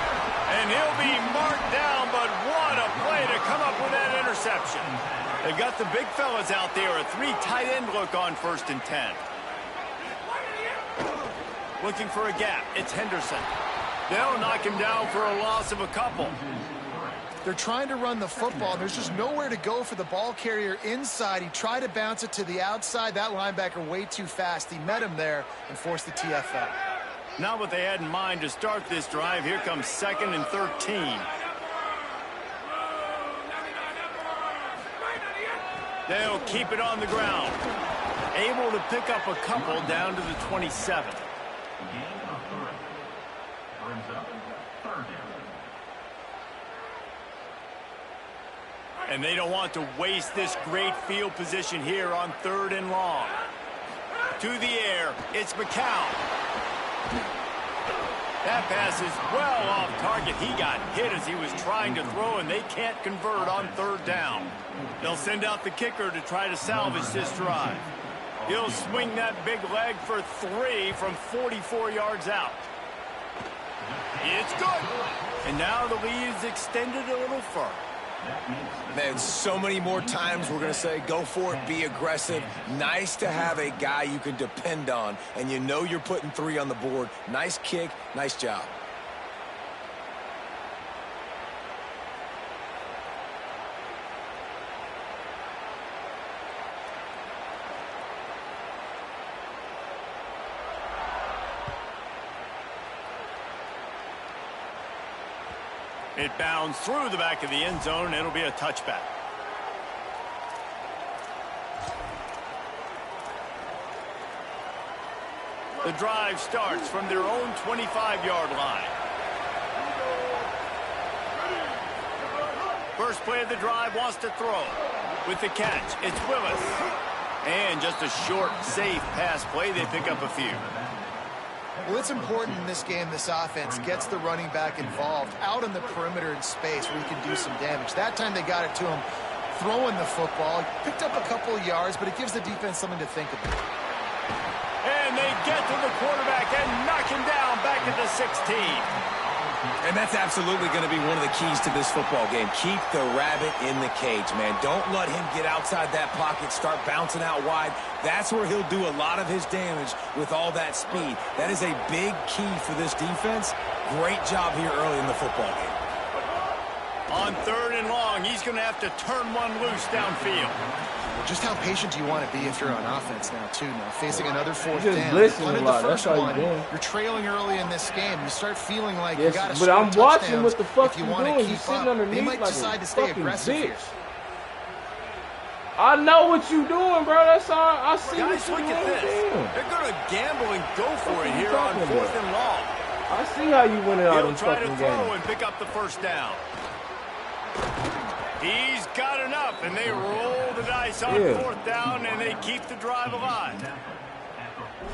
And he'll be marked down, but what a play to come up with that interception. They've got the big fellas out there. A 3 tight end look on 1st and 10. Looking for a gap. It's Henderson. They'll knock him down for a loss of a couple. They're trying to run the football. There's just nowhere to go for the ball carrier inside. He tried to bounce it to the outside. That linebacker way too fast. He met him there and forced the TFL. Not what they had in mind to start this drive. Here comes 2nd and 13. They'll keep it on the ground. Able to pick up a couple down to the 27. And they don't want to waste this great field position here on 3rd and long. To the air, it's McCown. That pass is well off target. He got hit as he was trying to throw, and they can't convert on 3rd down. They'll send out the kicker to try to salvage this drive. He'll swing that big leg for 3 from 44 yards out. It's good. And now the lead is extended a little further. Man, so many more times we're going to say, go for it, be aggressive. Nice to have a guy you can depend on, and you know you're putting 3 on the board. Nice kick, nice job. It bounds through the back of the end zone, and it'll be a touchback. The drive starts from their own 25-yard line. First play of the drive wants to throw. With the catch, it's Willis. And just a short, safe pass play. They pick up a few. Well, it's important in this game, this offense gets the running back involved out on the perimeter in space where he can do some damage. That time they got it to him throwing the football. Picked up a couple of yards, but it gives the defense something to think about. And they get to the quarterback and knock him down back at the 16. And that's absolutely going to be one of the keys to this football game. Keep the rabbit in the cage, man. Don't let him get outside that pocket, start bouncing out wide. That's where he'll do a lot of his damage with all that speed. That is a big key for this defense. Great job here early in the football game. On 3rd and long, he's going to have to turn one loose downfield. Just how patient do you want to be if you're on offense now, too? Now facing another 4th Just down. listen a Punted lot. the first That's all one. you're doing. You're trailing early in this game. You start feeling like Yes, you got to but score I'm watching touchdowns what the fuck if you you want doing. to You keep sitting up. underneath They might like decide a to stay fucking aggressive bitch. here. I know what you doing, bro. That's all. I see Guys, what look you at doing. this. Damn. They're going to gamble and go for What it are you here on talking 4th about? and long. I see how you winning all He'll them try to fucking throw games. and pick up the first down. He's got enough, and they roll the dice on 4th down, and they keep the drive alive.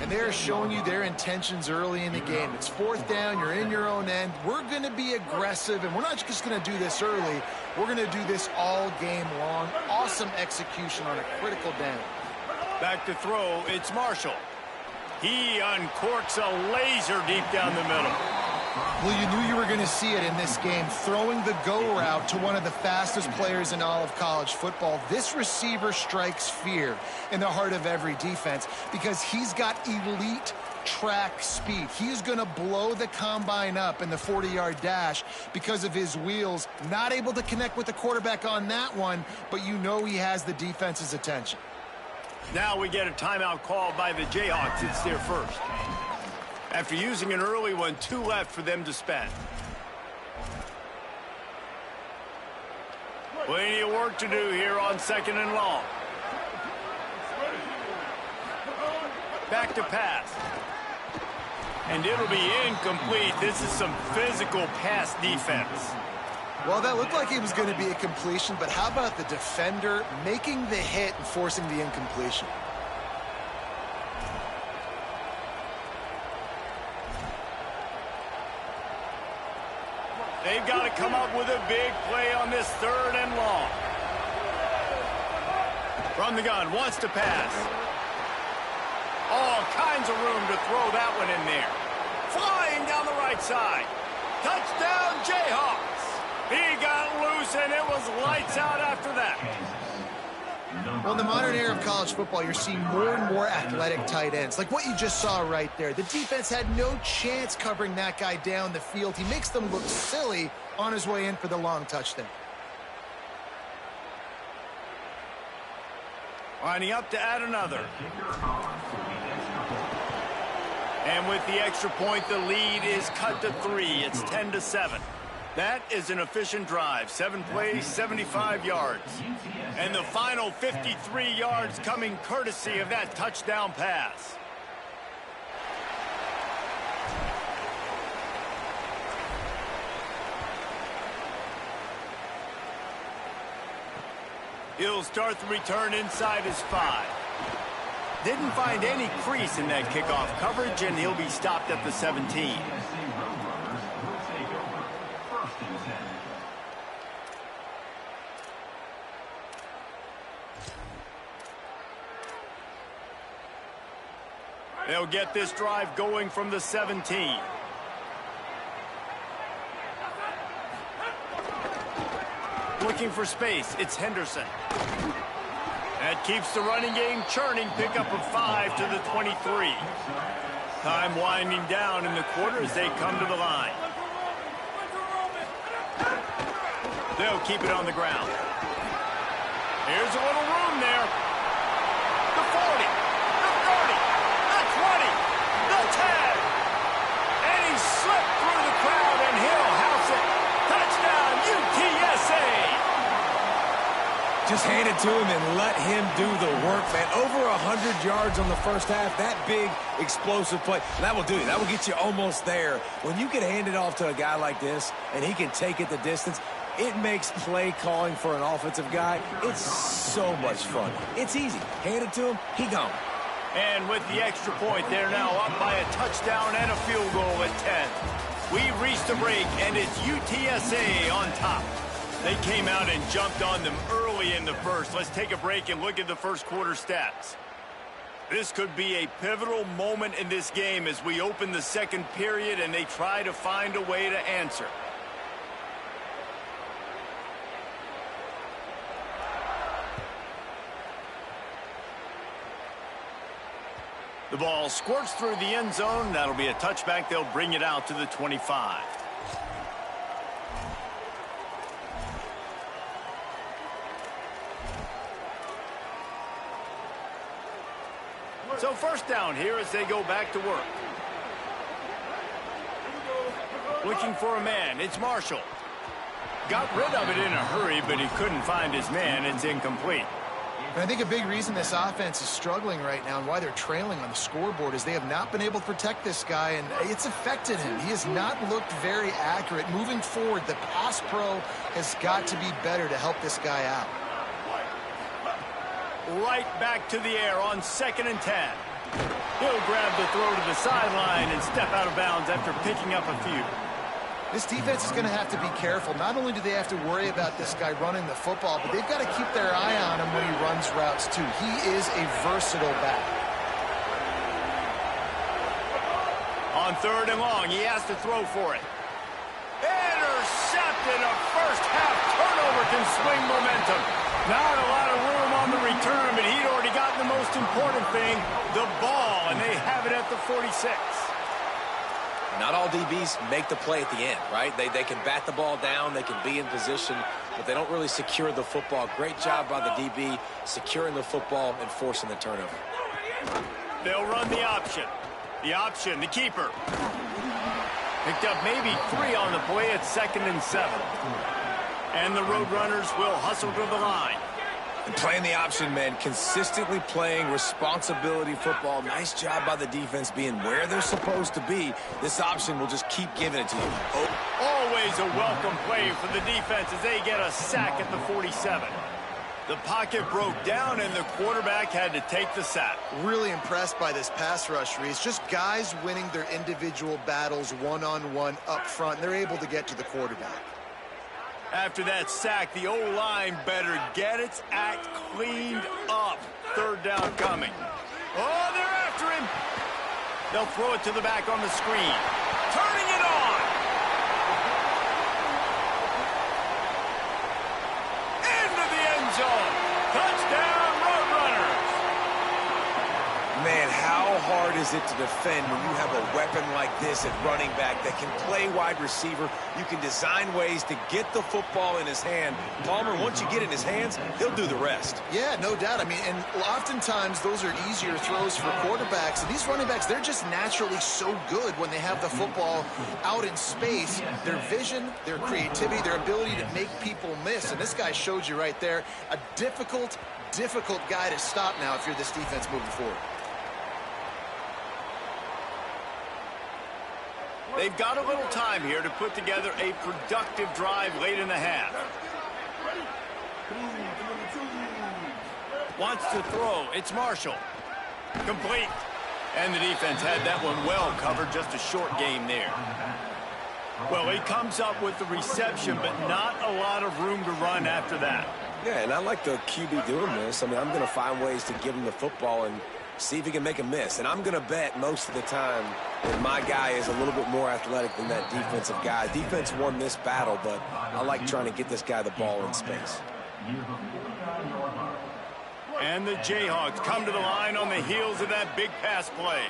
And they're showing you their intentions early in the game. It's 4th down. You're in your own end. We're going to be aggressive, and we're not just going to do this early. We're going to do this all game long. Awesome execution on a critical down. Back to throw, it's Marshall. He uncorks a laser deep down the middle. Well, you knew you were going to see it in this game, throwing the go route to one of the fastest players in all of college football. This receiver strikes fear in the heart of every defense because he's got elite track speed. He's going to blow the combine up in the 40-yard dash because of his wheels. Not able to connect with the quarterback on that one, but you know he has the defense's attention. Now we get a timeout called by the Jayhawks. It's their first. After using an early one, 2 left for them to spend. Plenty of work to do here on 2nd and long. Back to pass. And it'll be incomplete. This is some physical pass defense. Well, that looked like it was going to be a completion, but how about the defender making the hit and forcing the incompletion? They've got to come up with a big play on this 3rd and long. From the gun, wants to pass. All kinds of room to throw that one in there. Flying down the right side. Touchdown, Jayhawks. He got loose, and it was lights out after that. Well, in the modern era of college football, you're seeing more and more athletic tight ends, like what you just saw right there. The defense had no chance covering that guy down the field. He makes them look silly on his way in for the long touchdown. Lining up to add another. And with the extra point, the lead is cut to 3. It's 10-7. That is an efficient drive. 7 plays, 75 yards. And the final 53 yards coming courtesy of that touchdown pass. He'll start the return inside his 5. Didn't find any crease in that kickoff coverage, and he'll be stopped at the 17. They'll get this drive going from the 17. Looking for space, it's Henderson. That keeps the running game churning. Pickup of 5 to the 23. Time winding down in the quarter as they come to the line. They'll keep it on the ground. Here's a little room there. The 40, the 30, the 20, the 10. And he slipped through the crowd, and he'll house it. Touchdown, UTSA. Just hand it to him and let him do the work, man. Over 100 yards on the first half. That big, explosive play. That will do it. That will get you almost there. When you can hand it off to a guy like this and he can take it the distance, it makes play calling for an offensive guy, it's so much fun. It's easy. Hand it to him, he gone. And with the extra point, they're now up by a touchdown and a field goal at 10. We reached the break, and it's UTSA on top. They came out and jumped on them early in the first. Let's take a break and look at the first quarter stats. This could be a pivotal moment in this game as we open the second period and they try to find a way to answer. The ball squirts through the end zone. That'll be a touchback. They'll bring it out to the 25. So first down here as they go back to work. Looking for a man. It's Marshall. Got rid of it in a hurry, but he couldn't find his man. It's incomplete. And I think a big reason this offense is struggling right now and why they're trailing on the scoreboard is they have not been able to protect this guy, and it's affected him. He has not looked very accurate. Moving forward, the pass pro has got to be better to help this guy out. Right back to the air on 2nd and 10. He'll grab the throw to the sideline and step out of bounds after picking up a few. This defense is going to have to be careful. Not only do they have to worry about this guy running the football, but they've got to keep their eye on him when he runs routes, too. He is a versatile back. On 3rd and long, he has to throw for it. Intercepted. A first-half turnover can swing momentum. Not a lot of room on the return, but he'd already gotten the most important thing, the ball, and they have it at the 46. Not all DBs make the play at the end, right? They can bat the ball down, they can be in position, but they don't really secure the football. Great job by the DB securing the football and forcing the turnover. They'll run the option. The keeper. Picked up maybe 3 on the play at 2nd and 7. And the Roadrunners will hustle to the line. And playing the option, man, consistently playing responsibility football. Nice job by the defense being where they're supposed to be. This option will just keep giving it to you. Oh. Always a welcome play for the defense as they get a sack at the 47. The pocket broke down and the quarterback had to take the sack. Really impressed by this pass rush, Reese. Just guys winning their individual battles one-on-one up front. They're able to get to the quarterback. After that sack, the O-line better get its act cleaned up. 3rd down coming. Oh, they're after him. They'll throw it to the back on the screen. Turning it on. Into the end zone. Touchdown, Roadrunners. Man, how hard is it to defend when you have a weapon like this at running back that can play wide receiver? You can design ways to get the football in his hand. Palmer, once you get it in his hands, he'll do the rest. Yeah, no doubt. I mean, and oftentimes those are easier throws for quarterbacks. And these running backs, they're just naturally so good when they have the football out in space. Their vision, their creativity, their ability to make people miss. And this guy showed you right there, a difficult guy to stop now if you're this defense moving forward. They've got a little time here to put together a productive drive late in the half. Wants to throw. It's Marshall. Complete. And the defense had that one well covered. Just a short game there. Well, he comes up with the reception, but not a lot of room to run after that. Yeah, and I like the QB doing this. I mean, I'm going to find ways to give him the football and see if he can make a miss. And I'm going to bet most of the time that my guy is a little bit more athletic than that defensive guy. Defense won this battle, but I like trying to get this guy the ball in space. And the Jayhawks come to the line on the heels of that big pass play.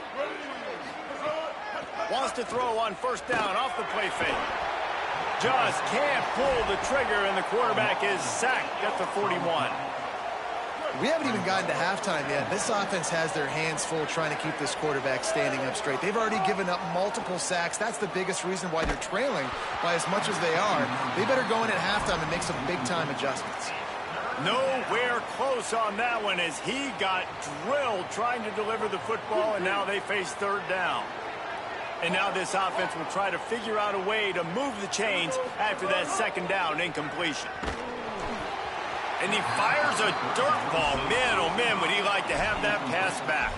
Wants to throw on 1st down off the play fake. Just can't pull the trigger, and the quarterback is sacked at the 41. We haven't even gotten to halftime yet. This offense has their hands full trying to keep this quarterback standing up straight. They've already given up multiple sacks. That's the biggest reason why they're trailing by as much as they are. They better go in at halftime and make some big-time adjustments. Nowhere close on that one as he got drilled trying to deliver the football, and now they face 3rd down. And now this offense will try to figure out a way to move the chains after that 2nd down incompletion. And he fires a dirt ball. Man, oh man, would he like to have that pass back.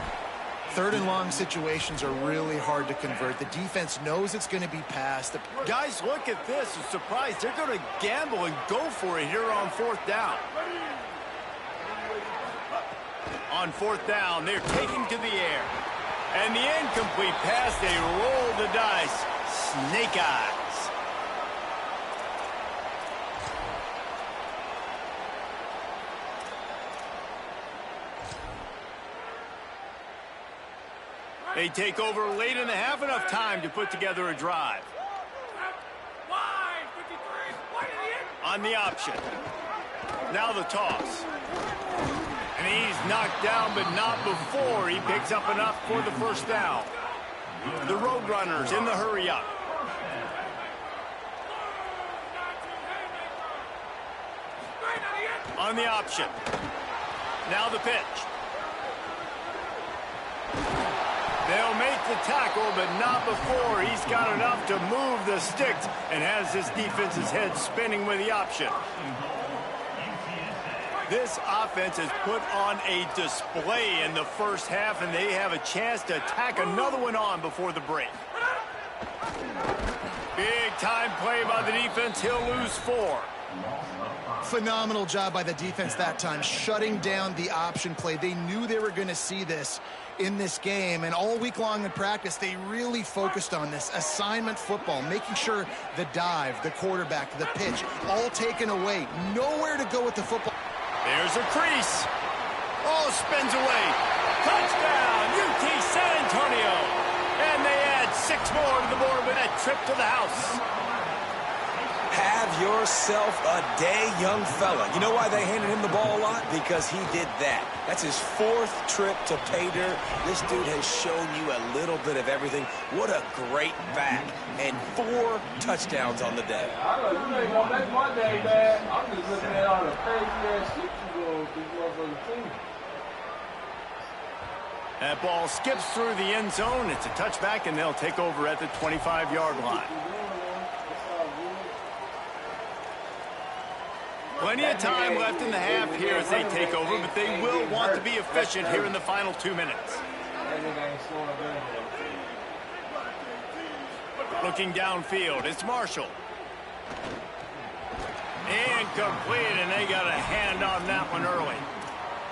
3rd and long situations are really hard to convert. The defense knows it's going to be passed. Guys, look at this. I'm surprised they're going to gamble and go for it here on 4th down. On 4th down, they're taking to the air. And the incomplete pass, they roll the dice. Snake eyes. They take over late in the half, enough time to put together a drive. On the option. Now the toss. And he's knocked down, but not before he picks up enough for the first down. The Roadrunners in the hurry-up. On the option. Now the pitch. They'll make the tackle, but not before he's got enough to move the sticks and has his defense's head spinning with the option. This offense has put on a display in the first half, and they have a chance to tack another one on before the break. Big time play by the defense. He'll lose 4. Phenomenal job by the defense that time, shutting down the option play. They knew they were going to see this in this game, and all week long in practice, they really focused on this assignment football, making sure the dive, the quarterback, the pitch, all taken away. Nowhere to go with the football. There's a crease. Oh, spins away. Touchdown, UT San Antonio. And they add 6 more to the board with that trip to the house. Have yourself a day, young fella. You know why they handed him the ball a lot? Because he did that. That's his 4th trip to pay dirt. This dude has shown you a little bit of everything. What a great back. And 4 touchdowns on the day. You ain't gonna make my day bad. I'm just looking at all the crazy ass shit you doing with this motherfucking team. That ball skips through the end zone. It's a touchback, and they'll take over at the 25-yard line. Plenty of time left in the half here as they take over, but they will want to be efficient here in the final 2 minutes. Looking downfield, it's Marshall. Incomplete, and they got a hand on that one early.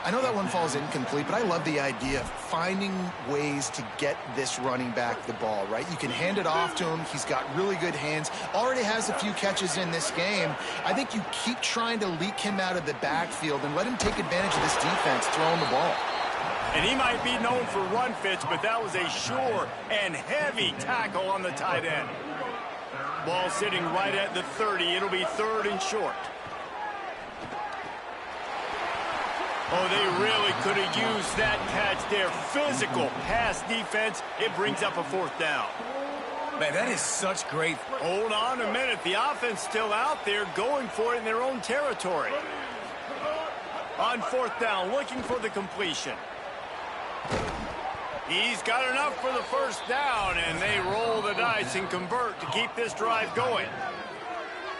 I know that one falls incomplete, but I love the idea of finding ways to get this running back the ball, right? You can hand it off to him. He's got really good hands. Already has a few catches in this game. I think you keep trying to leak him out of the backfield and let him take advantage of this defense throwing the ball. And he might be known for run fits, but that was a sure and heavy tackle on the tight end. Ball sitting right at the 30. It'll be 3rd and short. Oh, they really could have used that catch there. Physical pass defense. It brings up a 4th down. Man, that is such great. Hold on a minute. The offense still out there going for it in their own territory. On 4th down, looking for the completion. He's got enough for the first down, and they roll the dice and convert to keep this drive going.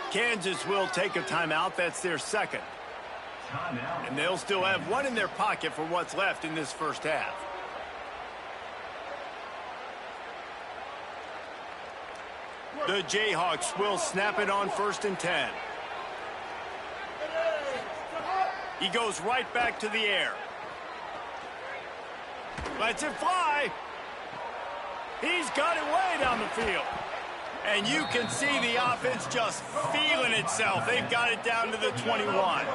Kansas will take a timeout. That's their 2nd. And they'll still have 1 in their pocket for what's left in this first half. The Jayhawks will snap it on 1st and 10. He goes right back to the air. Lets it fly. He's got it way down the field. And you can see the offense just feeling itself. They've got it down to the 21.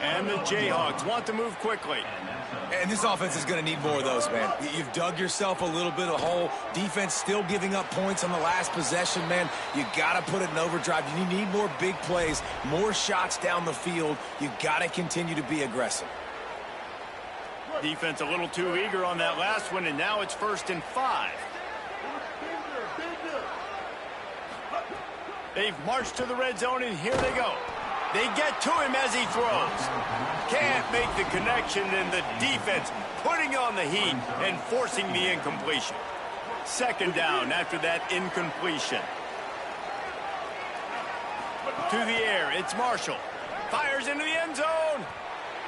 And the Jayhawks want to move quickly. And this offense is going to need more of those, man. You've dug yourself a little bit of a hole. Defense still giving up points on the last possession, man. You got to put it in overdrive. You need more big plays, more shots down the field. You got to continue to be aggressive. Defense a little too eager on that last one, and now it's 1st and 5. They've marched to the red zone, and here they go. They get to him as he throws. Can't make the connection, and the defense putting on the heat and forcing the incompletion. 2nd down after that incompletion. To the air, it's Marshall. Fires into the end zone.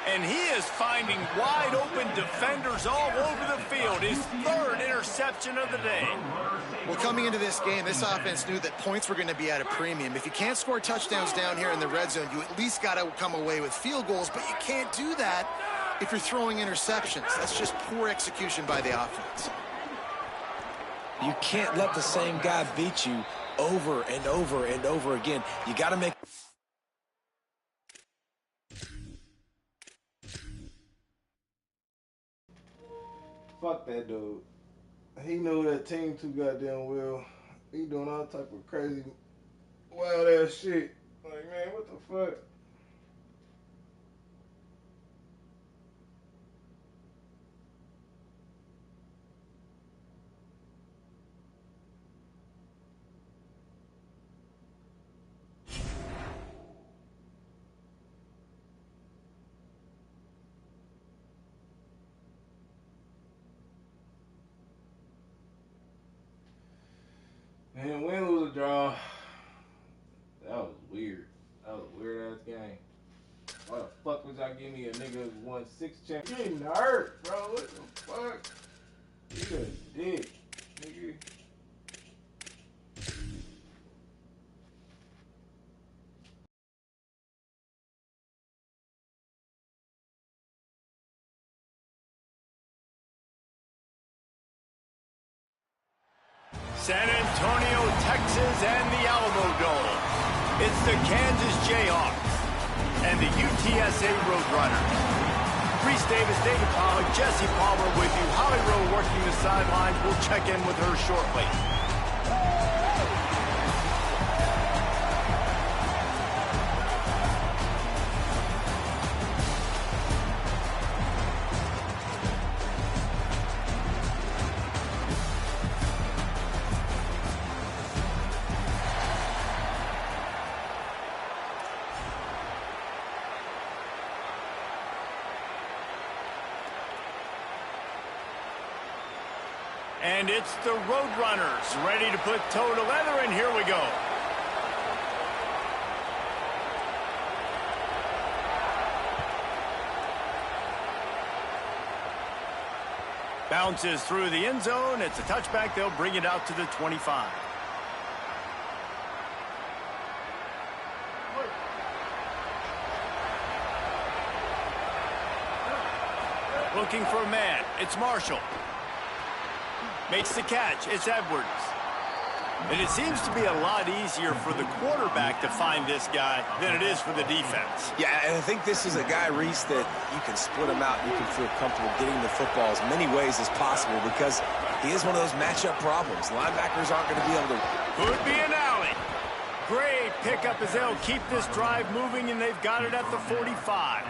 And he is finding wide open defenders all over the field. His 3rd interception of the day. Well, coming into this game, this offense knew that points were going to be at a premium. If you can't score touchdowns down here in the red zone, you at least got to come away with field goals, but you can't do that if you're throwing interceptions. That's just poor execution by the offense. You can't let the same guy beat you over and over and over again. You got to make... Fuck that dude. He knew that team too goddamn well. He doing all type of crazy, wild ass shit. Like, man, what the fuck? Another weird ass game. Why the fuck would y'all give me a nigga who won 6 championships? You ain't even hurt, bro. What the fuck? You a dick, nigga. San Antonio, Texas, and the Alamo Dome. It's the Kansas Jayhawks and the UTSA Roadrunners. Reese Davis, David Pollack, Jesse Palmer with you. Holly Rowe working the sidelines. We'll check in with her shortly. And it's the Roadrunners ready to put toe to leather, and here we go. Bounces through the end zone. It's a touchback. They'll bring it out to the 25. Looking for a man. It's Marshall. Makes the catch. It's Edwards. And it seems to be a lot easier for the quarterback to find this guy than it is for the defense. Yeah, and I think this is a guy, Reese, that you can split him out. You can feel comfortable getting the football as many ways as possible because he is one of those matchup problems. Linebackers aren't going to be able to... Could be an alley. Great pickup as they'll keep this drive moving, and they've got it at the 45.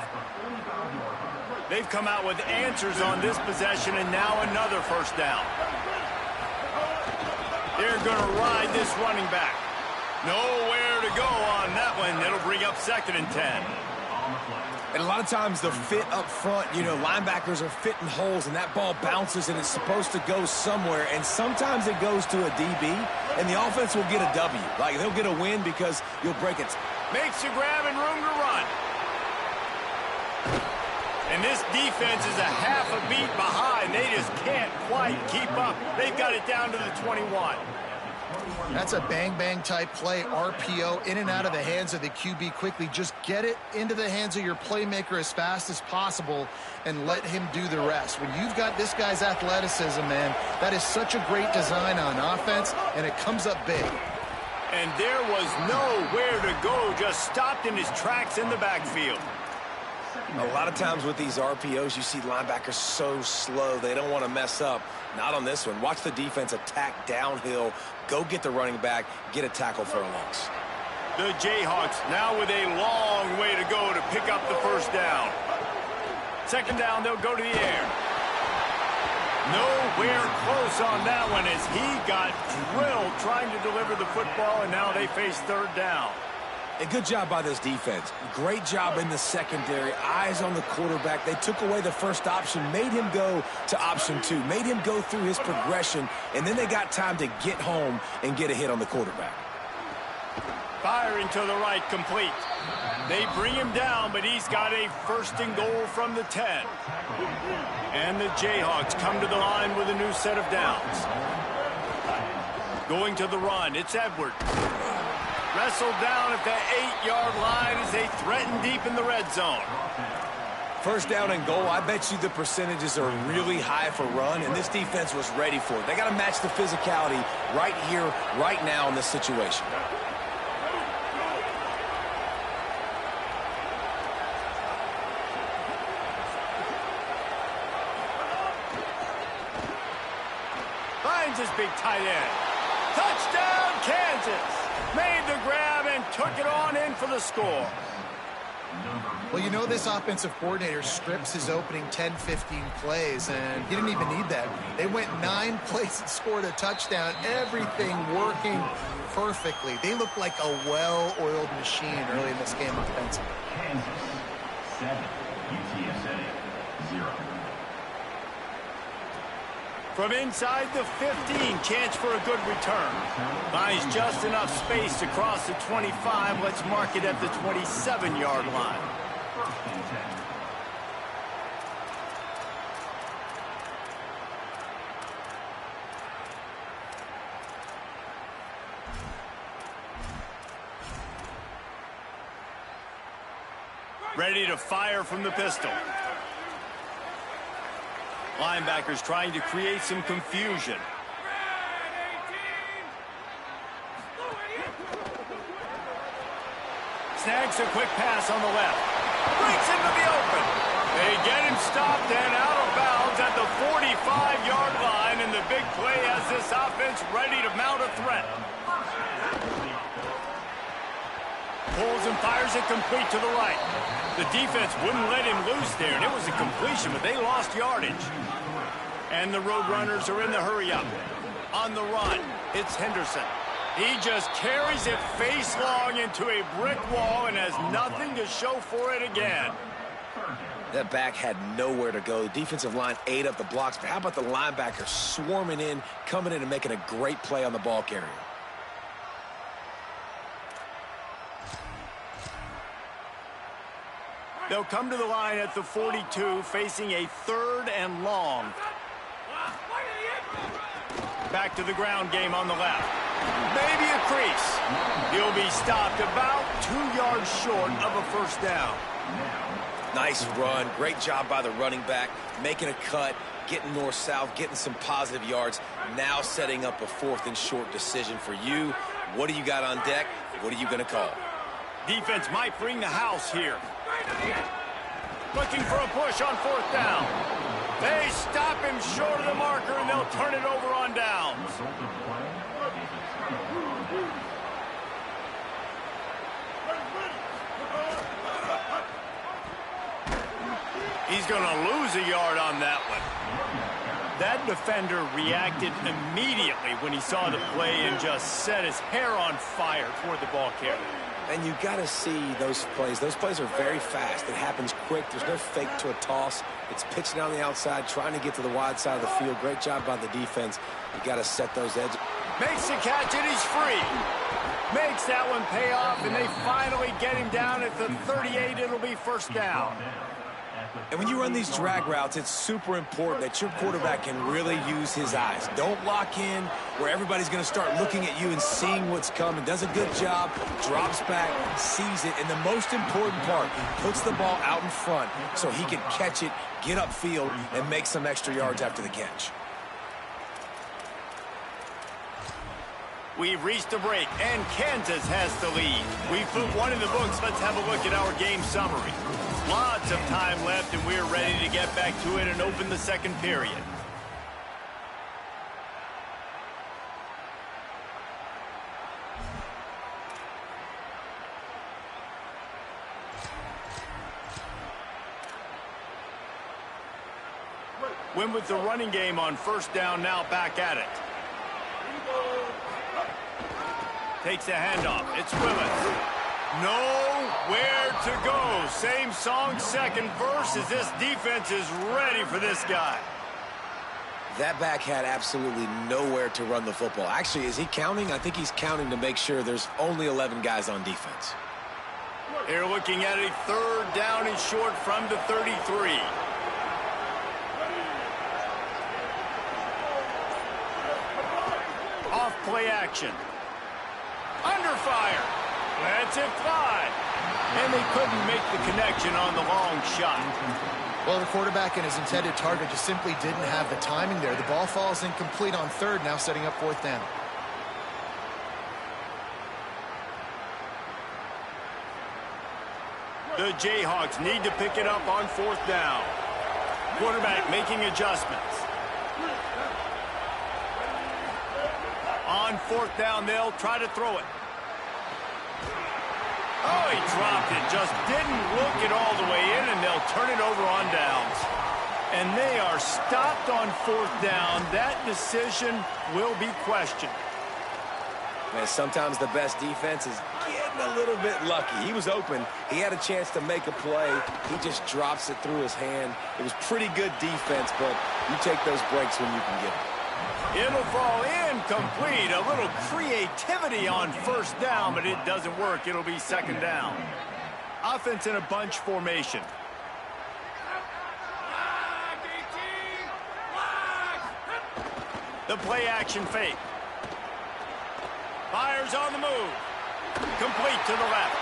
They've come out with answers on this possession, and now another first down. They're going to ride this running back. Nowhere to go on that one. It'll bring up 2nd and 10. And a lot of times the fit up front, you know, linebackers are fitting holes, and that ball bounces, and it's supposed to go somewhere, and sometimes it goes to a DB, and the offense will get a W. Like, they'll get a win because you'll break it. Makes a grab and room to run. And this defense is a half a beat behind. They just can't quite keep up. They've got it down to the 21. That's a bang-bang type play, RPO, in and out of the hands of the QB quickly. Just get it into the hands of your playmaker as fast as possible and let him do the rest. When you've got this guy's athleticism, man, that is such a great design on offense, and it comes up big. And there was nowhere to go, just stopped in his tracks in the backfield. A lot of times with these RPOs, you see linebackers so slow. They don't want to mess up. Not on this one. Watch the defense attack downhill. Go get the running back. Get a tackle for a loss. The Jayhawks now with a long way to go to pick up the first down. 2nd down, they'll go to the air. Nowhere close on that one as he got drilled trying to deliver the football, and now they face 3rd down. A good job by this defense. Great job in the secondary. Eyes on the quarterback. They took away the first option, made him go to option 2, made him go through his progression, and then they got time to get home and get a hit on the quarterback. Firing to the right, complete. They bring him down, but he's got a 1st and goal from the 10. And the Jayhawks come to the line with a new set of downs. Going to the run, it's Edwards. Wrestled down at the 8-yard line as they threaten deep in the red zone. 1st down and goal, I bet you the percentages are really high for run, and this defense was ready for it. They got to match the physicality right here, right now in this situation. Finds his big tight end. Touchdown, Kansas! Made the grab and took it on in for the score. Well, you know this offensive coordinator strips his opening 10, 15 plays, and he didn't even need that. They went 9 plays and scored a touchdown, everything working perfectly. They looked like a well-oiled machine early in this game offensively. Kansas 7, UTSA 0. From inside the 15, chance for a good return. Finds just enough space to cross the 25. Let's mark it at the 27-yard line. Ready to fire from the pistol. Linebackers trying to create some confusion. Snags a quick pass on the left. Breaks into the open. They get him stopped and out of bounds at the 45-yard line, and the big play has this offense ready to mount a threat. Pulls and fires it complete to the right. The defense wouldn't let him loose there, and it was a completion, but they lost yardage. And the Roadrunners are in the hurry-up. On the run, it's Henderson. He just carries it face-long into a brick wall and has nothing to show for it again. That back had nowhere to go. The defensive line ate up the blocks, but how about the linebacker swarming in, coming in and making a great play on the ball carrier? They'll come to the line at the 42, facing a 3rd and long. Back to the ground game on the left. Maybe a crease. He'll be stopped about 2 yards short of a first down. Nice run. Great job by the running back, making a cut, getting north-south, getting some positive yards. Now setting up a 4th and short decision for you. What do you got on deck? What are you going to call? Defense might bring the house here. Looking for a push on 4th down. They stop him short of the marker, and they'll turn it over on downs. He's going to lose a yard on that one. That defender reacted immediately when he saw the play and just set his hair on fire toward the ball carrier. And you got to see those plays. Those plays are very fast. It happens quick. There's no fake to a toss. It's pitching down the outside, trying to get to the wide side of the field. Great job by the defense. You got to set those edges. Makes the catch, and he's free. Makes that one pay off, and they finally get him down at the 38. It'll be first down. And when you run these drag routes, it's super important that your quarterback can really use his eyes. Don't lock in where everybody's going to start looking at you and seeing what's coming. Does a good job, drops back, sees it, and the most important part, puts the ball out in front so he can catch it, get upfield, and make some extra yards after the catch. We've reached a break, and Kansas has the lead. We've put one in the books. Let's have a look at our game summary. Lots of time left, and we're ready to get back to it and open the second period. Win with the running game on first down, now back at it. Takes a handoff. It's Willis. Nowhere to go. Same song, second verse, as this defense is ready for this guy. That back had absolutely nowhere to run the football. Actually, is he counting? I think he's counting to make sure there's only 11 guys on defense. They're looking at a 3rd down and short from the 33. Off play action. Under fire. Lets it fly. And they couldn't make the connection on the long shot. Well, the quarterback and his intended target just simply didn't have the timing there. The ball falls incomplete on 3rd, now setting up 4th down. The Jayhawks need to pick it up on 4th down. Quarterback making adjustments. On 4th down, they'll try to throw it. Oh, he dropped it. Just didn't look it all the way in, and they'll turn it over on downs. And they are stopped on 4th down. That decision will be questioned. Man, sometimes the best defense is getting getting a little bit lucky. He was open. He had a chance to make a play. He just drops it through his hand. It was pretty good defense, but you take those breaks when you can get them. It'll fall incomplete. A little creativity on first down, but it doesn't work. It'll be second down. Offense in a bunch formation. The play action fake. Fires on the move. Complete to the left.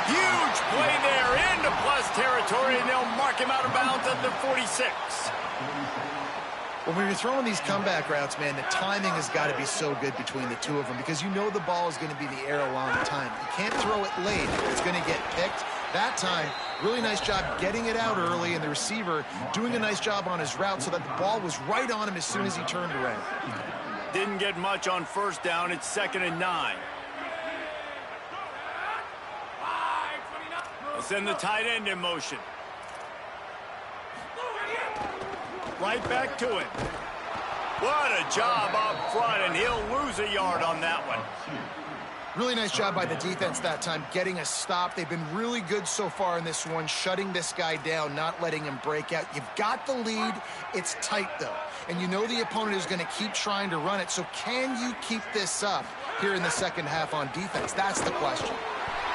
Huge play there into plus territory, and they'll mark him out of bounds at the 46. When you're throwing these comeback routes, man, the timing has got to be so good between the two of them because you know the ball is going to be in the air a long time. You can't throw it late. It's going to get picked. That time, really nice job getting it out early, and the receiver doing a nice job on his route so that the ball was right on him as soon as he turned around. Didn't get much on first down. It's 2nd and 9. They'll send the tight end in motion. Right back to it. What a job up front, and he'll lose a yard on that one. Really nice job by the defense that time, getting a stop. They've been really good so far in this one, shutting this guy down, not letting him break out. You've got the lead. It's tight, though. And you know the opponent is going to keep trying to run it. So can you keep this up here in the second half on defense? That's the question.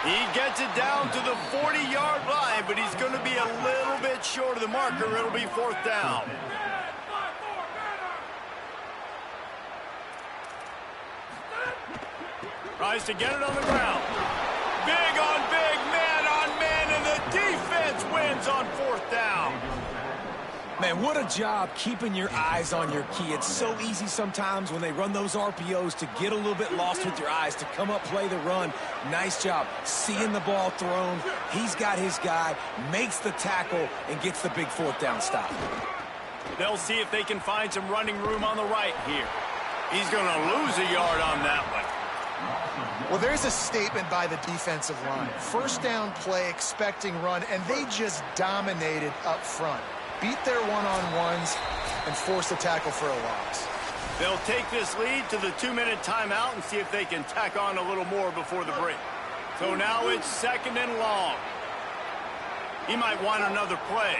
He gets it down to the 40-yard line, but he's going to be a little bit short of the marker. It'll be 4th down. Tries to get it on the ground. Big on big, man on man, and the defense wins on 4th down. Man, what a job keeping your eyes on your key. It's so easy sometimes when they run those RPOs to get a little bit lost with your eyes, to come up, play the run. Nice job seeing the ball thrown. He's got his guy, makes the tackle, and gets the big 4th down stop. They'll see if they can find some running room on the right here. He's going to lose a yard on that one. Well, there's a statement by the defensive line. First down play, expecting run, and they just dominated up front. Beat their one-on-ones and force a tackle for a loss. They'll take this lead to the 2-minute timeout and see if they can tack on a little more before the break. So now it's 2nd and long. He might want another play.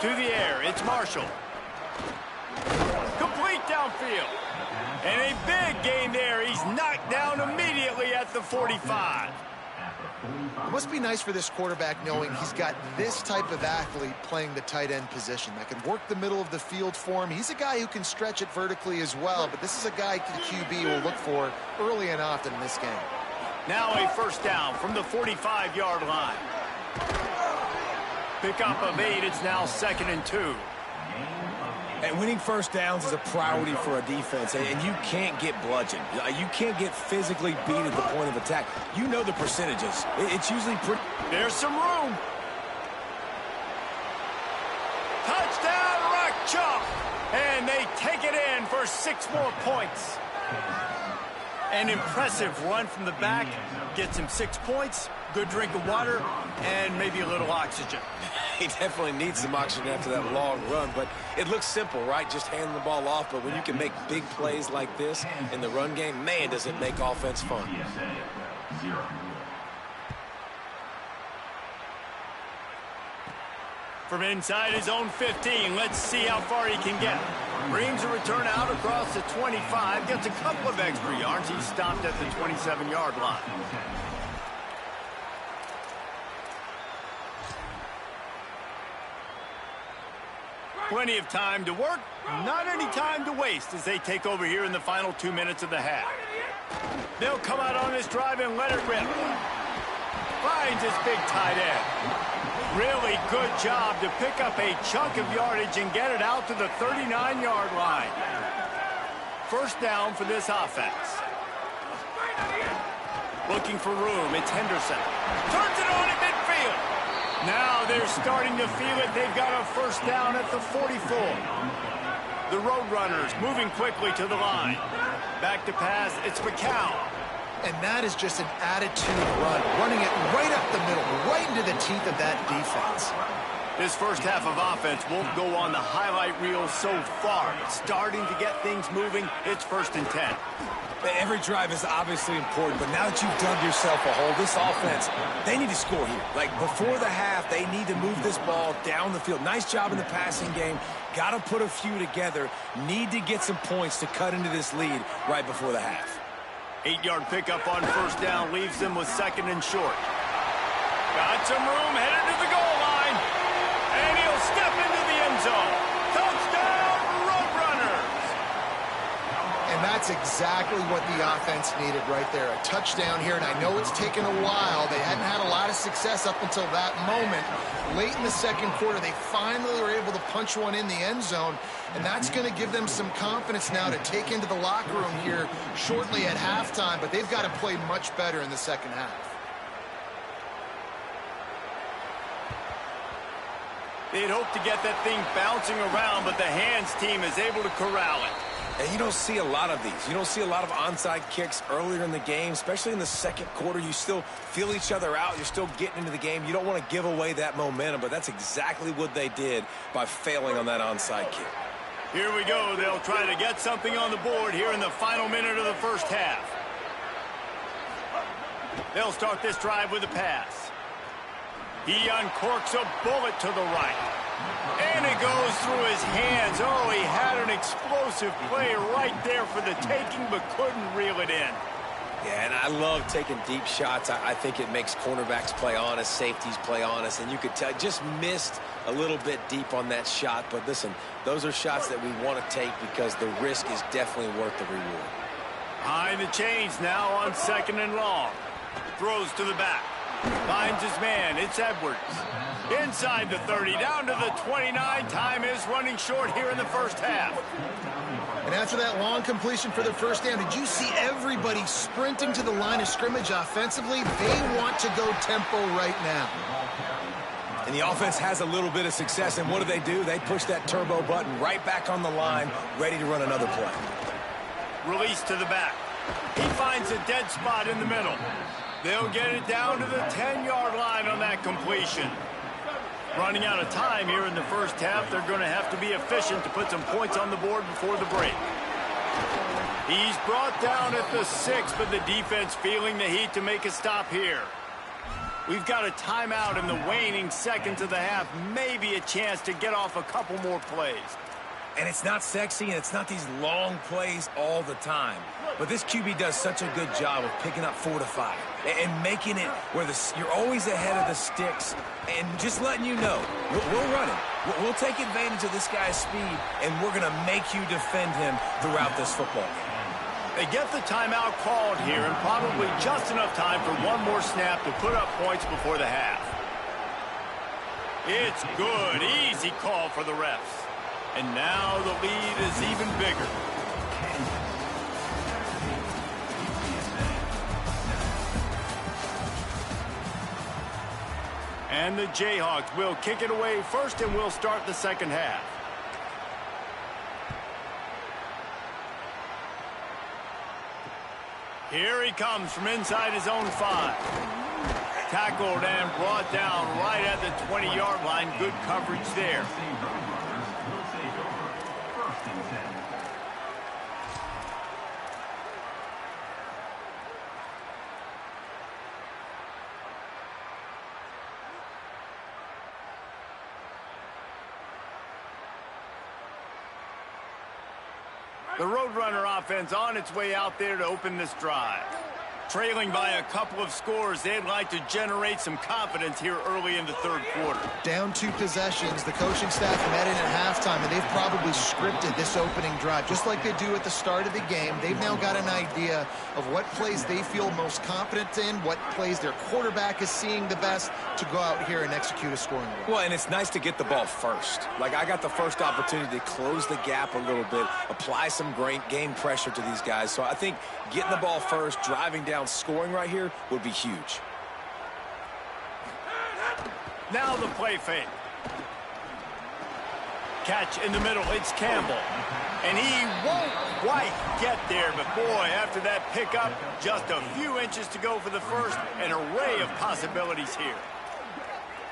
To the air, it's Marshall. Complete downfield. And a big gain there. He's knocked down immediately at the 45. It must be nice for this quarterback knowing he's got this type of athlete playing the tight end position that can work the middle of the field for him. He's a guy who can stretch it vertically as well, but this is a guy the QB will look for early and often in this game. Now a 1st down from the 45-yard line. Pickup of 8. It's now 2nd and 2. And winning first downs is a priority for a defense, and you can't get bludgeoned. You can't get physically beat at the point of attack. You know the percentages. It's usually pretty... There's some room. Touchdown, Rock Chalk. And they take it in for 6 more points. An impressive run from the back. Gets him 6 points, good drink of water, and maybe a little oxygen. He definitely needs some oxygen after that long run, but it looks simple, right? Just handing the ball off, but when you can make big plays like this in the run game, man, does it make offense fun. From inside his own 15, let's see how far he can get. Brings a return out across the 25, gets a couple of extra yards. He's stopped at the 27-yard line. Plenty of time to work, not any time to waste as they take over here in the final 2 minutes of the half. They'll come out on this drive and let it rip. Finds his big tight end. Really good job to pick up a chunk of yardage and get it out to the 39-yard line. 1st down for this offense. Looking for room, it's Henderson. Turns it on at midfield. Now they're starting to feel it. They've got a 1st down at the 44. The Roadrunners moving quickly to the line. Back to pass, it's McCown. And that is just an attitude run, running it right up the middle, right into the teeth of that defense. This first half of offense won't go on the highlight reel so far. It's starting to get things moving. It's 1st and 10. Every drive is obviously important, but now that you've dug yourself a hole, this offense, they need to score here. Like, before the half, they need to move this ball down the field. Nice job in the passing game. Got to put a few together. Need to get some points to cut into this lead right before the half. 8-yard pickup on 1st down leaves them with 2nd and short. Got some room, headed to the goal line. And he'll step into the end zone. Touchdown, Roadrunners! And that's exactly what the offense needed right there. A touchdown here, and I know it's taken a while. They hadn't had a lot of success up until that moment. Late in the 2nd quarter, they finally were able to punch one in the end zone, and that's going to give them some confidence now to take into the locker room here shortly at halftime, but they've got to play much better in the 2nd half. They'd hope to get that thing bouncing around, but the hands team is able to corral it. And you don't see a lot of these. You don't see a lot of onside kicks earlier in the game, especially in the 2nd quarter. You still feel each other out. You're still getting into the game. You don't want to give away that momentum, but that's exactly what they did by failing on that onside kick. Here we go. They'll try to get something on the board here in the final minute of the 1st half. They'll start this drive with a pass. He uncorks a bullet to the right. And it goes through his hands. Oh, he had an explosive play right there for the taking, but couldn't reel it in. Yeah, and I love taking deep shots. I think it makes cornerbacks play honest, safeties play honest, and you could tell just missed a little bit deep on that shot. But listen, those are shots that we want to take because the risk is definitely worth the reward. Behind the chains now on 2nd and long. Throws to the back. Finds his man. It's Edwards. Inside the 30, down to the 29. Time is running short here in the 1st half. And after that long completion for the 1st down, did you see everybody sprinting to the line of scrimmage offensively? They want to go tempo right now. And the offense has a little bit of success, and what do? They push that turbo button right back on the line, ready to run another play. Release to the back. He finds a dead spot in the middle. They'll get it down to the 10-yard line on that completion. Running out of time here in the 1st half, they're going to have to be efficient to put some points on the board before the break. He's brought down at the 6, but the defense feeling the heat to make a stop here. We've got a timeout in the waning seconds of the half, maybe a chance to get off a couple more plays. And it's not sexy, and it's not these long plays all the time. But this QB does such a good job of picking up 4 to 5 and making it where you're always ahead of the sticks and just letting you know, we'll run it. We'll take advantage of this guy's speed, and we're going to make you defend him throughout this football game. They get the timeout called here, and probably just enough time for one more snap to put up points before the half. It's good. Easy call for the refs. And now the lead is even bigger. And the Jayhawks will kick it away first, and we'll start the 2nd half. Here he comes from inside his own 5. Tackled and brought down right at the 20-yard line. Good coverage there. The Roadrunner offense on its way out there to open this drive. Trailing by a couple of scores, they'd like to generate some confidence here early in the 3rd quarter. Down 2 possessions, the coaching staff met in at halftime, and they've probably scripted this opening drive. Just like they do at the start of the game, they've now got an idea of what plays they feel most confident in, what plays their quarterback is seeing the best to go out here and execute a scoring drive. Well, and it's nice to get the ball first. Like, I got the first opportunity to close the gap a little bit, apply some great game pressure to these guys. So I think getting the ball first, driving down, scoring right here would be huge. Now the play fake. Catch in the middle, it's Campbell. And he won't quite get there, but boy, after that pickup, just a few inches to go for the first, an array of possibilities here.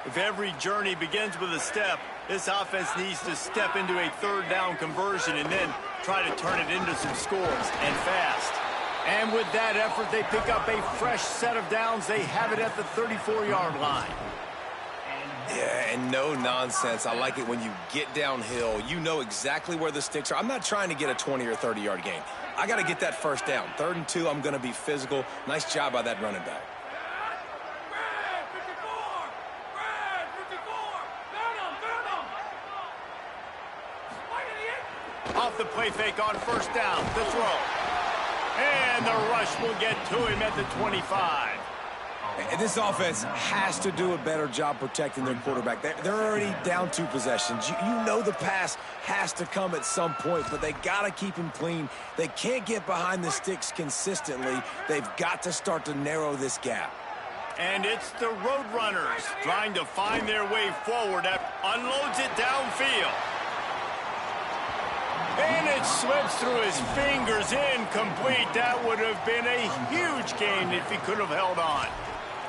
If every journey begins with a step, this offense needs to step into a third down conversion and then try to turn it into some scores, and fast. And with that effort, they pick up a fresh set of downs. They have it at the 34-yard line. Yeah, and no nonsense. I like it when you get downhill. You know exactly where the sticks are. I'm not trying to get a 20 or 30-yard gain. I got to get that first down. 3rd and 2, I'm going to be physical. Nice job by that running back. Off the play fake on first down, the throw. And the rush will get to him at the 25. And this offense has to do a better job protecting their quarterback. They're already down 2 possessions. You know the pass has to come at some point, but they got to keep him clean. They can't get behind the sticks consistently. They've got to start to narrow this gap. And it's the Roadrunners trying to find their way forward. Unloads it downfield. And it slips through his fingers, incomplete. That would have been a huge gain if he could have held on.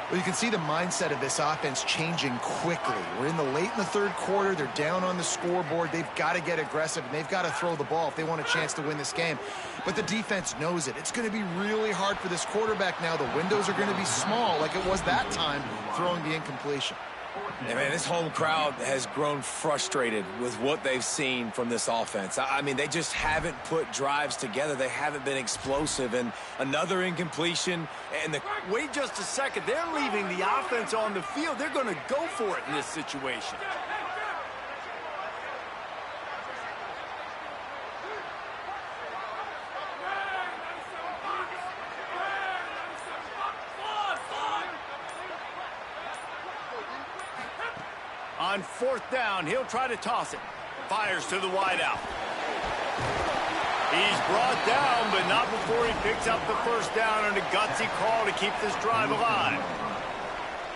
Well, you can see the mindset of this offense changing quickly. We're late in the 3rd quarter. They're down on the scoreboard. They've got to get aggressive, and they've got to throw the ball if they want a chance to win this game. But the defense knows it. It's going to be really hard for this quarterback now. The windows are going to be small like it was that time throwing the incompletion. Yeah, man, this home crowd has grown frustrated with what they've seen from this offense. I mean, they just haven't put drives together. They haven't been explosive. And another incompletion. And Wait just a second. They're leaving the offense on the field. They're going to go for it in this situation. On 4th down, he'll try to toss it. Fires to the wideout. He's brought down, but not before he picks up the first down on a gutsy call to keep this drive alive.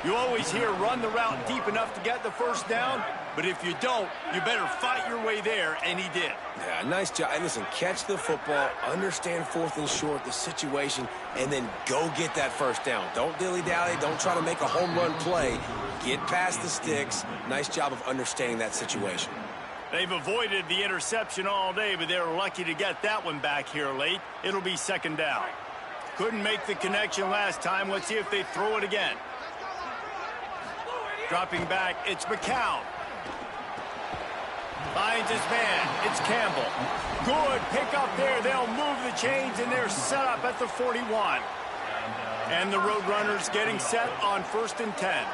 You always hear run the route deep enough to get the first down, but if you don't, you better fight your way there, and he did. Yeah, nice job. And listen, catch the football, understand 4th and short, the situation, and then go get that first down. Don't dilly-dally. Don't try to make a home run play. Get past the sticks. Nice job of understanding that situation. They've avoided the interception all day, but they're lucky to get that one back here late. It'll be 2nd down. Couldn't make the connection last time. Let's see if they throw it again. Dropping back, it's McCown. Finds his man. It's Campbell. Good pick up there. They'll move the chains, and they're set up at the 41. And the Roadrunners getting set on 1st and 10.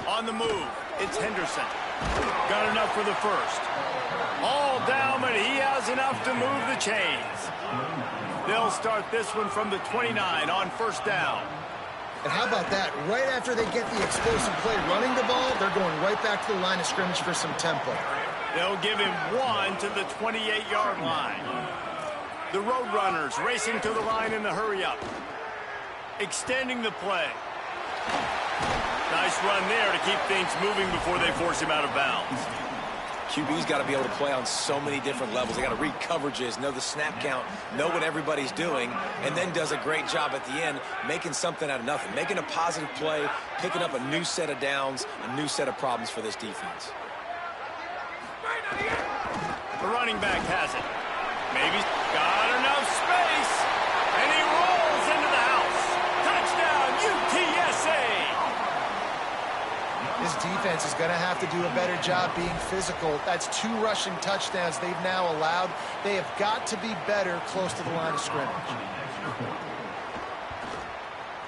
On the move, it's Henderson. Got enough for the first. All down, but he has enough to move the chains. They'll start this one from the 29 on 1st down. And how about that? Right after they get the explosive play running the ball, they're going right back to the line of scrimmage for some tempo. They'll give him 1 to the 28-yard line. The Roadrunners racing to the line in the hurry-up. Extending the play. Nice run there to keep things moving before they force him out of bounds. QB's got to be able to play on so many different levels. They got to read coverages, know the snap count, know what everybody's doing, and then does a great job at the end making something out of nothing, making a positive play, picking up a new set of downs, a new set of problems for this defense. The running back has it. Maybe got enough space, and he rolls into the house. Touchdown, UTSA! This defense is going to have to do a better job being physical. That's 2 rushing touchdowns they've now allowed. They have got to be better close to the line of scrimmage.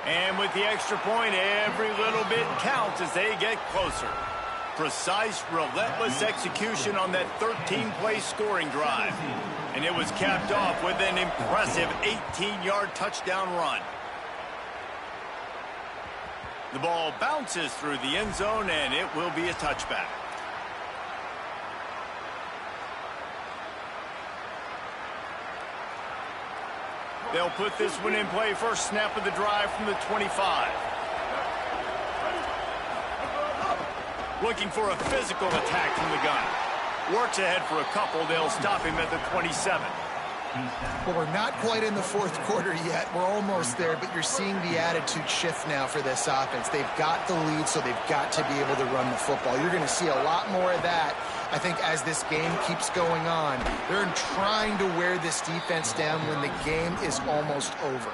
And with the extra point, every little bit counts as they get closer. Precise, relentless execution on that 13-play scoring drive. And it was capped off with an impressive 18-yard touchdown run. The ball bounces through the end zone, and it will be a touchback. They'll put this one in play. First snap of the drive from the 25. Looking for a physical attack from the gun. Works ahead for a couple. They'll stop him at the 27. Well, we're not quite in the fourth quarter yet. We're almost there, but you're seeing the attitude shift now for this offense. They've got the lead, so they've got to be able to run the football. You're going to see a lot more of that, I think, as this game keeps going on. They're trying to wear this defense down when the game is almost over.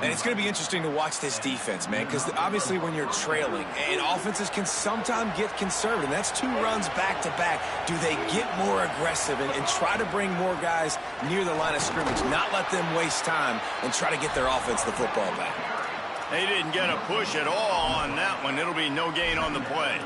And it's going to be interesting to watch this defense, man, because obviously when you're trailing, and offenses can sometimes get conservative, and that's 2 runs back-to-back. Do they get more aggressive and try to bring more guys near the line of scrimmage, not let them waste time, and try to get their offense the football back? They didn't get a push at all on that one. It'll be no gain on the play.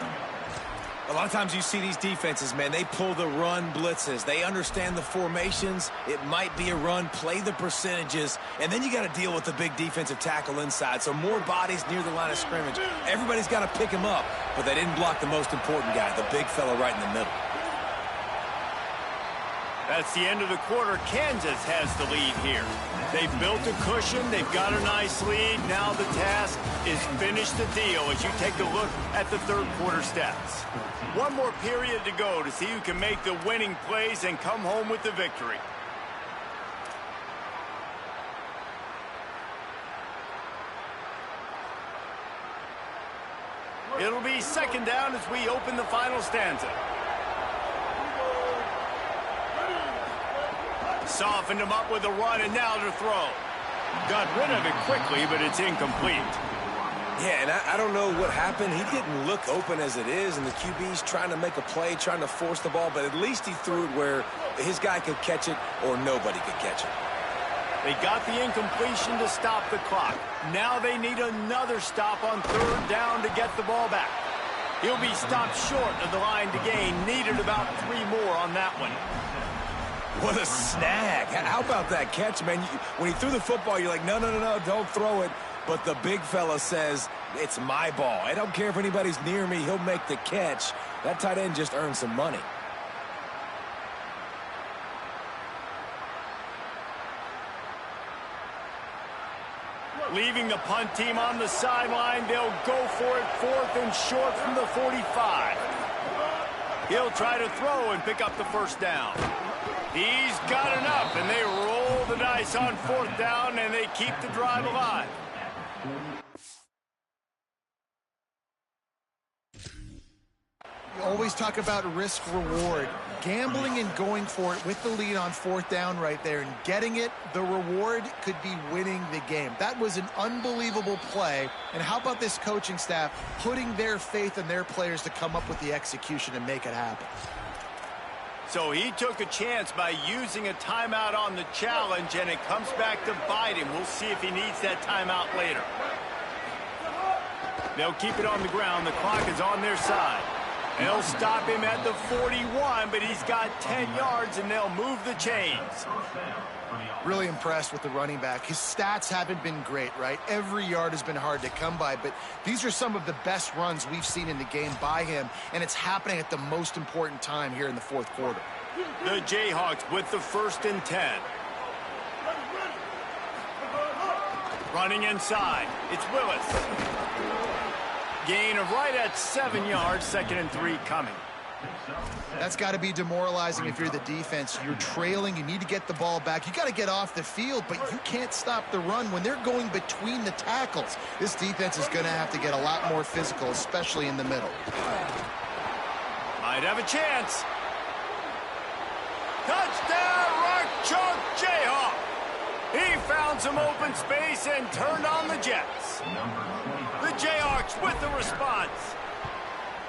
A lot of times you see these defenses, man, they pull the run blitzes. They understand the formations. It might be a run, play the percentages, and then you got to deal with the big defensive tackle inside. So more bodies near the line of scrimmage. Everybody's got to pick him up, but they didn't block the most important guy, the big fella right in the middle. That's the end of the quarter. Kansas has the lead here. They've built a cushion. They've got a nice lead. Now the task is finish the deal as you take a look at the third quarter stats. One more period to go to see who can make the winning plays and come home with the victory. It'll be second down as we open the final stanza. Softened him up with a run, and now to throw. Got rid of it quickly, but it's incomplete. Yeah, and I don't know what happened. He didn't look open as it is, and the QB's trying to make a play, trying to force the ball, but at least he threw it where his guy could catch it or nobody could catch it. They got the incompletion to stop the clock. Now they need another stop on third down to get the ball back. He'll be stopped short of the line to gain. Needed about 3 more on that one. What a snag. How about that catch, man? When he threw the football, you're like, no, don't throw it. But the big fella says, it's my ball. I don't care if anybody's near me. He'll make the catch. That tight end just earned some money. Leaving the punt team on the sideline, they'll go for it 4th and short from the 45. He'll try to throw and pick up the first down. He's got enough, and they roll the dice on 4th down, and they keep the drive alive. You always talk about risk-reward. Gambling and going for it with the lead on 4th down right there and getting it, the reward could be winning the game. That was an unbelievable play. And how about this coaching staff putting their faith in their players to come up with the execution and make it happen? So he took a chance by using a timeout on the challenge, and it comes back to bite him. We'll see if he needs that timeout later. They'll keep it on the ground. The clock is on their side. They'll stop him at the 41, but he's got 10 yards, and they'll move the chains. Really impressed with the running back. His stats haven't been great, right? Every yard has been hard to come by, but these are some of the best runs we've seen in the game by him, and it's happening at the most important time here in the fourth quarter. The Jayhawks with the 1st and 10. Running inside. It's Willis. Gain of right at 7 yards, 2nd and 3 coming. That's got to be demoralizing if you're the defense. You're trailing. You need to get the ball back. You got to get off the field, but you can't stop the run when they're going between the tackles. This defense is going to have to get a lot more physical, especially in the middle. Might have a chance. Touchdown, Rock Chalk Jayhawk. He found some open space and turned on the Jets. The Jayhawks with the response.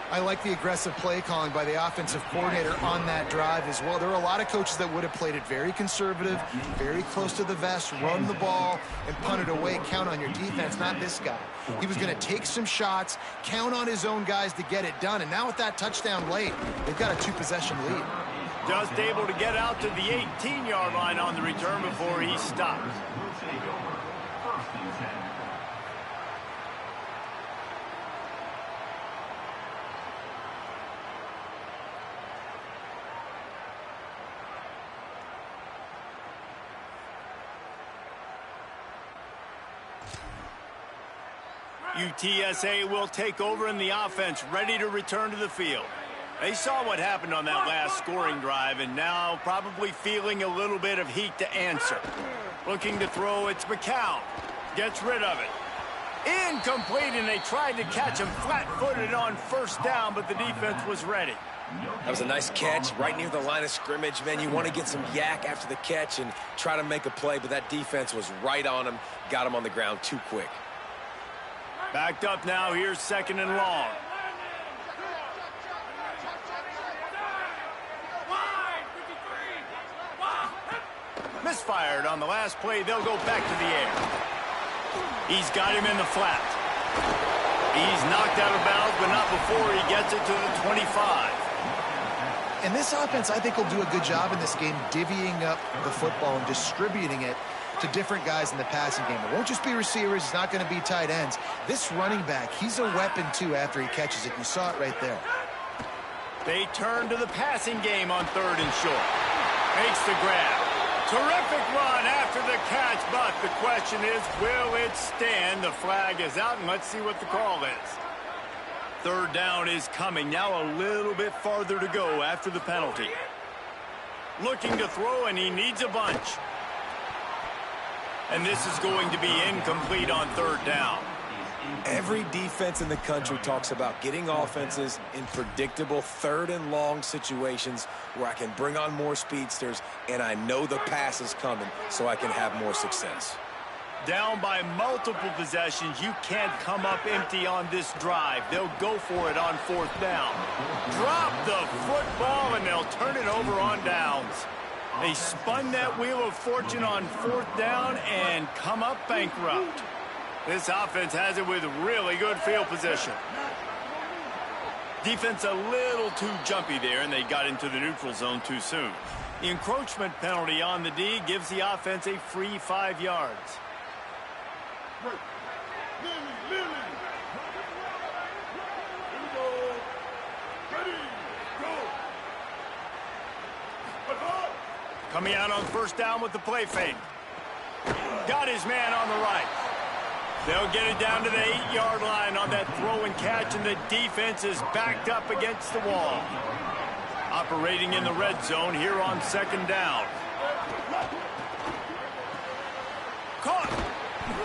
I like the aggressive play calling by the offensive coordinator on that drive as well. There are a lot of coaches that would have played it very conservative, very close to the vest, run the ball, and punt it away. Count on your defense, not this guy. He was going to take some shots, count on his own guys to get it done. And now with that touchdown late, they've got a 2-possession lead. Just able to get out to the 18-yard line on the return before he stopped. UTSA will take over in the offense, ready to return to the field. They saw what happened on that last scoring drive, and now probably feeling a little bit of heat to answer. Looking to throw, it's McCown. Gets rid of it. Incomplete, and they tried to catch him flat-footed on first down, but the defense was ready. That was a nice catch right near the line of scrimmage. Man, you want to get some yak after the catch and try to make a play, but that defense was right on him, got him on the ground too quick. Backed up now, here's 2nd and long. Misfired on the last play. They'll go back to the air. He's got him in the flat. He's knocked out of bounds, but not before he gets it to the 25. And this offense, I think, will do a good job in this game divvying up the football and distributing it to different guys in the passing game. It won't just be receivers. It's not going to be tight ends. This running back, he's a weapon, too, after he catches it. You saw it right there. They turn to the passing game on 3rd and short. Makes the grab. Terrific run after the catch, but the question is, will it stand? The flag is out, and let's see what the call is. 3rd down is coming. Now a little bit farther to go after the penalty. Looking to throw, and he needs a bunch. And this is going to be incomplete on 3rd down. Every defense in the country talks about getting offenses in predictable 3rd and long situations where I can bring on more speedsters and I know the pass is coming so I can have more success. Down by multiple possessions, you can't come up empty on this drive. They'll go for it on 4th down. Drop the football and they'll turn it over on downs. They spun that wheel of fortune on 4th down and come up bankrupt. This offense has it with really good field position. Defense a little too jumpy there, and they got into the neutral zone too soon. The encroachment penalty on the D gives the offense a free 5 yards. Coming out on 1st down with the play fake. Got his man on the right. They'll get it down to the 8-yard line on that throw and catch, and the defense is backed up against the wall. Operating in the red zone here on 2nd down. Caught.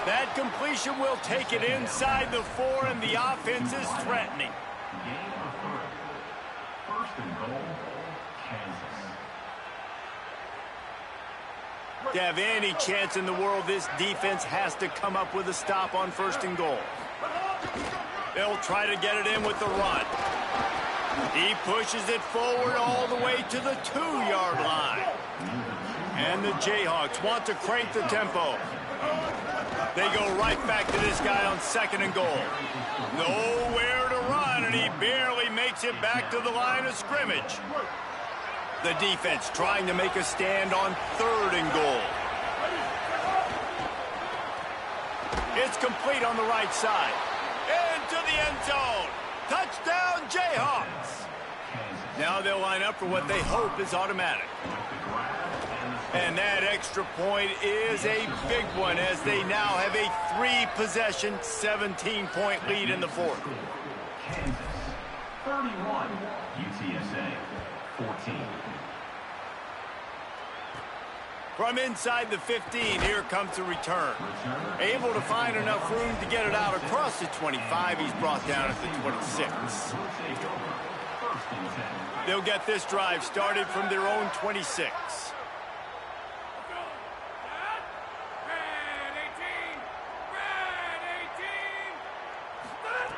That completion will take it inside the 4, and the offense is threatening. Game averted. 1st and goal, Kansas. To have any chance in the world, this defense has to come up with a stop on 1st and goal. They'll try to get it in with the run. He pushes it forward all the way to the 2-yard line. And the Jayhawks want to crank the tempo. They go right back to this guy on 2nd and goal. Nowhere to run, and he barely makes it back to the line of scrimmage. The defense trying to make a stand on 3rd and goal. It's complete on the right side. Into the end zone. Touchdown, Jayhawks. Now they'll line up for what they hope is automatic. And that extra point is a big one as they now have a 3-possession, 17-point lead in the 4th. Kansas, 31. UTSA, 14. From inside the 15, here comes the return. Able to find enough room to get it out across the 25. He's brought down at the 26. They'll get this drive started from their own 26.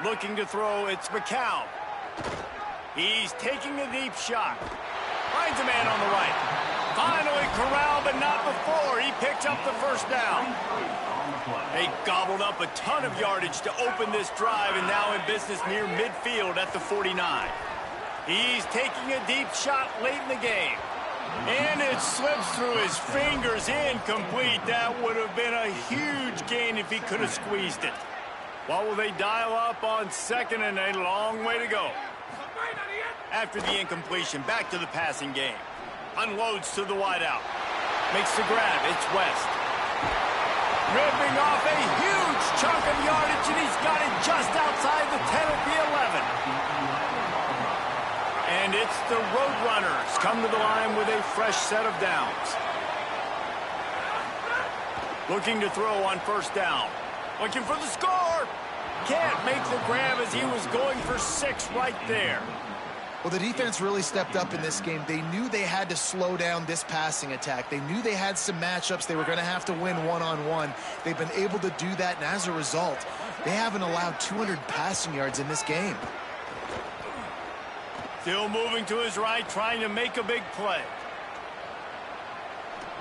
Looking to throw, it's McCown. He's taking a deep shot. Finds a man on the right. Finally corralled, but not before. He picks up the 1st down. They gobbled up a ton of yardage to open this drive, and now in business near midfield at the 49. He's taking a deep shot late in the game. And it slips through his fingers, incomplete. That would have been a huge gain if he could have squeezed it. What will they dial up on 2nd, and a long way to go? After the incompletion, back to the passing game. Unloads to the wideout. Makes the grab. It's West. Ripping off a huge chunk of yardage, and he's got it just outside the 10 at the 11. And it's the Roadrunners come to the line with a fresh set of downs. Looking to throw on first down. Looking for the score. Can't make the grab as he was going for 6 right there. Well, the defense really stepped up in this game. They knew they had to slow down this passing attack. They knew they had some matchups they were going to have to win one-on-one. They've been able to do that, and as a result, they haven't allowed 200 passing yards in this game. Still moving to his right, trying to make a big play.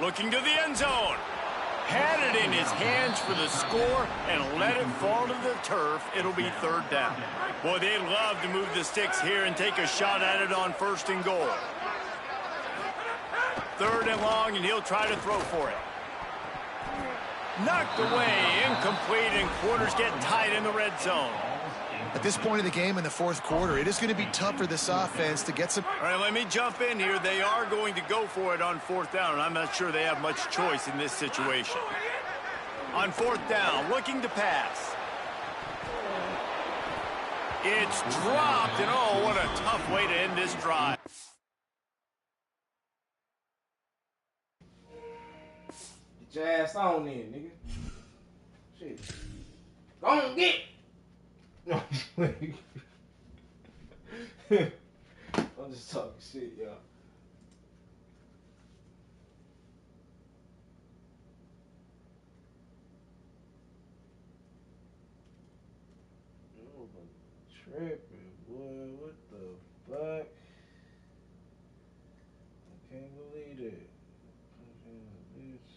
Looking to the end zone. Had it in his hands for the score and let it fall to the turf. It'll be 3rd down. Boy, they'd love to move the sticks here and take a shot at it on 1st and goal. 3rd and long, and he'll try to throw for it. Knocked away, incomplete, and quarters get tight in the red zone. At this point of the game in the 4th quarter, it is going to be tough for this offense to get some... All right, let me jump in here. They are going to go for it on 4th down, and I'm not sure they have much choice in this situation. On 4th down, looking to pass. It's dropped, and oh, what a tough way to end this drive. Get your ass on there, nigga. Shit. Go on, get. No, I'm just talking shit, y'all. Tripping, boy. What the fuck? I can't believe it. Bitch.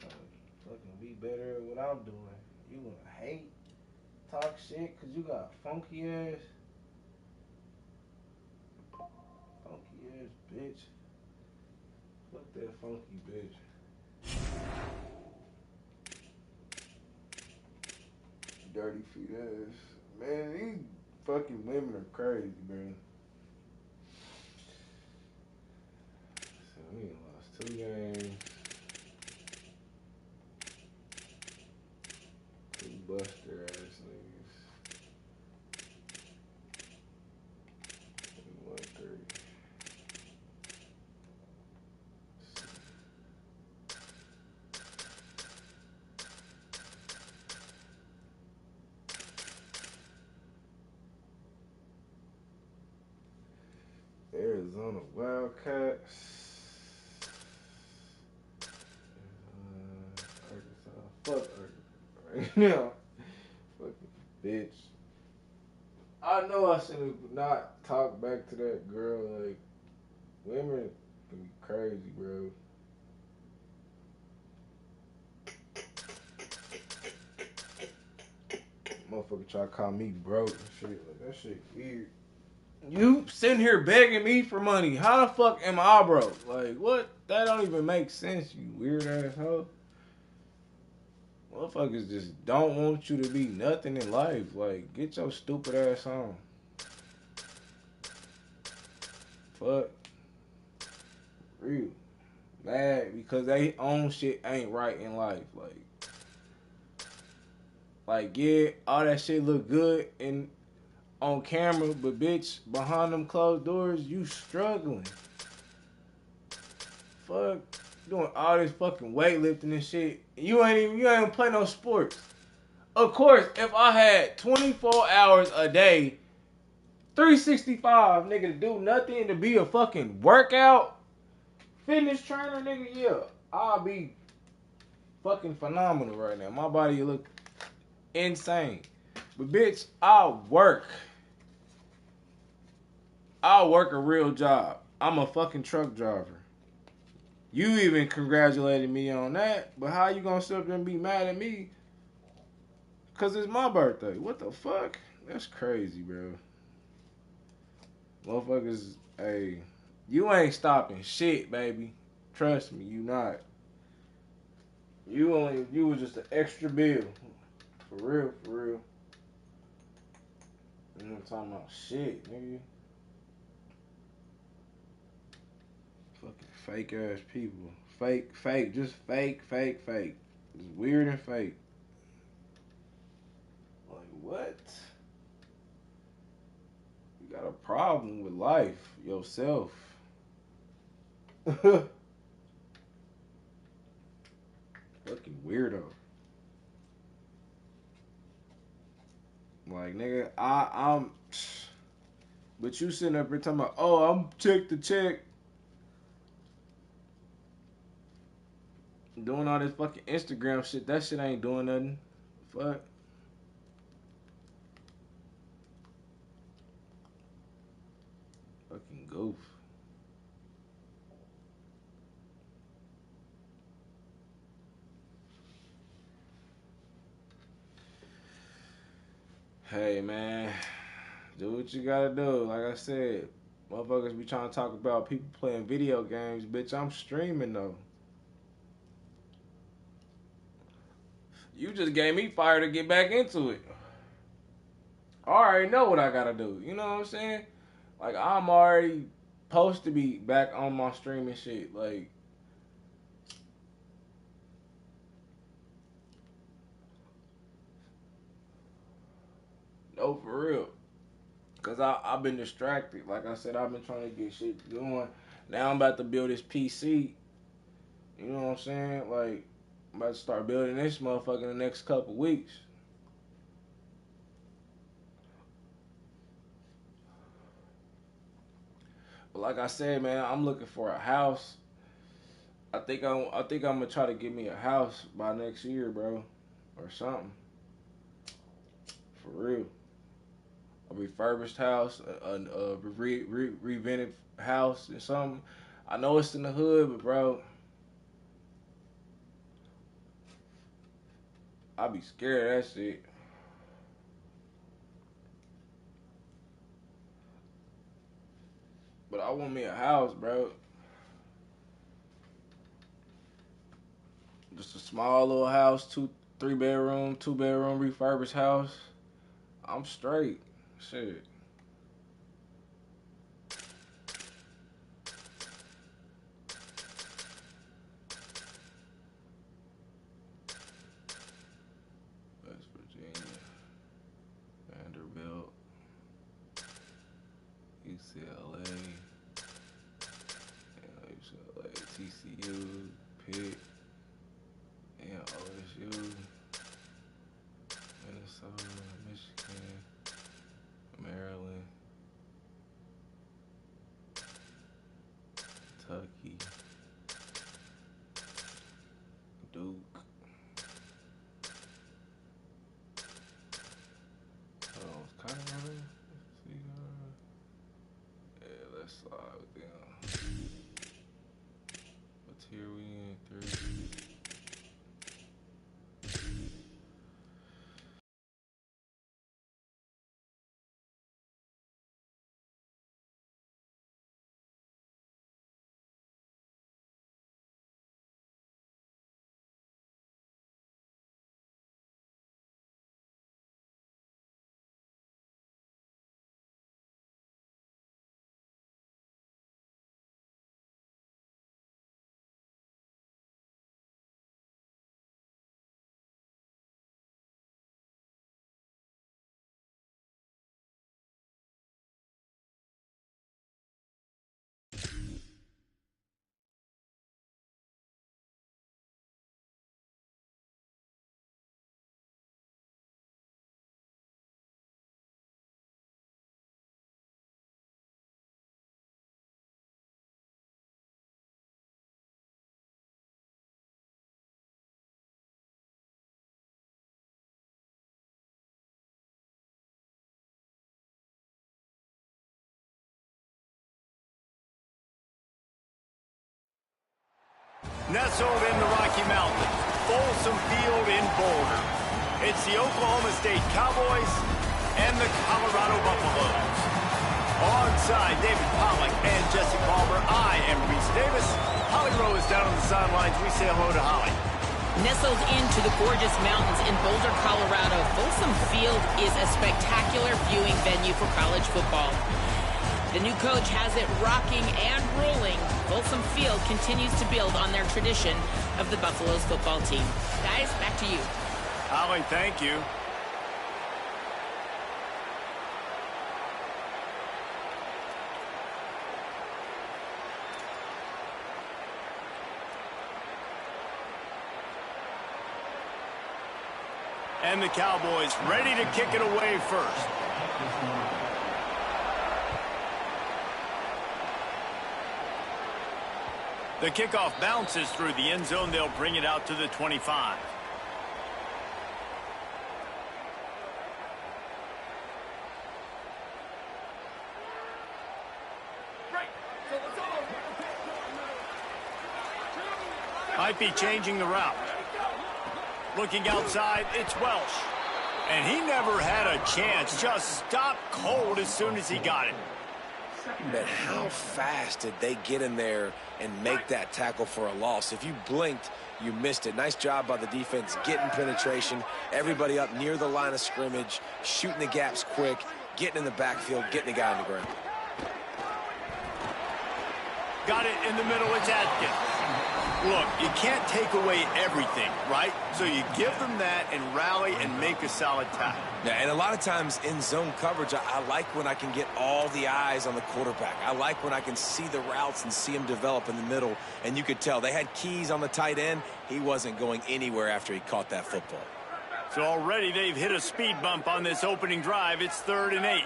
Trying to fucking be better at what I'm doing. You gonna hate, talk shit, cause you got funky ass bitch. Fuck that funky bitch. Dirty feet ass. Man, these fucking women are crazy, man. So we done lost 2 games. 2 buster ass niggas. 1-3. Arizona Wildcats. Arkansas. Fuck Arkansas right now. Fucking bitch. I know I should have not talked back to that girl. Like, women can be crazy, bro. Motherfucker try to call me broke and shit. Like, that shit weird. You sitting here begging me for money. How the fuck am I broke? Like, what? That don't even make sense, you weird asshole. Motherfuckers just don't want you to be nothing in life. Like, get your stupid ass on. Fuck. Real. Mad because they own shit ain't right in life. Like, yeah, all that shit look good and on camera, but bitch, behind them closed doors, you struggling. Fuck, doing all this fucking weightlifting and shit. You ain't even play no sports. Of course, if I had 24 hours a day, 365, nigga, to do nothing, to be a fucking workout fitness trainer, nigga, yeah, I'll be fucking phenomenal right now. My body look insane. But bitch, I'll work a real job. I'm a fucking truck driver. You even congratulated me on that, but how you gonna sit up there and be mad at me? Cause it's my birthday. What the fuck? That's crazy, bro. Motherfuckers, hey, you ain't stopping shit, baby. Trust me, you not. You was just an extra bill. For real, for real. You ain't talking about shit, nigga. Fucking fake ass people. Fake, just fake. It's weird and fake. Like, what? Got a problem with life, yourself. Fucking weirdo. Like, nigga, I'm. But you sitting up here talking about, oh, I'm check to check. Doing all this fucking Instagram shit. That shit ain't doing nothing. Fuck. Fucking goof. Hey, man. Do what you gotta do. Like I said, motherfuckers be trying to talk about people playing video games. Bitch, I'm streaming, though. You just gave me fire to get back into it. I already know what I gotta do. You know what I'm saying? Like, I'm already supposed to be back on my streaming shit. Like, no, for real. Because I've been distracted. Like I said, I've been trying to get shit going. Now I'm about to build this PC. You know what I'm saying? Like, I'm about to start building this motherfucker in the next couple weeks. But like I said, man, I'm looking for a house. I think I'm gonna try to get me a house by next year, bro, or something. For real. A refurbished house, a revented house, or something. I know it's in the hood, but bro, I be scared of that shit. But I want me a house, bro. Just a small little house, 2-3 bedroom, 2 bedroom refurbished house. I'm straight. Shit. West Virginia, Vanderbilt, UCLA, TCU, Pitt, and OSU, Minnesota, Michigan, Maryland, Kentucky, Duke. Kind of running. Let's see. Yeah, let's slide with them. What tier we in? 3. Nestled in the Rocky Mountains, Folsom Field in Boulder. It's the Oklahoma State Cowboys and the Colorado Buffaloes. Alongside David Pollack and Jesse Palmer, I am Reese Davis. Holly Rowe is down on the sidelines. We say hello to Holly. Nestled into the gorgeous mountains in Boulder, Colorado, Folsom Field is a spectacular viewing venue for college football. The new coach has it rocking and rolling. Folsom Field continues to build on their tradition of the Buffaloes football team. Guys, back to you. Holly, thank you. And the Cowboys ready to kick it away first. The kickoff bounces through the end zone. They'll bring it out to the 25. Might be changing the route. Looking outside, it's Welsh. And he never had a chance. Just stopped cold as soon as he got it. But how fast did they get in there and make that tackle for a loss? If you blinked, you missed it. Nice job by the defense getting penetration. Everybody up near the line of scrimmage, shooting the gaps quick, getting in the backfield, getting the guy on the ground. Got it in the middle. It's Atkins. Look, you can't take away everything, right? So you give them that and rally and make a solid tackle. Yeah, and a lot of times in zone coverage, I like when I can get all the eyes on the quarterback. I like when I can see the routes and see him develop in the middle. And you could tell they had keys on the tight end. He wasn't going anywhere after he caught that football. So already they've hit a speed bump on this opening drive. It's 3rd and 8.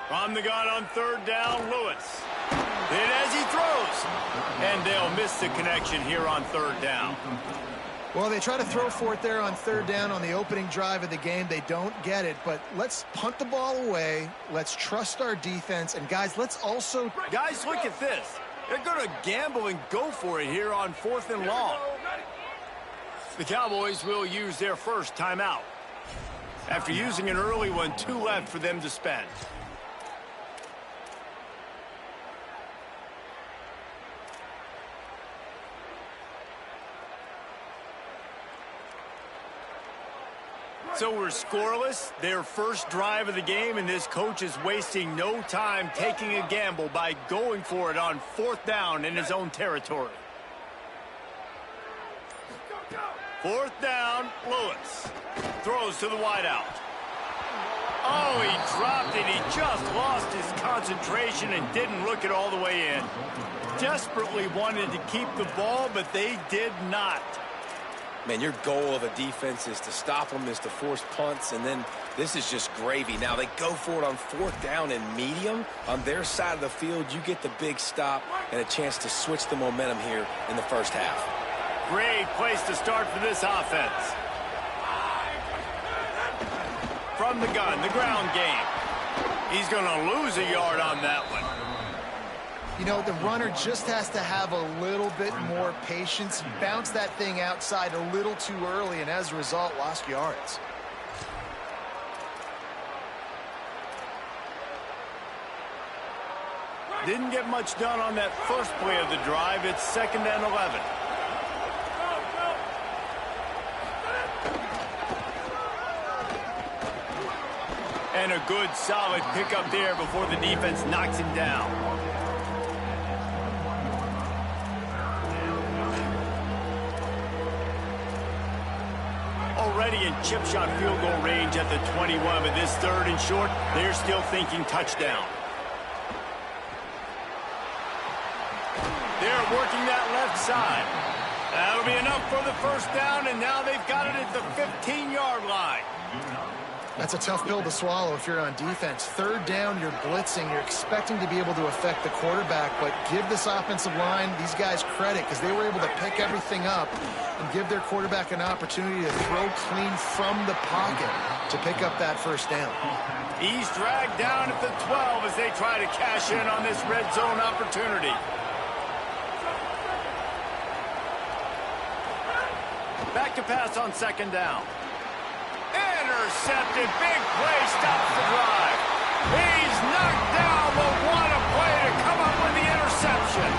From the gun on 3rd down, Lewis. Hit as he throws. And they'll miss the connection here on 3rd down. Well, they try to throw for it there on 3rd down on the opening drive of the game. They don't get it, but let's punt the ball away. Let's trust our defense. And, guys, let's also... Guys, look at this. They're going to gamble and go for it here on 4th and long. The Cowboys will use their first timeout. After using an early one, 2 left for them to spend. So we're scoreless, their first drive of the game, and this coach is wasting no time taking a gamble by going for it on 4th down in his own territory. 4th down, Lewis. Throws to the wideout. Oh, he dropped it. He just lost his concentration and didn't look it all the way in. Desperately wanted to keep the ball, but they did not. Man, your goal of a defense is to stop them, is to force punts, and then this is just gravy. Now, they go for it on 4th down and medium. On their side of the field, you get the big stop and a chance to switch the momentum here in the first half. Great place to start for this offense. From the gun, the ground game. He's going to lose a yard on that one. You know, the runner just has to have a little bit more patience. Bounce that thing outside a little too early, and as a result, lost yards. Didn't get much done on that first play of the drive. It's 2nd and 11. And a good, solid pickup there before the defense knocks him down. Already in chip shot field goal range at the 21, but this 3rd and short, they're still thinking touchdown. They're working that left side. That'll be enough for the 1st down, and now they've got it at the 15-yard line. That's a tough pill to swallow if you're on defense. 3rd down, you're blitzing. You're expecting to be able to affect the quarterback, but give this offensive line, these guys, credit because they were able to pick everything up and give their quarterback an opportunity to throw clean from the pocket to pick up that 1st down. He's dragged down at the 12 as they try to cash in on this red zone opportunity. Back to pass on 2nd down. Intercepted. Big play stops the drive. He's knocked down, but what a play to come up with the interception.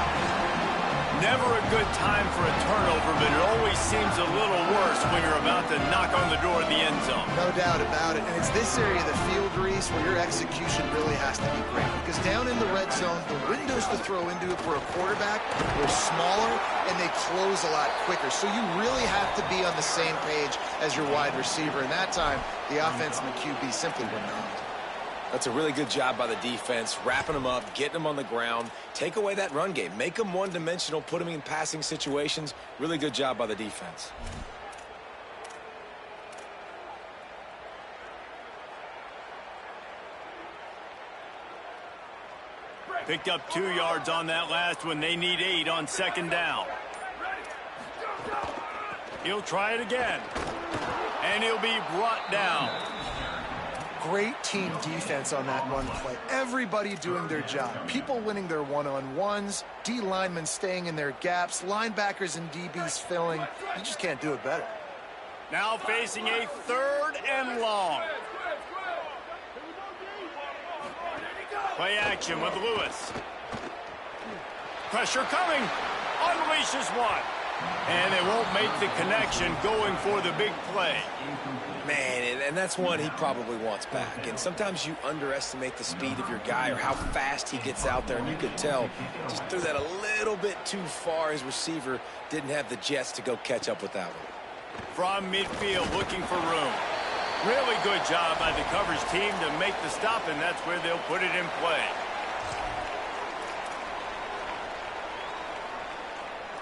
Never a good time for a turnover, but it always seems a little worse when you're about to knock on the door of the end zone. No doubt about it. And it's this area of the field, Reese, where your execution really has to be great. Because down in the red zone, the windows to throw into it for a quarterback are smaller, and they close a lot quicker. So you really have to be on the same page as your wide receiver. And that time, the offense and the QB simply were not. That's a really good job by the defense, wrapping them up, getting them on the ground. Take away that run game. Make them one-dimensional, put them in passing situations. Really good job by the defense. Picked up 2 yards on that last one. They need 8 on second down. He'll try it again. And he'll be brought down. Great team defense on that one play. Everybody doing their job. People winning their one-on-ones, D linemen staying in their gaps, linebackers and DBs filling. You just can't do it better. Now facing a 3rd and long. Play action with Lewis. Pressure coming. Unleashes one. And they won't make the connection going for the big play. Man, and that's one he probably wants back. And sometimes you underestimate the speed of your guy or how fast he gets out there. And you could tell just threw that a little bit too far. His receiver didn't have the jets to go catch up with that one. From midfield, looking for room. Really good job by the coverage team to make the stop, and that's where they'll put it in play.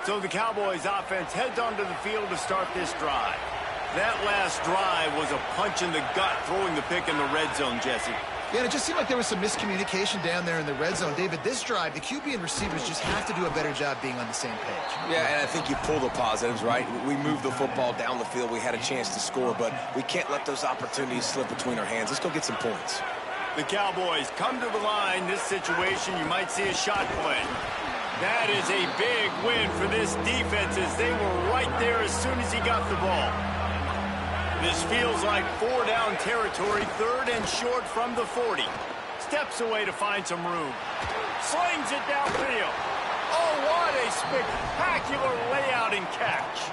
So the Cowboys offense heads onto the field to start this drive. That last drive was a punch in the gut, throwing the pick in the red zone, Jesse. Yeah, and it just seemed like there was some miscommunication down there in the red zone. David, this drive, the QB and receivers just have to do a better job being on the same page. Yeah, and I think you pull the positives, right? We moved the football down the field. We had a chance to score, but we can't let those opportunities slip between our hands. Let's go get some points. The Cowboys come to the line. This situation, you might see a shot play. That is a big win for this defense as they were right there as soon as he got the ball. This feels like 4-down territory, 3rd and short from the 40. Steps away to find some room. Slings it downfield. Oh, what a spectacular layout and catch.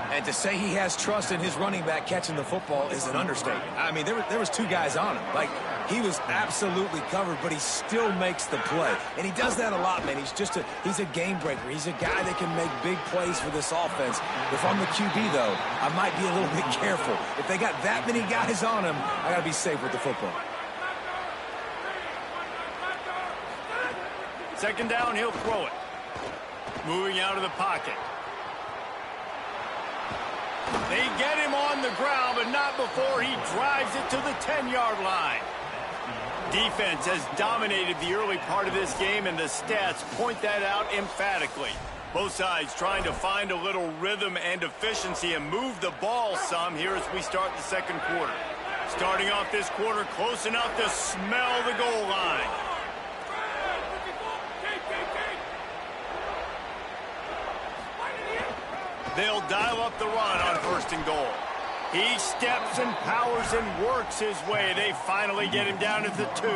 And to say he has trust in his running back catching the football is an understatement. I mean, there was 2 guys on him. Like, he was absolutely covered, but he still makes the play. And he does that a lot, man. He's a game breaker. He's a guy that can make big plays for this offense. If I'm the QB, though, I might be a little bit careful. If they got that many guys on him, I got to be safe with the football. Second down, he'll throw it. Moving out of the pocket. They get him on the ground, but not before he drives it to the 10-yard line. Defense has dominated the early part of this game, and the stats point that out emphatically. Both sides trying to find a little rhythm and efficiency and move the ball some here as we start the second quarter. Starting off this quarter close enough to smell the goal line. They'll dial up the run on 1st and goal. He steps and powers and works his way. They finally get him down at the 2.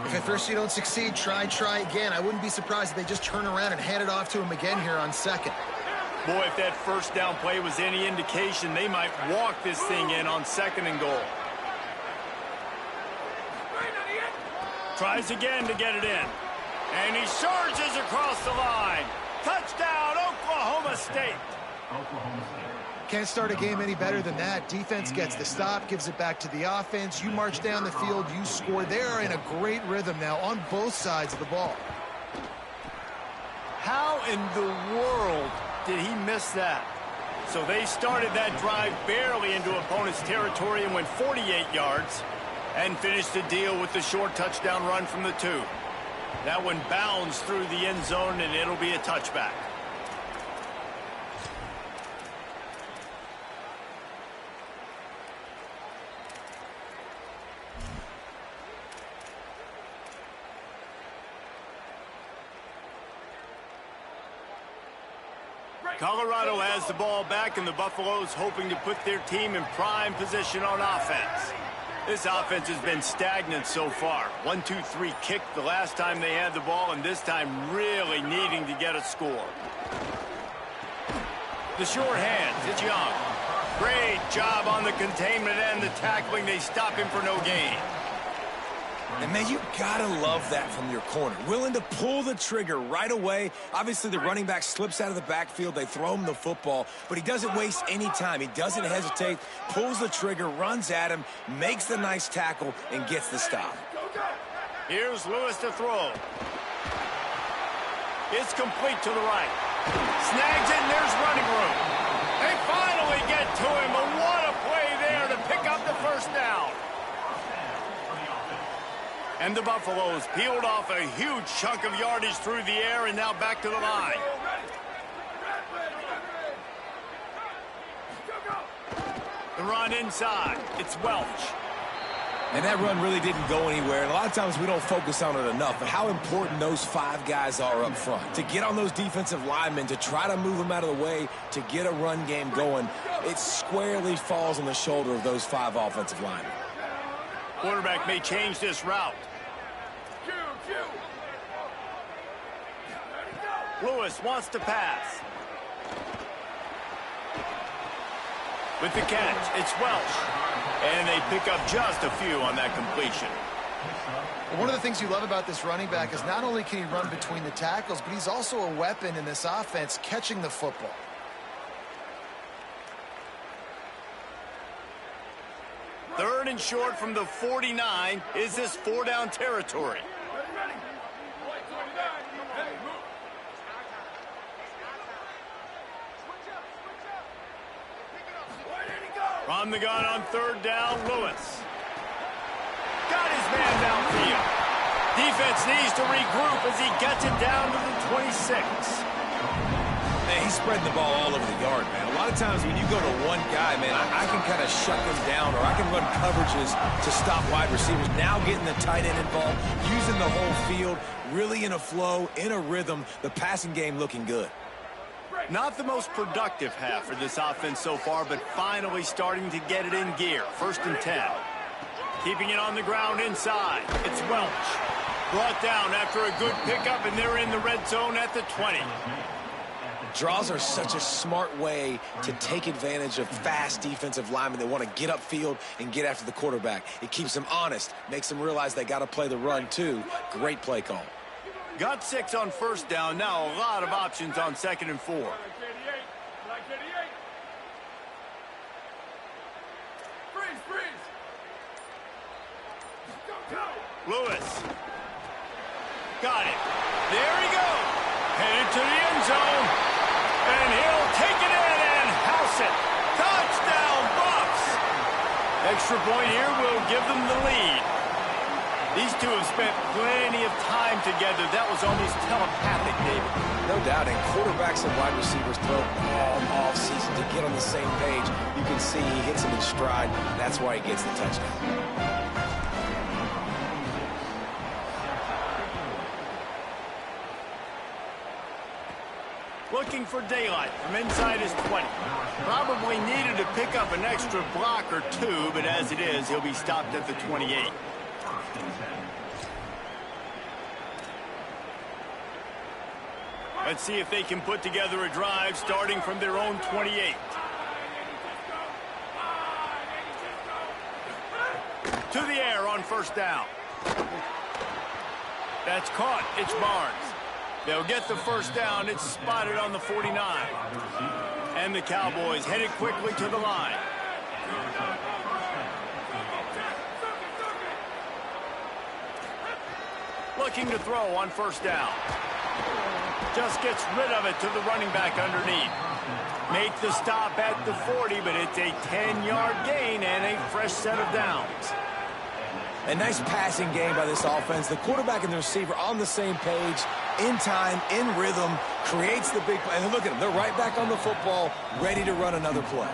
If at first you don't succeed, try again. I wouldn't be surprised if they just turn around and hand it off to him again here on 2nd. Boy, if that 1st down play was any indication, they might walk this thing in on 2nd and goal. Tries again to get it in. And he surges across the line. Touchdown, Oklahoma State. Can't start a game any better than that. Defense gets the stop, gives it back to the offense. You march down the field, you score. They are in a great rhythm now on both sides of the ball. How in the world did he miss that? So they started that drive barely into opponent's territory and went 48 yards and finished the deal with the short touchdown run from the 2. That one bounds through the end zone, and it'll be a touchback. Colorado has the ball back, and the Buffaloes hoping to put their team in prime position on offense. This offense has been stagnant so far. 1-2-3 kick the last time they had the ball, and this time really needing to get a score. The short hands, it's Young. Great job on the containment and the tackling. They stop him for no gain. And, man, you got to love that from your corner. Willing to pull the trigger right away. Obviously, the running back slips out of the backfield. They throw him the football, but he doesn't waste any time. He doesn't hesitate, pulls the trigger, runs at him, makes the nice tackle, and gets the stop. Here's Lewis to throw. It's complete to the right. Snags it, and there's running room. They finally get to him, but what a play there to pick up the first down. And the Buffaloes peeled off a huge chunk of yardage through the air and now back to the line. The run inside. It's Welch. And that run really didn't go anywhere. And a lot of times we don't focus on it enough, but how important those 5 guys are up front. To get on those defensive linemen, to try to move them out of the way, to get a run game going, it squarely falls on the shoulder of those 5 offensive linemen. Quarterback may change this route. Lewis wants to pass. With the catch, it's Welch. And they pick up just a few on that completion. One of the things you love about this running back is not only can he run between the tackles, but he's also a weapon in this offense catching the football. Third and short from the 49. Is this 4-down territory? From the gun on 3rd down, Lewis. Got his man downfield. Defense needs to regroup as he gets it down to the 26. Man, he's spreading the ball all over the yard, man. A lot of times when you go to one guy, man, I can kind of shut them down, or I can run coverages to stop wide receivers. Now getting the tight end involved, using the whole field, really in a flow, in a rhythm, the passing game looking good. Not the most productive half for this offense so far, but finally starting to get it in gear. 1st and 10. Keeping it on the ground inside. It's Welch. Brought down after a good pickup, and they're in the red zone at the 20. Draws are such a smart way to take advantage of fast defensive linemen that want to get upfield and get after the quarterback. It keeps them honest, makes them realize they got to play the run too. Great play call. Got 6 on 1st down. Now a lot of options on 2nd and 4. Lewis. Got it. There he goes. Headed to the end zone. And he'll take it in and house it. Touchdown, Bucs. Extra point here will give them the lead. These two have spent plenty of time together. That was almost telepathic, David. No doubt, and quarterbacks and wide receivers throw all off season to get on the same page. You can see he hits him in stride. That's why he gets the touchdown. Looking for daylight from inside his 20. Probably needed to pick up an extra block or 2, but as it is, he'll be stopped at the 28. Let's see if they can put together a drive starting from their own 28. To the air on 1st down. That's caught. It's Barnes. They'll get the 1st down. It's spotted on the 49. And the Cowboys headed quickly to the line. Looking to throw on 1st down. Just gets rid of it to the running back underneath. Make the stop at the 40, but it's a 10-yard gain and a fresh set of downs. A nice passing game by this offense. The quarterback and the receiver on the same page, in time, in rhythm, creates the big play. And look at them. They're right back on the football, ready to run another play.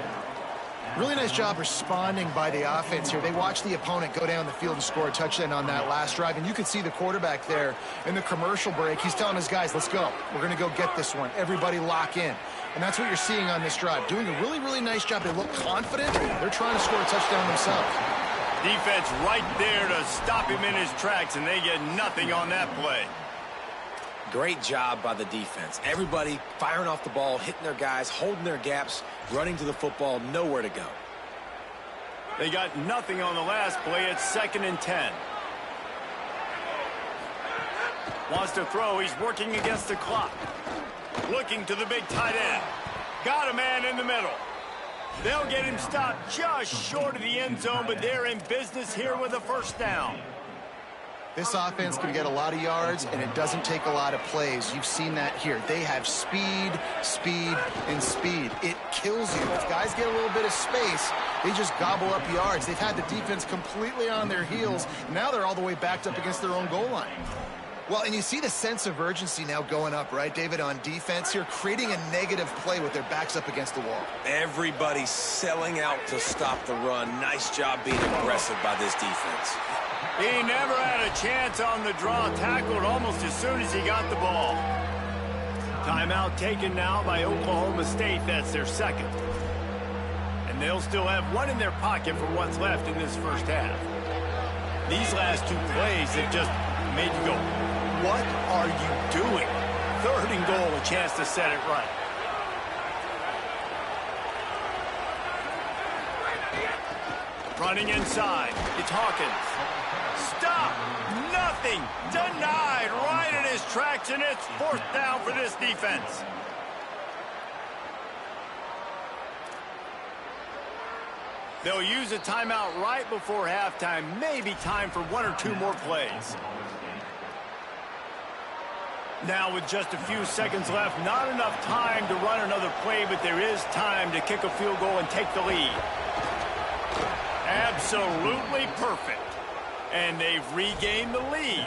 Really nice job responding by the offense here. They watched the opponent go down the field and score a touchdown on that last drive. And you can see the quarterback there in the commercial break. He's telling his guys, let's go. We're going to go get this one. Everybody lock in. And that's what you're seeing on this drive. Doing a really, really nice job. They look confident. They're trying to score a touchdown themselves. Defense right there to stop him in his tracks, and they get nothing on that play. Great job by the defense. Everybody firing off the ball, hitting their guys, holding their gaps, running to the football, nowhere to go. They got nothing on the last play. It's 2nd and 10. Wants to throw. He's working against the clock. Looking to the big tight end. Got a man in the middle. They'll get him stopped just short of the end zone, but they're in business here with a first down. This offense can get a lot of yards, and it doesn't take a lot of plays. You've seen that here. They have speed, speed, and speed. It kills you. If guys get a little bit of space, they just gobble up yards. They've had the defense completely on their heels. Now they're all the way backed up against their own goal line. Well, and you see the sense of urgency now going up, right, David, on defense here, creating a negative play with their backs up against the wall. Everybody's selling out to stop the run. Nice job being aggressive by this defense. He never had a chance on the draw. Tackled almost as soon as he got the ball. Timeout taken now by Oklahoma State. That's their second. And they'll still have one in their pocket for what's left in this first half. These last two plays have just made you go, what are you doing? Third and goal, a chance to set it right. Running inside, it's Hawkins. Stop! Nothing! Denied right in his tracks, and it's fourth down for this defense. They'll use a timeout right before halftime. Maybe time for one or two more plays. Now with just a few seconds left, not enough time to run another play, but there is time to kick a field goal and take the lead. Absolutely perfect. And they've regained the lead.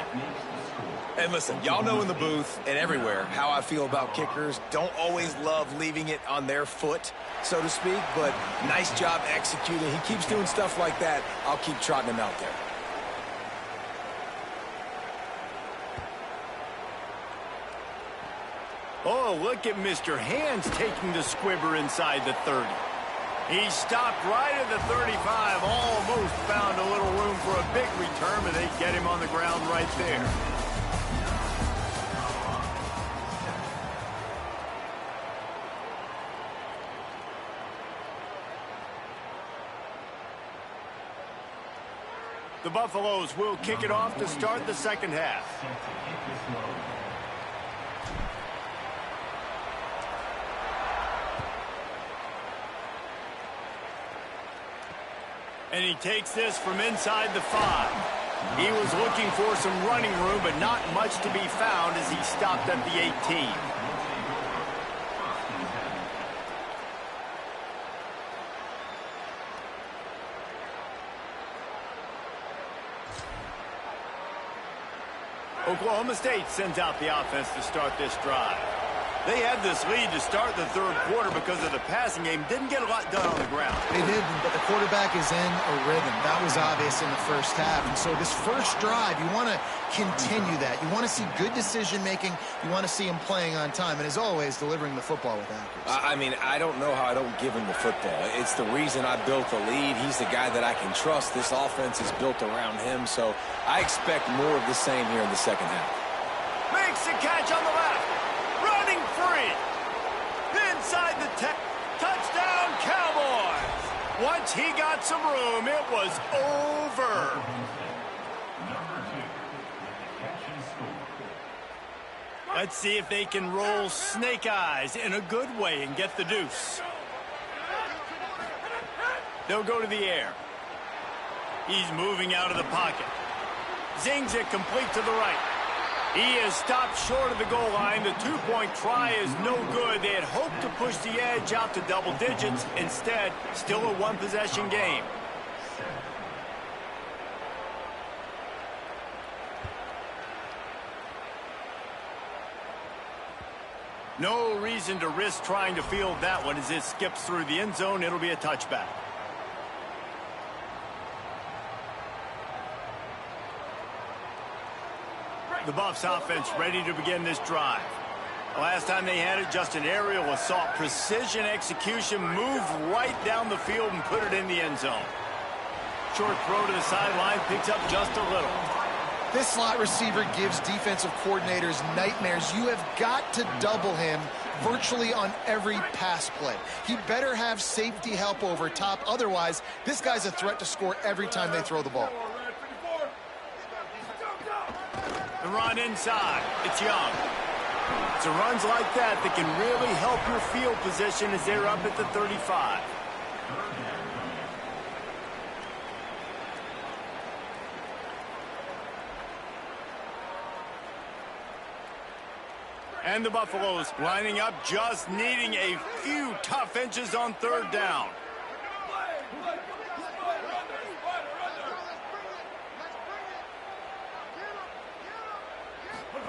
And listen, y'all know in the booth and everywhere how I feel about kickers. Don't always love leaving it on their foot, so to speak, but nice job executing. He keeps doing stuff like that. I'll keep trotting him out there. Oh, look at Mr. Hands taking the squibber inside the 30. He stopped right at the 35, almost found a little room for a big return, but they get him on the ground right there. The Buffaloes will kick it off to start the second half. And he takes this from inside the 5. He was looking for some running room, but not much to be found as he stopped at the 18. Oklahoma State sends out the offense to start this drive. They had this lead to start the third quarter because of the passing game. Didn't get a lot done on the ground. They didn't, but the quarterback is in a rhythm. That was obvious in the first half. And so this first drive, you want to continue that. You want to see good decision-making. You want to see him playing on time. And as always, delivering the football with accuracy. I mean, I don't know how I don't give him the football. It's the reason I built the lead. He's the guy that I can trust. This offense is built around him. So I expect more of the same here in the second half. Makes the catch on the left. Running free. Inside the 10. Touchdown, Cowboys. Once he got some room, it was over. Let's see if they can roll snake eyes in a good way and get the deuce. They'll go to the air. He's moving out of the pocket. Zings it complete to the right. He is stopped short of the goal line. The two-point try is no good. They had hoped to push the edge out to double digits. Instead, still a one-possession game. No reason to risk trying to field that one as it skips through the end zone. It'll be a touchback. The Buffs offense ready to begin this drive. The last time they had it, just an aerial assault. Precision execution, moved right down the field and put it in the end zone. Short throw to the sideline, picks up just a little. This slot receiver gives defensive coordinators nightmares. You have got to double him virtually on every pass play. He better have safety help over top. Otherwise, this guy's a threat to score every time they throw the ball. The run inside. It's Young. It's runs like that that can really help your field position as they're up at the 35. And the Buffaloes lining up, just needing a few tough inches on third down.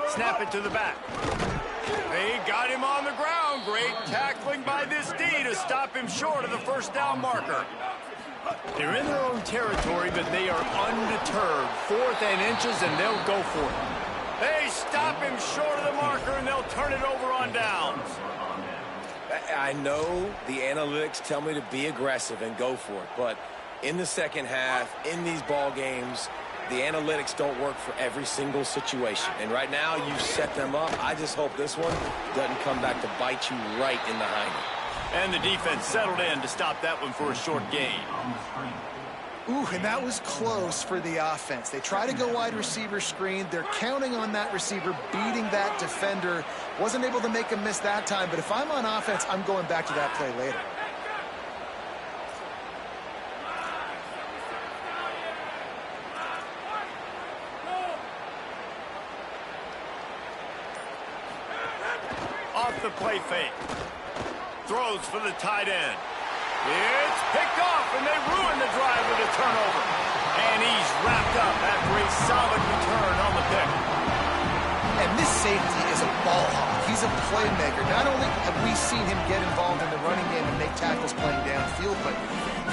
Snap it to the back. They got him on the ground. Great tackling by this D to stop him short of the first down marker. They're in their own territory, but they are undeterred. 4th and inches, and they'll go for it. They stop him short of the marker, and they'll turn it over on downs. I know the analytics tell me to be aggressive and go for it, but in the second half, in these ball games, the analytics don't work for every single situation. And right now, you set them up. I just hope this one doesn't come back to bite you right in the hiney. And the defense settled in to stop that one for a short gain. Ooh, and that was close for the offense. They try to go wide receiver screen. They're counting on that receiver beating that defender. Wasn't able to make him miss that time, but if I'm on offense, I'm going back to that play later. Off the play fake. Throws for the tight end. It's picked off, and they ruin the drive with a turnover. And he's wrapped up after a solid return on the pick. And this safety is a ball hawk. He's a playmaker. Not only have we seen him get involved in the running game and make tackles playing downfield, but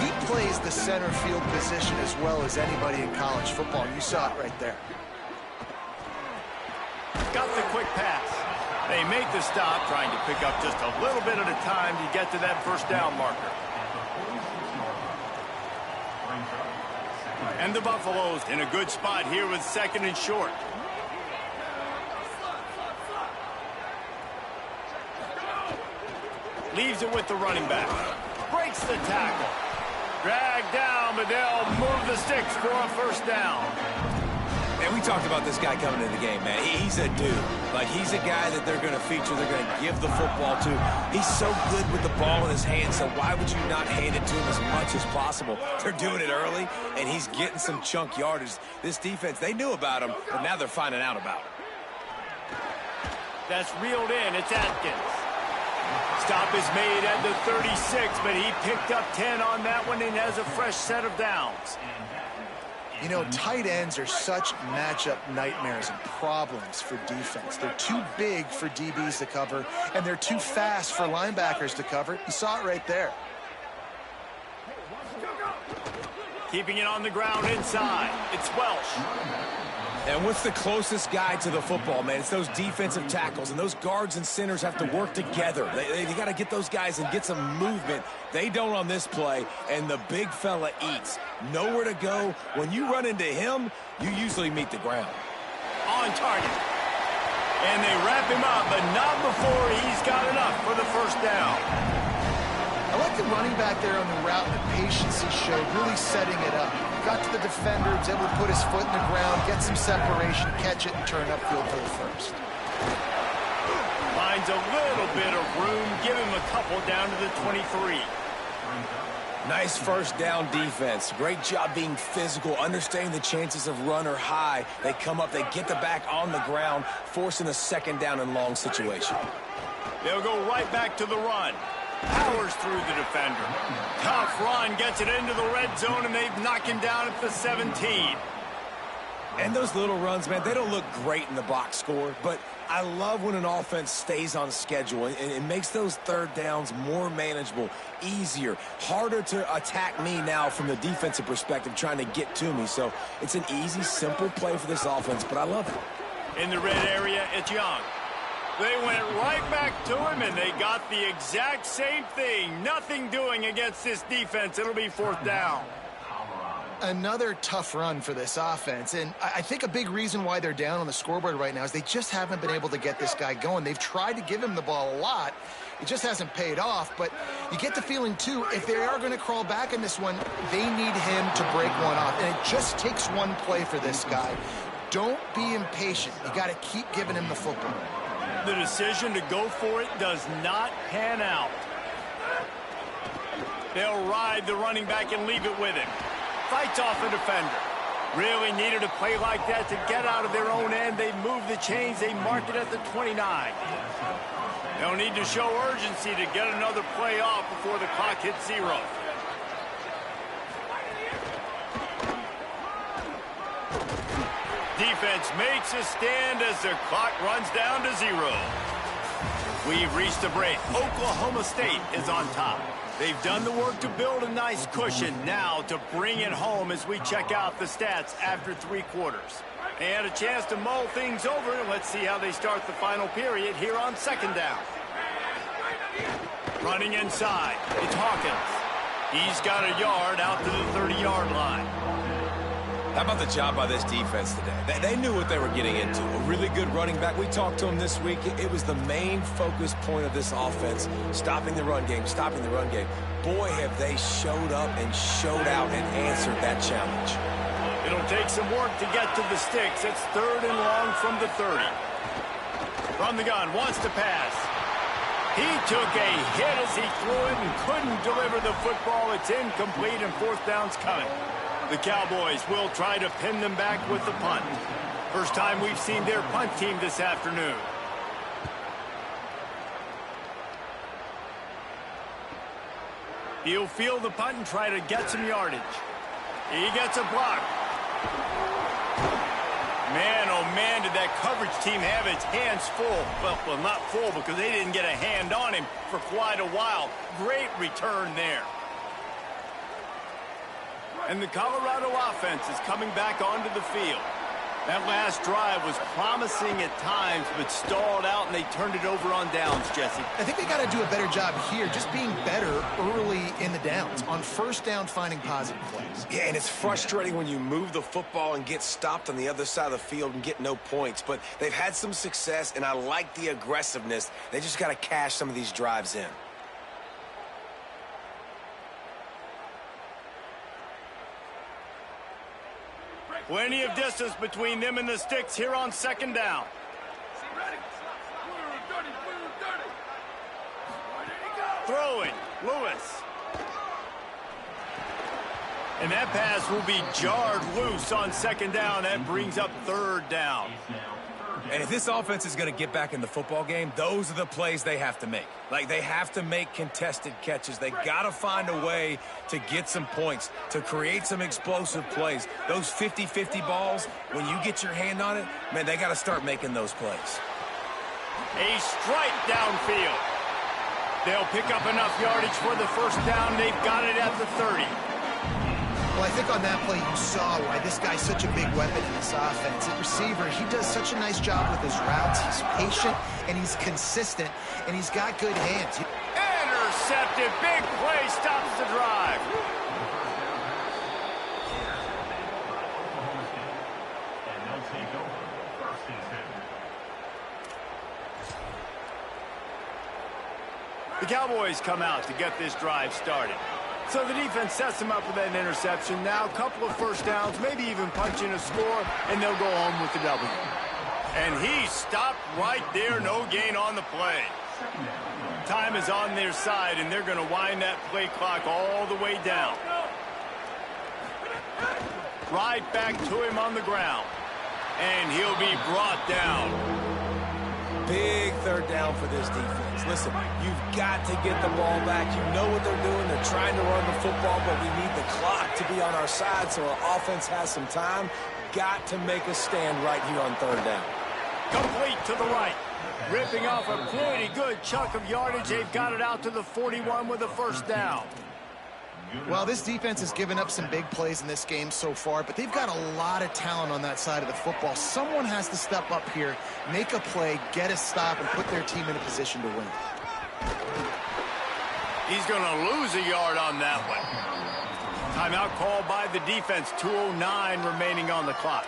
he plays the center field position as well as anybody in college football. You saw it right there. Got the quick pass. They make the stop, trying to pick up just a little bit at a time to get to that first down marker. And the Buffaloes in a good spot here with 2nd and short. Leaves it with the running back. Breaks the tackle. Dragged down, but they'll move the sticks for a first down. And we talked about this guy coming into the game, man. He's a dude. Like, he's a guy that they're going to feature, they're going to give the football to. He's so good with the ball in his hands, so why would you not hand it to him as much as possible? They're doing it early, and he's getting some chunk yardage. This defense, they knew about him, but now they're finding out about him. That's reeled in. It's Atkins. Stop is made at the 36, but he picked up 10 on that one and has a fresh set of downs. You know, tight ends are such matchup nightmares and problems for defense. They're too big for DBs to cover, and they're too fast for linebackers to cover. You saw it right there. Keeping it on the ground inside. It's Welsh. And what's the closest guy to the football, man? It's those defensive tackles, and those guards and centers have to work together. They got to get those guys and get some movement. They don't on this play, and the big fella eats. Nowhere to go. When you run into him, you usually meet the ground. On target. And they wrap him up, but not before he's got enough for the first down. I like the running back there on the route and the patience he showed, really setting it up. Got to the defender, was able to put his foot in the ground, get some separation, catch it, and turn upfield for the first. Finds a little bit of room, give him a couple down to the 23. Nice first down defense. Great job being physical, understanding the chances of run are high. They come up, they get the back on the ground, forcing a 2nd down and long situation. They'll go right back to the run. Powers through the defender. Tough run, gets it into the red zone, and they knock him down at the 17. And those little runs, man, they don't look great in the box score, but I love when an offense stays on schedule, and it makes those third downs more manageable, easier, harder to attack me now from the defensive perspective, trying to get to me. So it's an easy, simple play for this offense, but I love it. In the red area, it's Young. They went right back to him, and they got the exact same thing. Nothing doing against this defense. It'll be 4th down. Another tough run for this offense, and I think a big reason why they're down on the scoreboard right now is they just haven't been able to get this guy going. They've tried to give him the ball a lot. It just hasn't paid off, but you get the feeling, too, if they are going to crawl back in this one, they need him to break one off, and it just takes one play for this guy. Don't be impatient. You got to keep giving him the football. The decision to go for it does not pan out. They'll ride the running back and leave it with him. Fights off a defender. Really needed a play like that to get out of their own end. They move the chains. They mark it at the 29. They'll need to show urgency to get another play off before the clock hits 0. Defense makes a stand as the clock runs down to 0. We've reached a break. Oklahoma State is on top. They've done the work to build a nice cushion. Now to bring it home as we check out the stats after 3 quarters. They had a chance to mull things over. Let's see how they start the final period here on 2nd down. Running inside. It's Hawkins. He's got a yard out to the 30-yard line. How about the job by this defense today? They knew what they were getting into. A really good running back. We talked to him this week. It was the main focus point of this offense, stopping the run game, stopping the run game. Boy, have they showed up and showed out and answered that challenge. It'll take some work to get to the sticks. It's 3rd and long from the 30. From the gun, wants to pass. He took a hit as he threw it and couldn't deliver the football. It's incomplete and 4th down's coming. The Cowboys will try to pin them back with the punt. First time we've seen their punt team this afternoon. He'll field the punt and try to get some yardage. He gets a block. Man, oh man, did that coverage team have its hands full. Well, not full because they didn't get a hand on him for quite a while. Great return there. And the Colorado offense is coming back onto the field. That last drive was promising at times, but stalled out, and they turned it over on downs, Jesse. I think they got to do a better job here, just being better early in the downs. On 1st down, finding positive plays. Yeah, and it's frustrating when you move the football and get stopped on the other side of the field and get no points. But they've had some success, and I like the aggressiveness. They just got to cash some of these drives in. Plenty of distance between them and the sticks here on 2nd down. Throwing, Lewis. And that pass will be jarred loose on 2nd down. That brings up 3rd down. And if this offense is going to get back in the football game, those are the plays they have to make. Like, they have to make contested catches. They got to find a way to get some points, to create some explosive plays. Those 50-50 balls, when you get your hand on it, man, they got to start making those plays. A strike downfield. They'll pick up enough yardage for the 1st down. They've got it at the 30. Well, I think on that play you saw why this guy's such a big weapon in this offense. At receiver, he does such a nice job with his routes. He's patient, and he's consistent, and he's got good hands. Intercepted. Big play stops the drive. And they'll take over 1st and 10. The Cowboys come out to get this drive started. So the defense sets them up with that interception. Now a couple of 1st downs, maybe even punching a score, and they'll go home with the W. And he stopped right there. No gain on the play. Time is on their side, and they're going to wind that play clock all the way down. Right back to him on the ground. And he'll be brought down. Big 3rd down for this defense. Listen, you've got to get the ball back. You know what they're doing. They're trying to run the football, but we need the clock to be on our side so our offense has some time. Got to make a stand right here on 3rd down. Complete to the right. Ripping off a pretty good chunk of yardage. They've got it out to the 41 with a 1st down. Well, this defense has given up some big plays in this game so far, but they've got a lot of talent on that side of the football. Someone has to step up here, make a play, get a stop, and put their team in a position to win. He's going to lose a yard on that one. Timeout called by the defense. 2:09 remaining on the clock.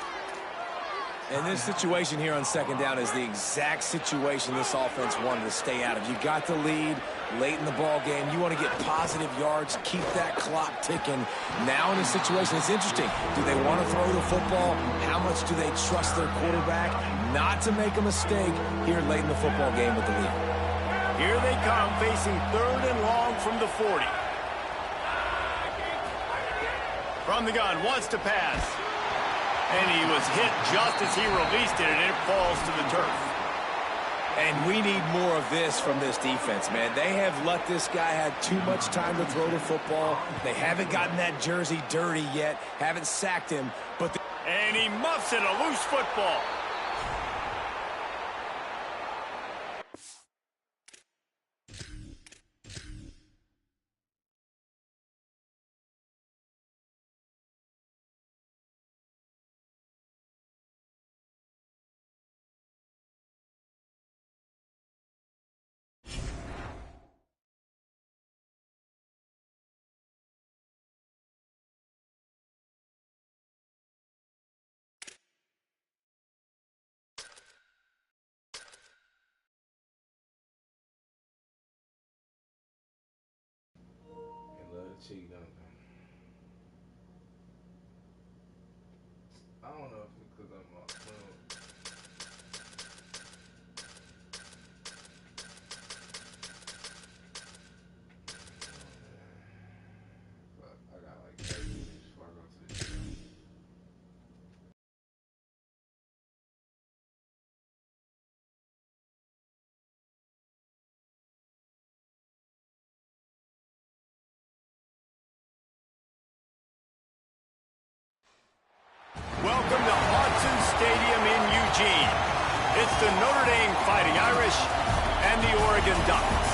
And this situation here on second down is the exact situation this offense wanted to stay out of. You got the lead late in the ball game. You want to get positive yards, keep that clock ticking. Now in a situation, it's interesting. Do they want to throw the football? How much do they trust their quarterback not to make a mistake here late in the football game with the lead? Here they come, facing 3rd and long from the 40. From the gun, wants to pass. And he was hit just as he released it, and it falls to the turf. And we need more of this from this defense, man. They have let this guy have too much time to throw the football. They haven't gotten that jersey dirty yet, haven't sacked him. And he muffs it, a loose football. Cheat on them. I don't know if it's because I'm off. I got like 30 minutes before I go to the gym. Welcome to Hudson Stadium in Eugene. It's the Notre Dame Fighting Irish and the Oregon Ducks.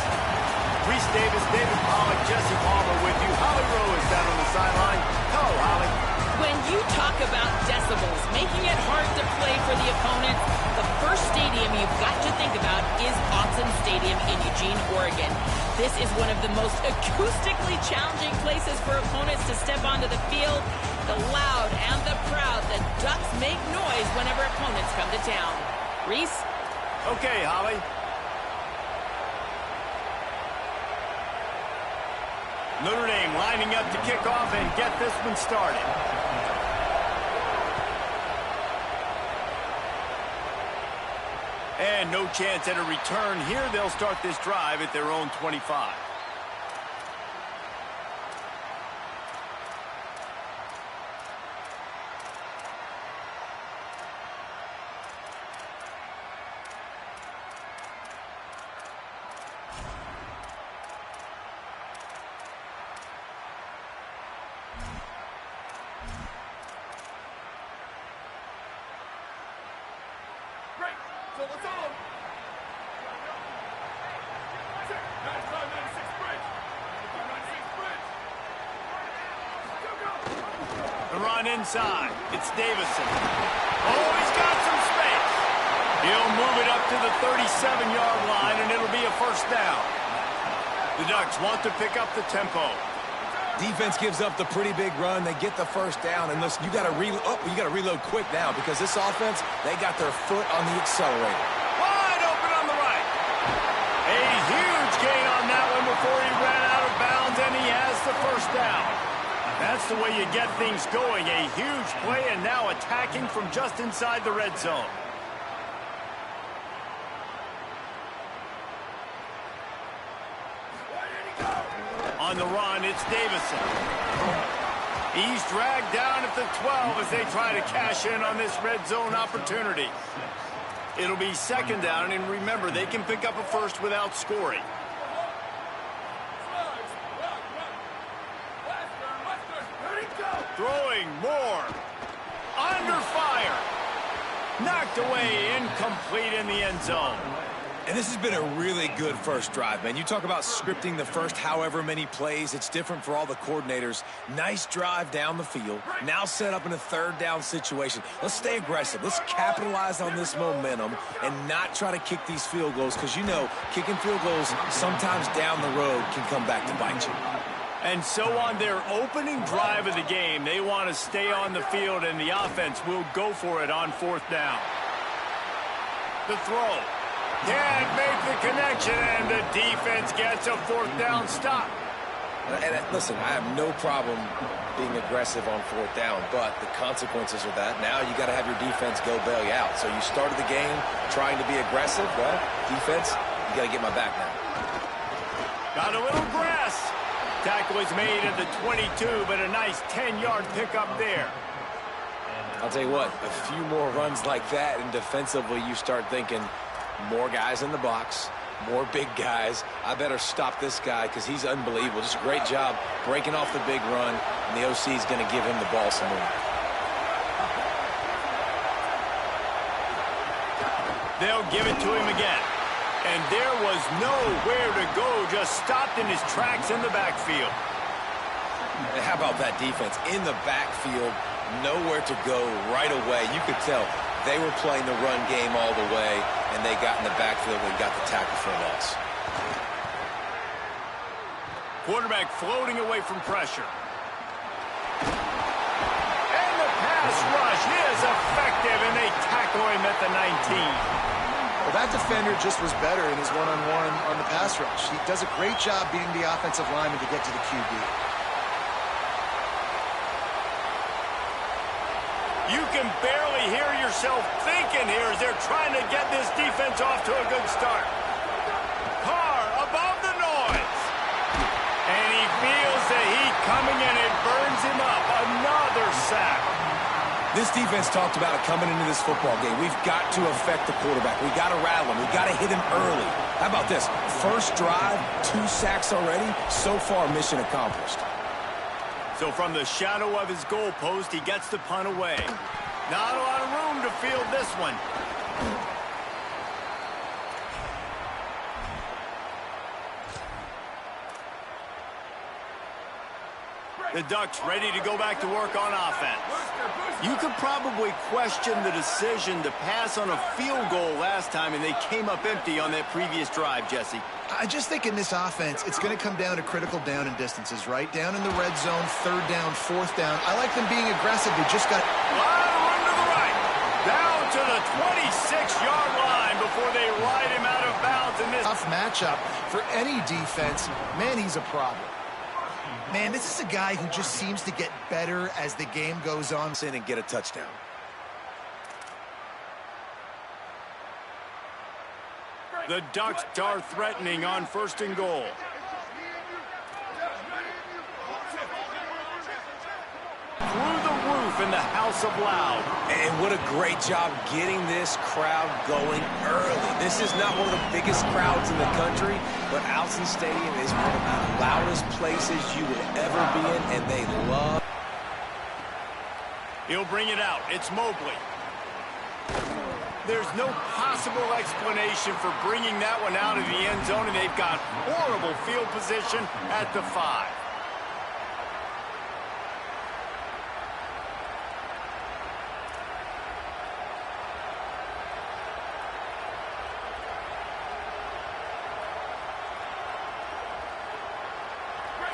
Reese Davis, David Pollack, Jesse Palmer with you. Holly Rowe is down on the sideline. Hello, Holly. When you talk about decibels, making it hard to play for the opponents, the first stadium you've got to think about is Autzen Stadium in Eugene, Oregon. This is one of the most acoustically challenging places for opponents to step onto the field. The loud and the proud, the Ducks make noise whenever opponents come to town. Reese? Okay, Holly. Notre Dame lining up to kick off and get this one started. And no chance at a return here. They'll start this drive at their own 25. The run inside. It's Davison. Oh, he's got some space. He'll move it up to the 37-yard line, and it'll be a first down. The Ducks want to pick up the tempo. Defense gives up the pretty big run. They get the first down, and listen, you got to reload quick now because this offense, they got their foot on the accelerator. Wide open on the right. A huge gain on that one before he ran out of bounds, and he has the first down. That's the way you get things going. A huge play, and now attacking from just inside the red zone. On the run, it's Davison. He's dragged down at the 12 as they try to cash in on this red zone opportunity. It'll be second down, and remember, they can pick up a first without scoring. Throwing more. Under fire. Knocked away, incomplete in the end zone. And this has been a really good first drive, man. You talk about scripting the first however many plays. It's different for all the coordinators. Nice drive down the field. Now set up in a third down situation. Let's stay aggressive. Let's capitalize on this momentum and not try to kick these field goals because, you know, kicking field goals sometimes down the road can come back to bite you. And so on their opening drive of the game, they want to stay on the field, and the offense will go for it on 4th down. The throw. Can't make the connection, and the defense gets a 4th down stop. And listen, I have no problem being aggressive on 4th down, but the consequences are that now you got to have your defense go bail you out. So you started the game trying to be aggressive. Well, defense, you got to get my back now. Got a little grass. Tackle is made at the 22, but a nice 10-yard pickup there. I'll tell you what, a few more runs like that, and defensively you start thinking more guys in the box, more big guys. I better stop this guy because he's unbelievable. Just a great job breaking off the big run, and the OC is going to give him the ball some more. They'll give it to him again. And there was nowhere to go, just stopped in his tracks in the backfield. And how about that defense? In the backfield, nowhere to go right away. You could tell they were playing the run game all the way, and they got in the backfield and got the tackle for a loss. Quarterback floating away from pressure. And the pass rush is effective, and they tackle him at the 19. Well, that defender just was better in his one-on-one on the pass rush. He does a great job beating the offensive lineman to get to the QB. You can barely hear yourself thinking here as they're trying to get this defense off to a good start. Carr above the noise. And he feels the heat coming, and it burns him up. Another sack. This defense talked about it coming into this football game. We've got to affect the quarterback. We've got to rattle him. We've got to hit him early. How about this? First drive, 2 sacks already. So far, mission accomplished. So from the shadow of his goalpost, he gets the punt away. Not a lot of room to field this one. The Ducks ready to go back to work on offense. You could probably question the decision to pass on a field goal last time, and they came up empty on that previous drive, Jesse. I just think in this offense, it's going to come down to critical down and distances, right? Down in the red zone, 3rd down, 4th down. I like them being aggressive. They just got... A lot of room to the right. Down to the 26-yard line before they ride him out of bounds in this tough matchup for any defense. Man, he's a problem. Man, this is a guy who just seems to get better as the game goes on. In and get a touchdown. The Ducks are threatening on 1st and goal. Through the roof in the House of Loud. And what a great job getting this crowd going early. This is not one of the biggest crowds in the country, but Alson Stadium is one of the loudest places you will ever be in, and they love. He'll bring it out. It's Mobley. There's no possible explanation for bringing that one out of the end zone, and they've got horrible field position at the 5.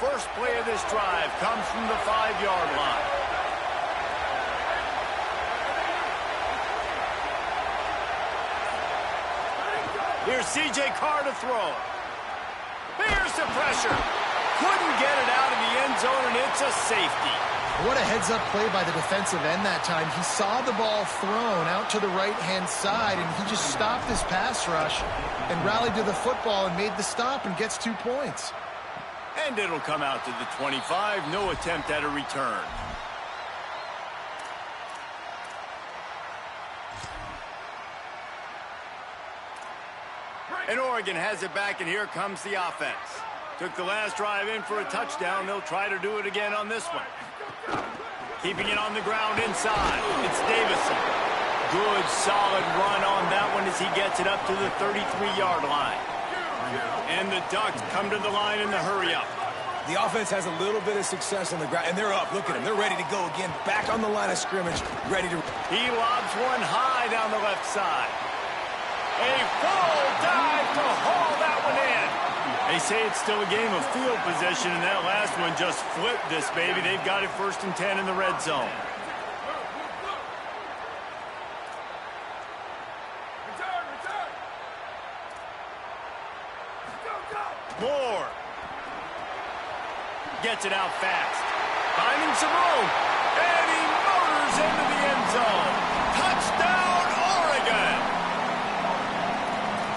First play of this drive comes from the 5-yard line. Here's C.J. Carr to throw. Here's the pressure. Couldn't get it out of the end zone, and it's a safety. What a heads-up play by the defensive end that time. He saw the ball thrown out to the right-hand side, and he just stopped his pass rush and rallied to the football and made the stop and gets 2 points. And it'll come out to the 25. No attempt at a return. And Oregon has it back, and here comes the offense. Took the last drive in for a touchdown. They'll try to do it again on this one. Keeping it on the ground inside. It's Davison. Good, solid run on that one as he gets it up to the 33-yard line. And the Ducks come to the line in the hurry-up. The offense has a little bit of success on the ground, and they're up. Look at them. They're ready to go again. Back on the line of scrimmage, ready to... He lobs one high down the left side. A full dive to haul that one in. They say it's still a game of field possession, and that last one just flipped this baby. They've got it 1st and 10 in the red zone. Moore gets it out fast, finding some room, and he motors into the end zone. Touchdown, Oregon!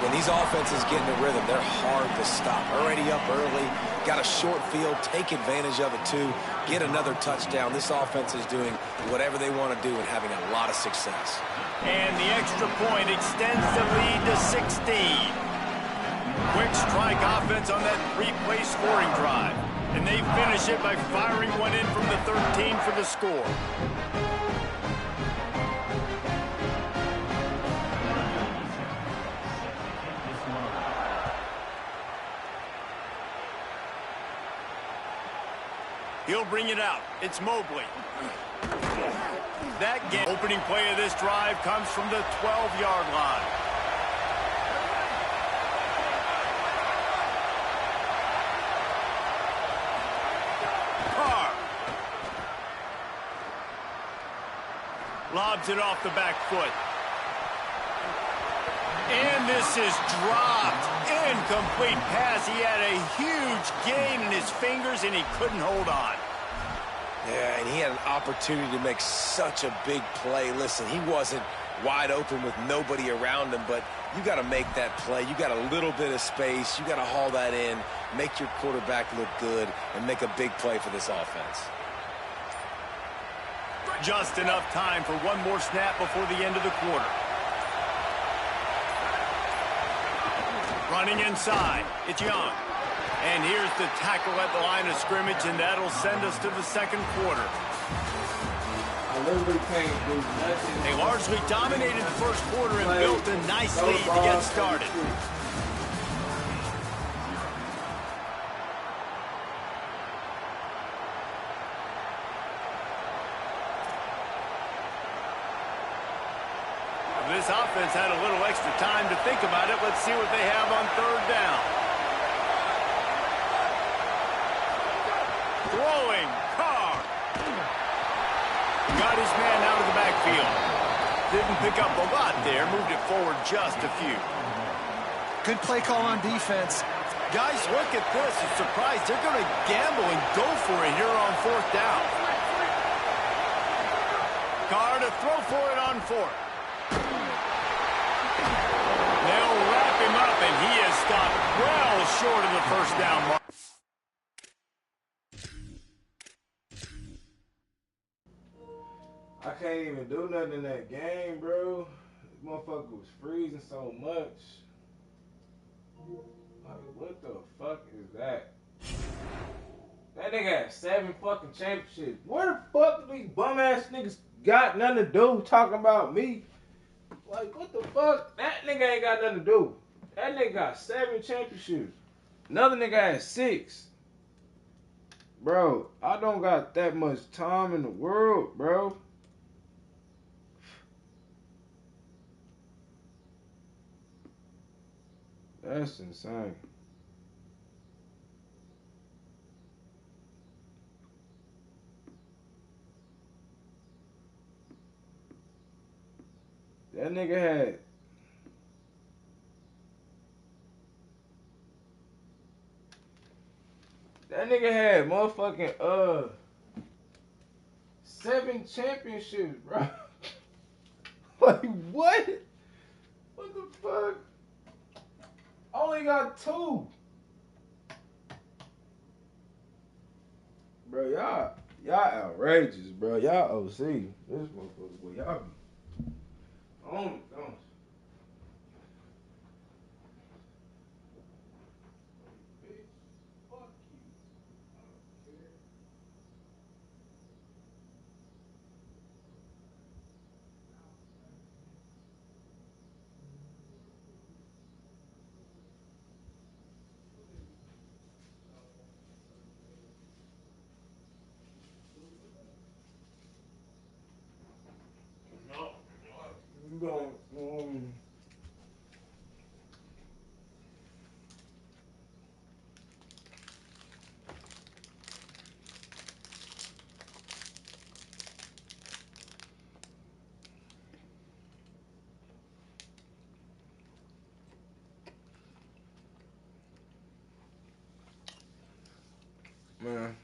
When these offenses get in the rhythm, they're hard to stop. Already up early, got a short field, take advantage of it too, get another touchdown. This offense is doing whatever they want to do and having a lot of success. And the extra point extends the lead to 16. Quick strike offense on that 3-play scoring drive. And they finish it by firing one in from the 13 for the score. He'll bring it out. It's Mobley. That game opening play of this drive comes from the 12-yard line. Lobs it off the back foot. And this is dropped. Incomplete pass. He had a huge gain in his fingers, and he couldn't hold on. Yeah, and he had an opportunity to make such a big play. Listen, he wasn't wide open with nobody around him, but you got to make that play. You got a little bit of space. You got to haul that in, make your quarterback look good, and make a big play for this offense. Just enough time for one more snap before the end of the quarter. Running inside, it's Young. And here's the tackle at the line of scrimmage, and that'll send us to the second quarter. I literally can't do nothing. They largely dominated the first quarter and built a nice lead to get started. This offense had a little extra time to think about it. Let's see what they have on 3rd down. Throwing, Carr. Got his man out of the backfield. Didn't pick up a lot there. Moved it forward just a few. Good play call on defense. Guys, look at this. I'm surprised they're going to gamble and go for it here on 4th down. Carr to throw for it on 4th. They'll wrap him up, and he has stopped well short of the 1st down mark. I can't even do nothing in that game, bro. This motherfucker was freezing so much. Like, what the fuck is that? That nigga had 7 fucking championships. Where the fuck do these bum ass niggas got nothing to do talking about me? Like, what the fuck? That nigga ain't got nothing to do. That nigga got 7 championships. Another nigga had 6. Bro, I don't got that much time in the world, bro. That's insane. That nigga had motherfucking 7 championships, bro. Like what? What the fuck? I only got 2. Bro, y'all outrageous, bro. Y'all OC. This motherfucker, boy, y'all be on it, don't you? Fuck you. I don't care. No. You going Man,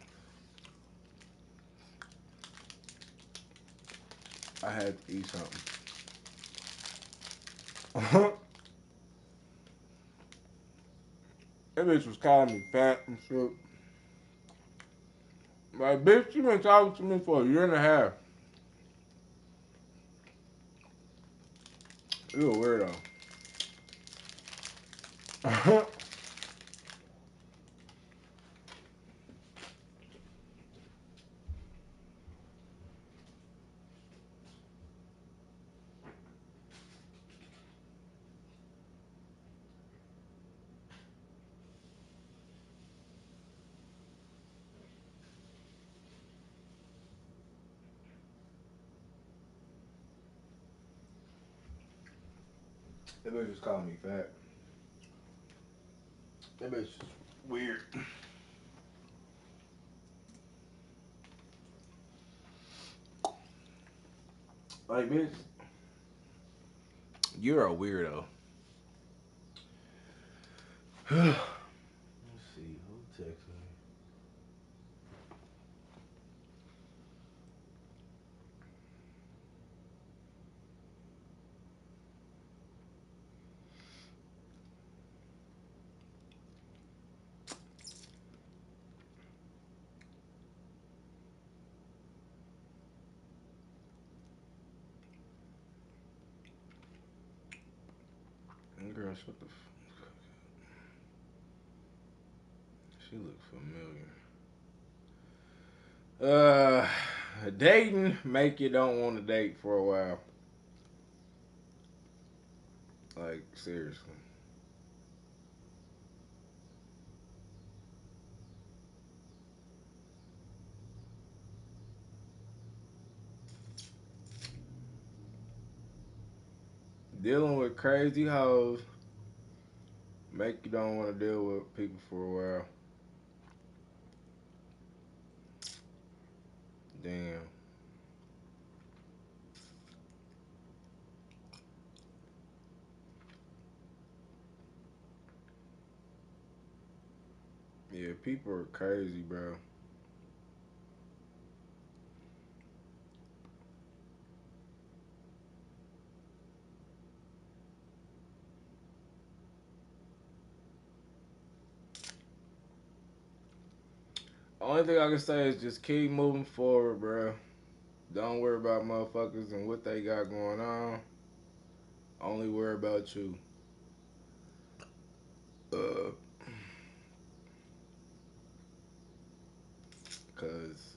I had to eat something. That bitch was calling me fat and shit. Like, bitch, you been talking to me for a year and a half. You a weirdo. That bitch was calling me fat. That bitch is weird. Like, bitch, you're a weirdo. Let's see, who texted me? Girl, what the fuck? She looks familiar. Dating make you don't want to date for a while. Like, seriously. Dealing with crazy hoes make you don't want to deal with people for a while. Damn. Yeah, people are crazy, bro. Only thing I can say is just keep moving forward, bro. Don't worry about motherfuckers and what they got going on. Only worry about you. Uh, cause,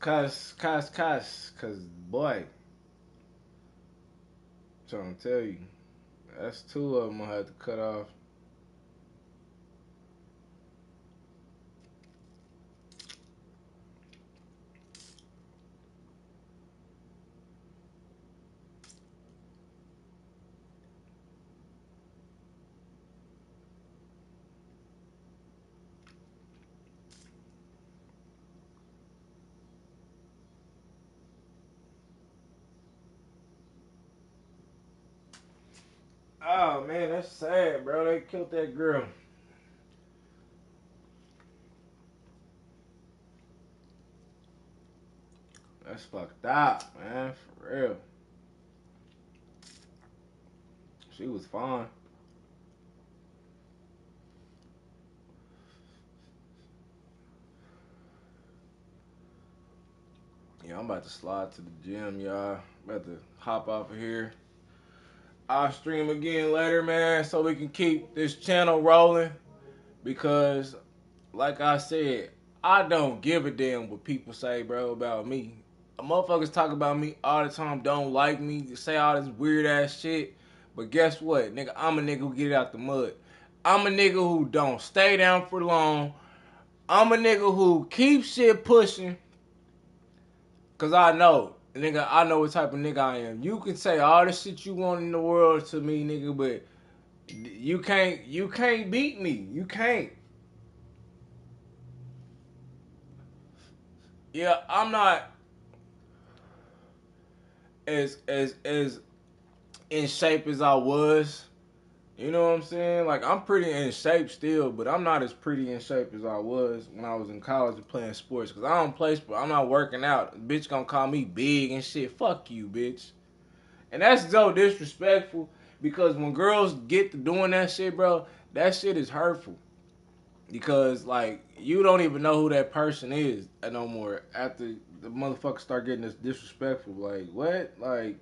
cause, boy, trying to tell you, that's two of them I had to cut off. Oh man, that's sad, bro. They killed that girl. That's fucked up, man. For real. She was fine. Yeah, I'm about to slide to the gym, y'all. About to hop off of here. I'll stream again later, man, so we can keep this channel rolling. Because, like I said, I don't give a damn what people say, bro, about me. Motherfuckers talk about me all the time, don't like me, say all this weird ass shit. But guess what, nigga? I'm a nigga who get it out the mud. I'm a nigga who don't stay down for long. I'm a nigga who keeps shit pushing. Cause I know, nigga, I know what type of nigga I am. You can say all the shit you want in the world to me, nigga, but you can't beat me. You can't. Yeah, I'm not as in shape as I was You know what I'm saying? Like, I'm pretty in shape still, but I'm not as pretty in shape as I was when I was in college and playing sports. Because I don't play sports. I'm not working out. Bitch gonna call me big and shit. Fuck you, bitch. And that's so disrespectful because when girls get to doing that shit, bro, that shit is hurtful. Because, like, you don't even know who that person is no more after the motherfuckers start getting this disrespectful. Like, what? Like,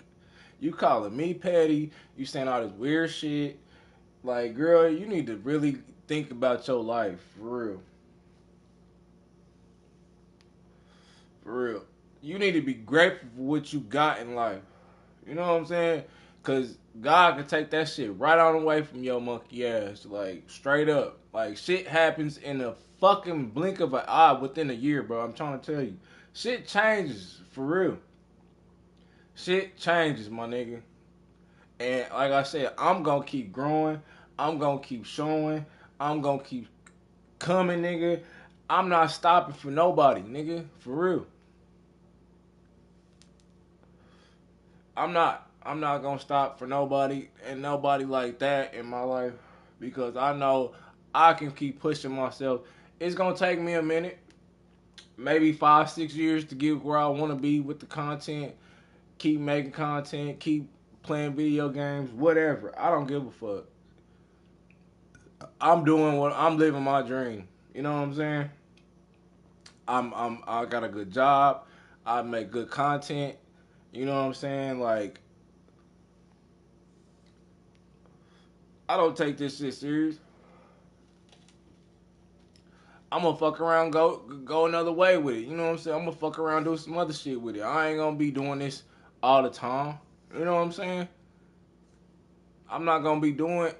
you calling me petty. You saying all this weird shit. Like, girl, you need to really think about your life. For real. For real. You need to be grateful for what you got in life. You know what I'm saying? Because God can take that shit right on away from your monkey ass. Like, straight up. Like, shit happens in a fucking blink of an eye within a year, bro. I'm trying to tell you. Shit changes. For real. Shit changes, my nigga. And like I said, I'm going to keep growing. I'm going to keep showing. I'm going to keep coming, nigga. I'm not stopping for nobody, nigga. For real. I'm not gonna stop for nobody and nobody like that in my life because I know I can keep pushing myself. It's gonna take me a minute, maybe 5, 6 years to get where I wanna be with the content. Keep making content, keep playing video games, whatever. I don't give a fuck. I'm living my dream. You know what I'm saying? I got a good job. I make good content. You know what I'm saying? Like, I don't take this shit serious. I'm gonna fuck around, go another way with it. You know what I'm saying? I'm gonna fuck around, do some other shit with it. I ain't gonna be doing this all the time. You know what I'm saying? I'm not gonna be doing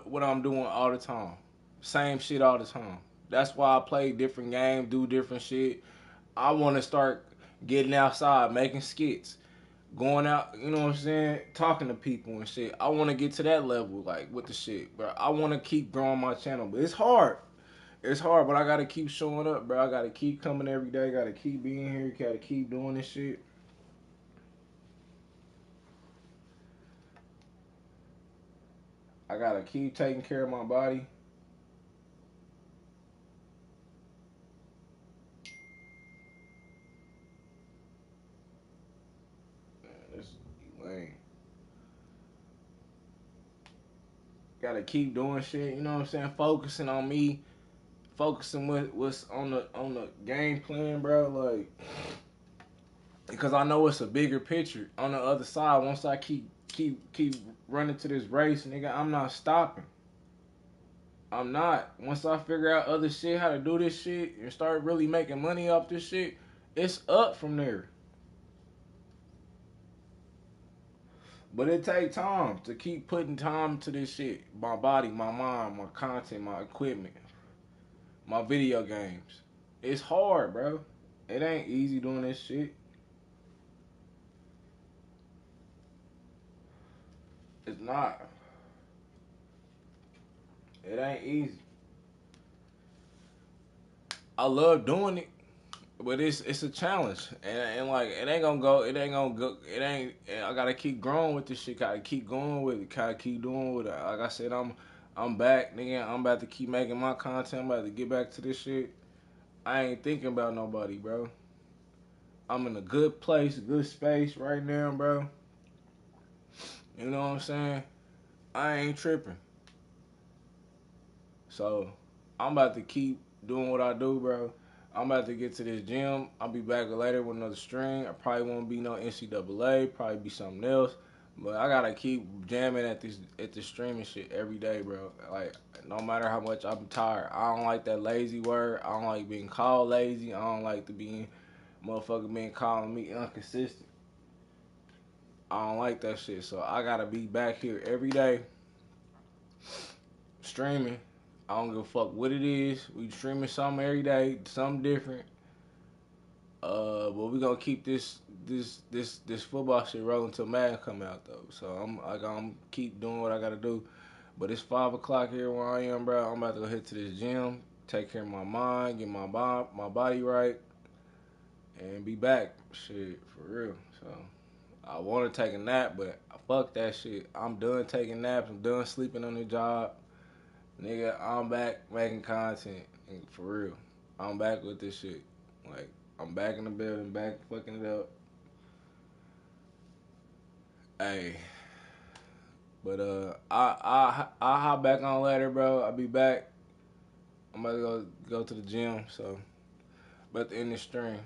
what I'm doing all the time. Same shit all the time. That's why I play different games, do different shit. I wanna start getting outside, making skits, going out, you know what I'm saying? Talking to people and shit. I wanna get to that level, like, with the shit. But I wanna keep growing my channel. But it's hard. It's hard, but I gotta keep showing up, bro. I gotta keep coming every day. Gotta keep being here. Gotta keep doing this shit. I gotta keep taking care of my body. Man, this is lame. Gotta keep doing shit. You know what I'm saying? Focusing on me. Focusing with what's on the game plan, bro. Like, because I know it's a bigger picture on the other side. Once I keep running to this race, nigga, I'm not stopping. I'm not. Once I figure out other shit, how to do this shit, and start really making money off this shit, it's up from there. But it take time to keep putting time to this shit. My body, my mind, my content, my equipment, my video games. It's hard, bro. It ain't easy doing this shit. It's not. It ain't easy. I love doing it, but it's a challenge, and like it ain't gonna go. It ain't gonna go. It ain't. I gotta keep growing with this shit. Gotta keep going with it. Gotta keep doing with it. Like I said, I'm back, nigga. I'm about to keep making my content. I'm about to get back to this shit. I ain't thinking about nobody, bro. I'm in a good place, a good space right now, bro. You know what I'm saying? I ain't tripping. So I'm about to keep doing what I do, bro. I'm about to get to this gym. I'll be back later with another stream. I probably won't be no NCAA. Probably be something else. But I gotta keep jamming at this streaming shit every day, bro. Like, no matter how much I'm tired. I don't like that lazy word. I don't like being called lazy. I don't like to be motherfucker being calling me inconsistent. I don't like that shit. So I gotta be back here every day streaming. I don't give a fuck what it is. We streaming something every day, something different. But we gonna keep this football shit rolling until Madden come out though. So I'm keep doing what I gotta do. But it's 5 o'clock here where I am, bro. I'm about to go hit to this gym, take care of my mind, get my body right, and be back. Shit, for real. So I want to take a nap, but fuck that shit. I'm done taking naps. I'm done sleeping on the job. Nigga, I'm back making content. And for real. I'm back with this shit. Like, I'm back in the building, back fucking it up. Hey. But I hop back on later, bro. I'll be back. I'm about to go to the gym, so about to end the stream.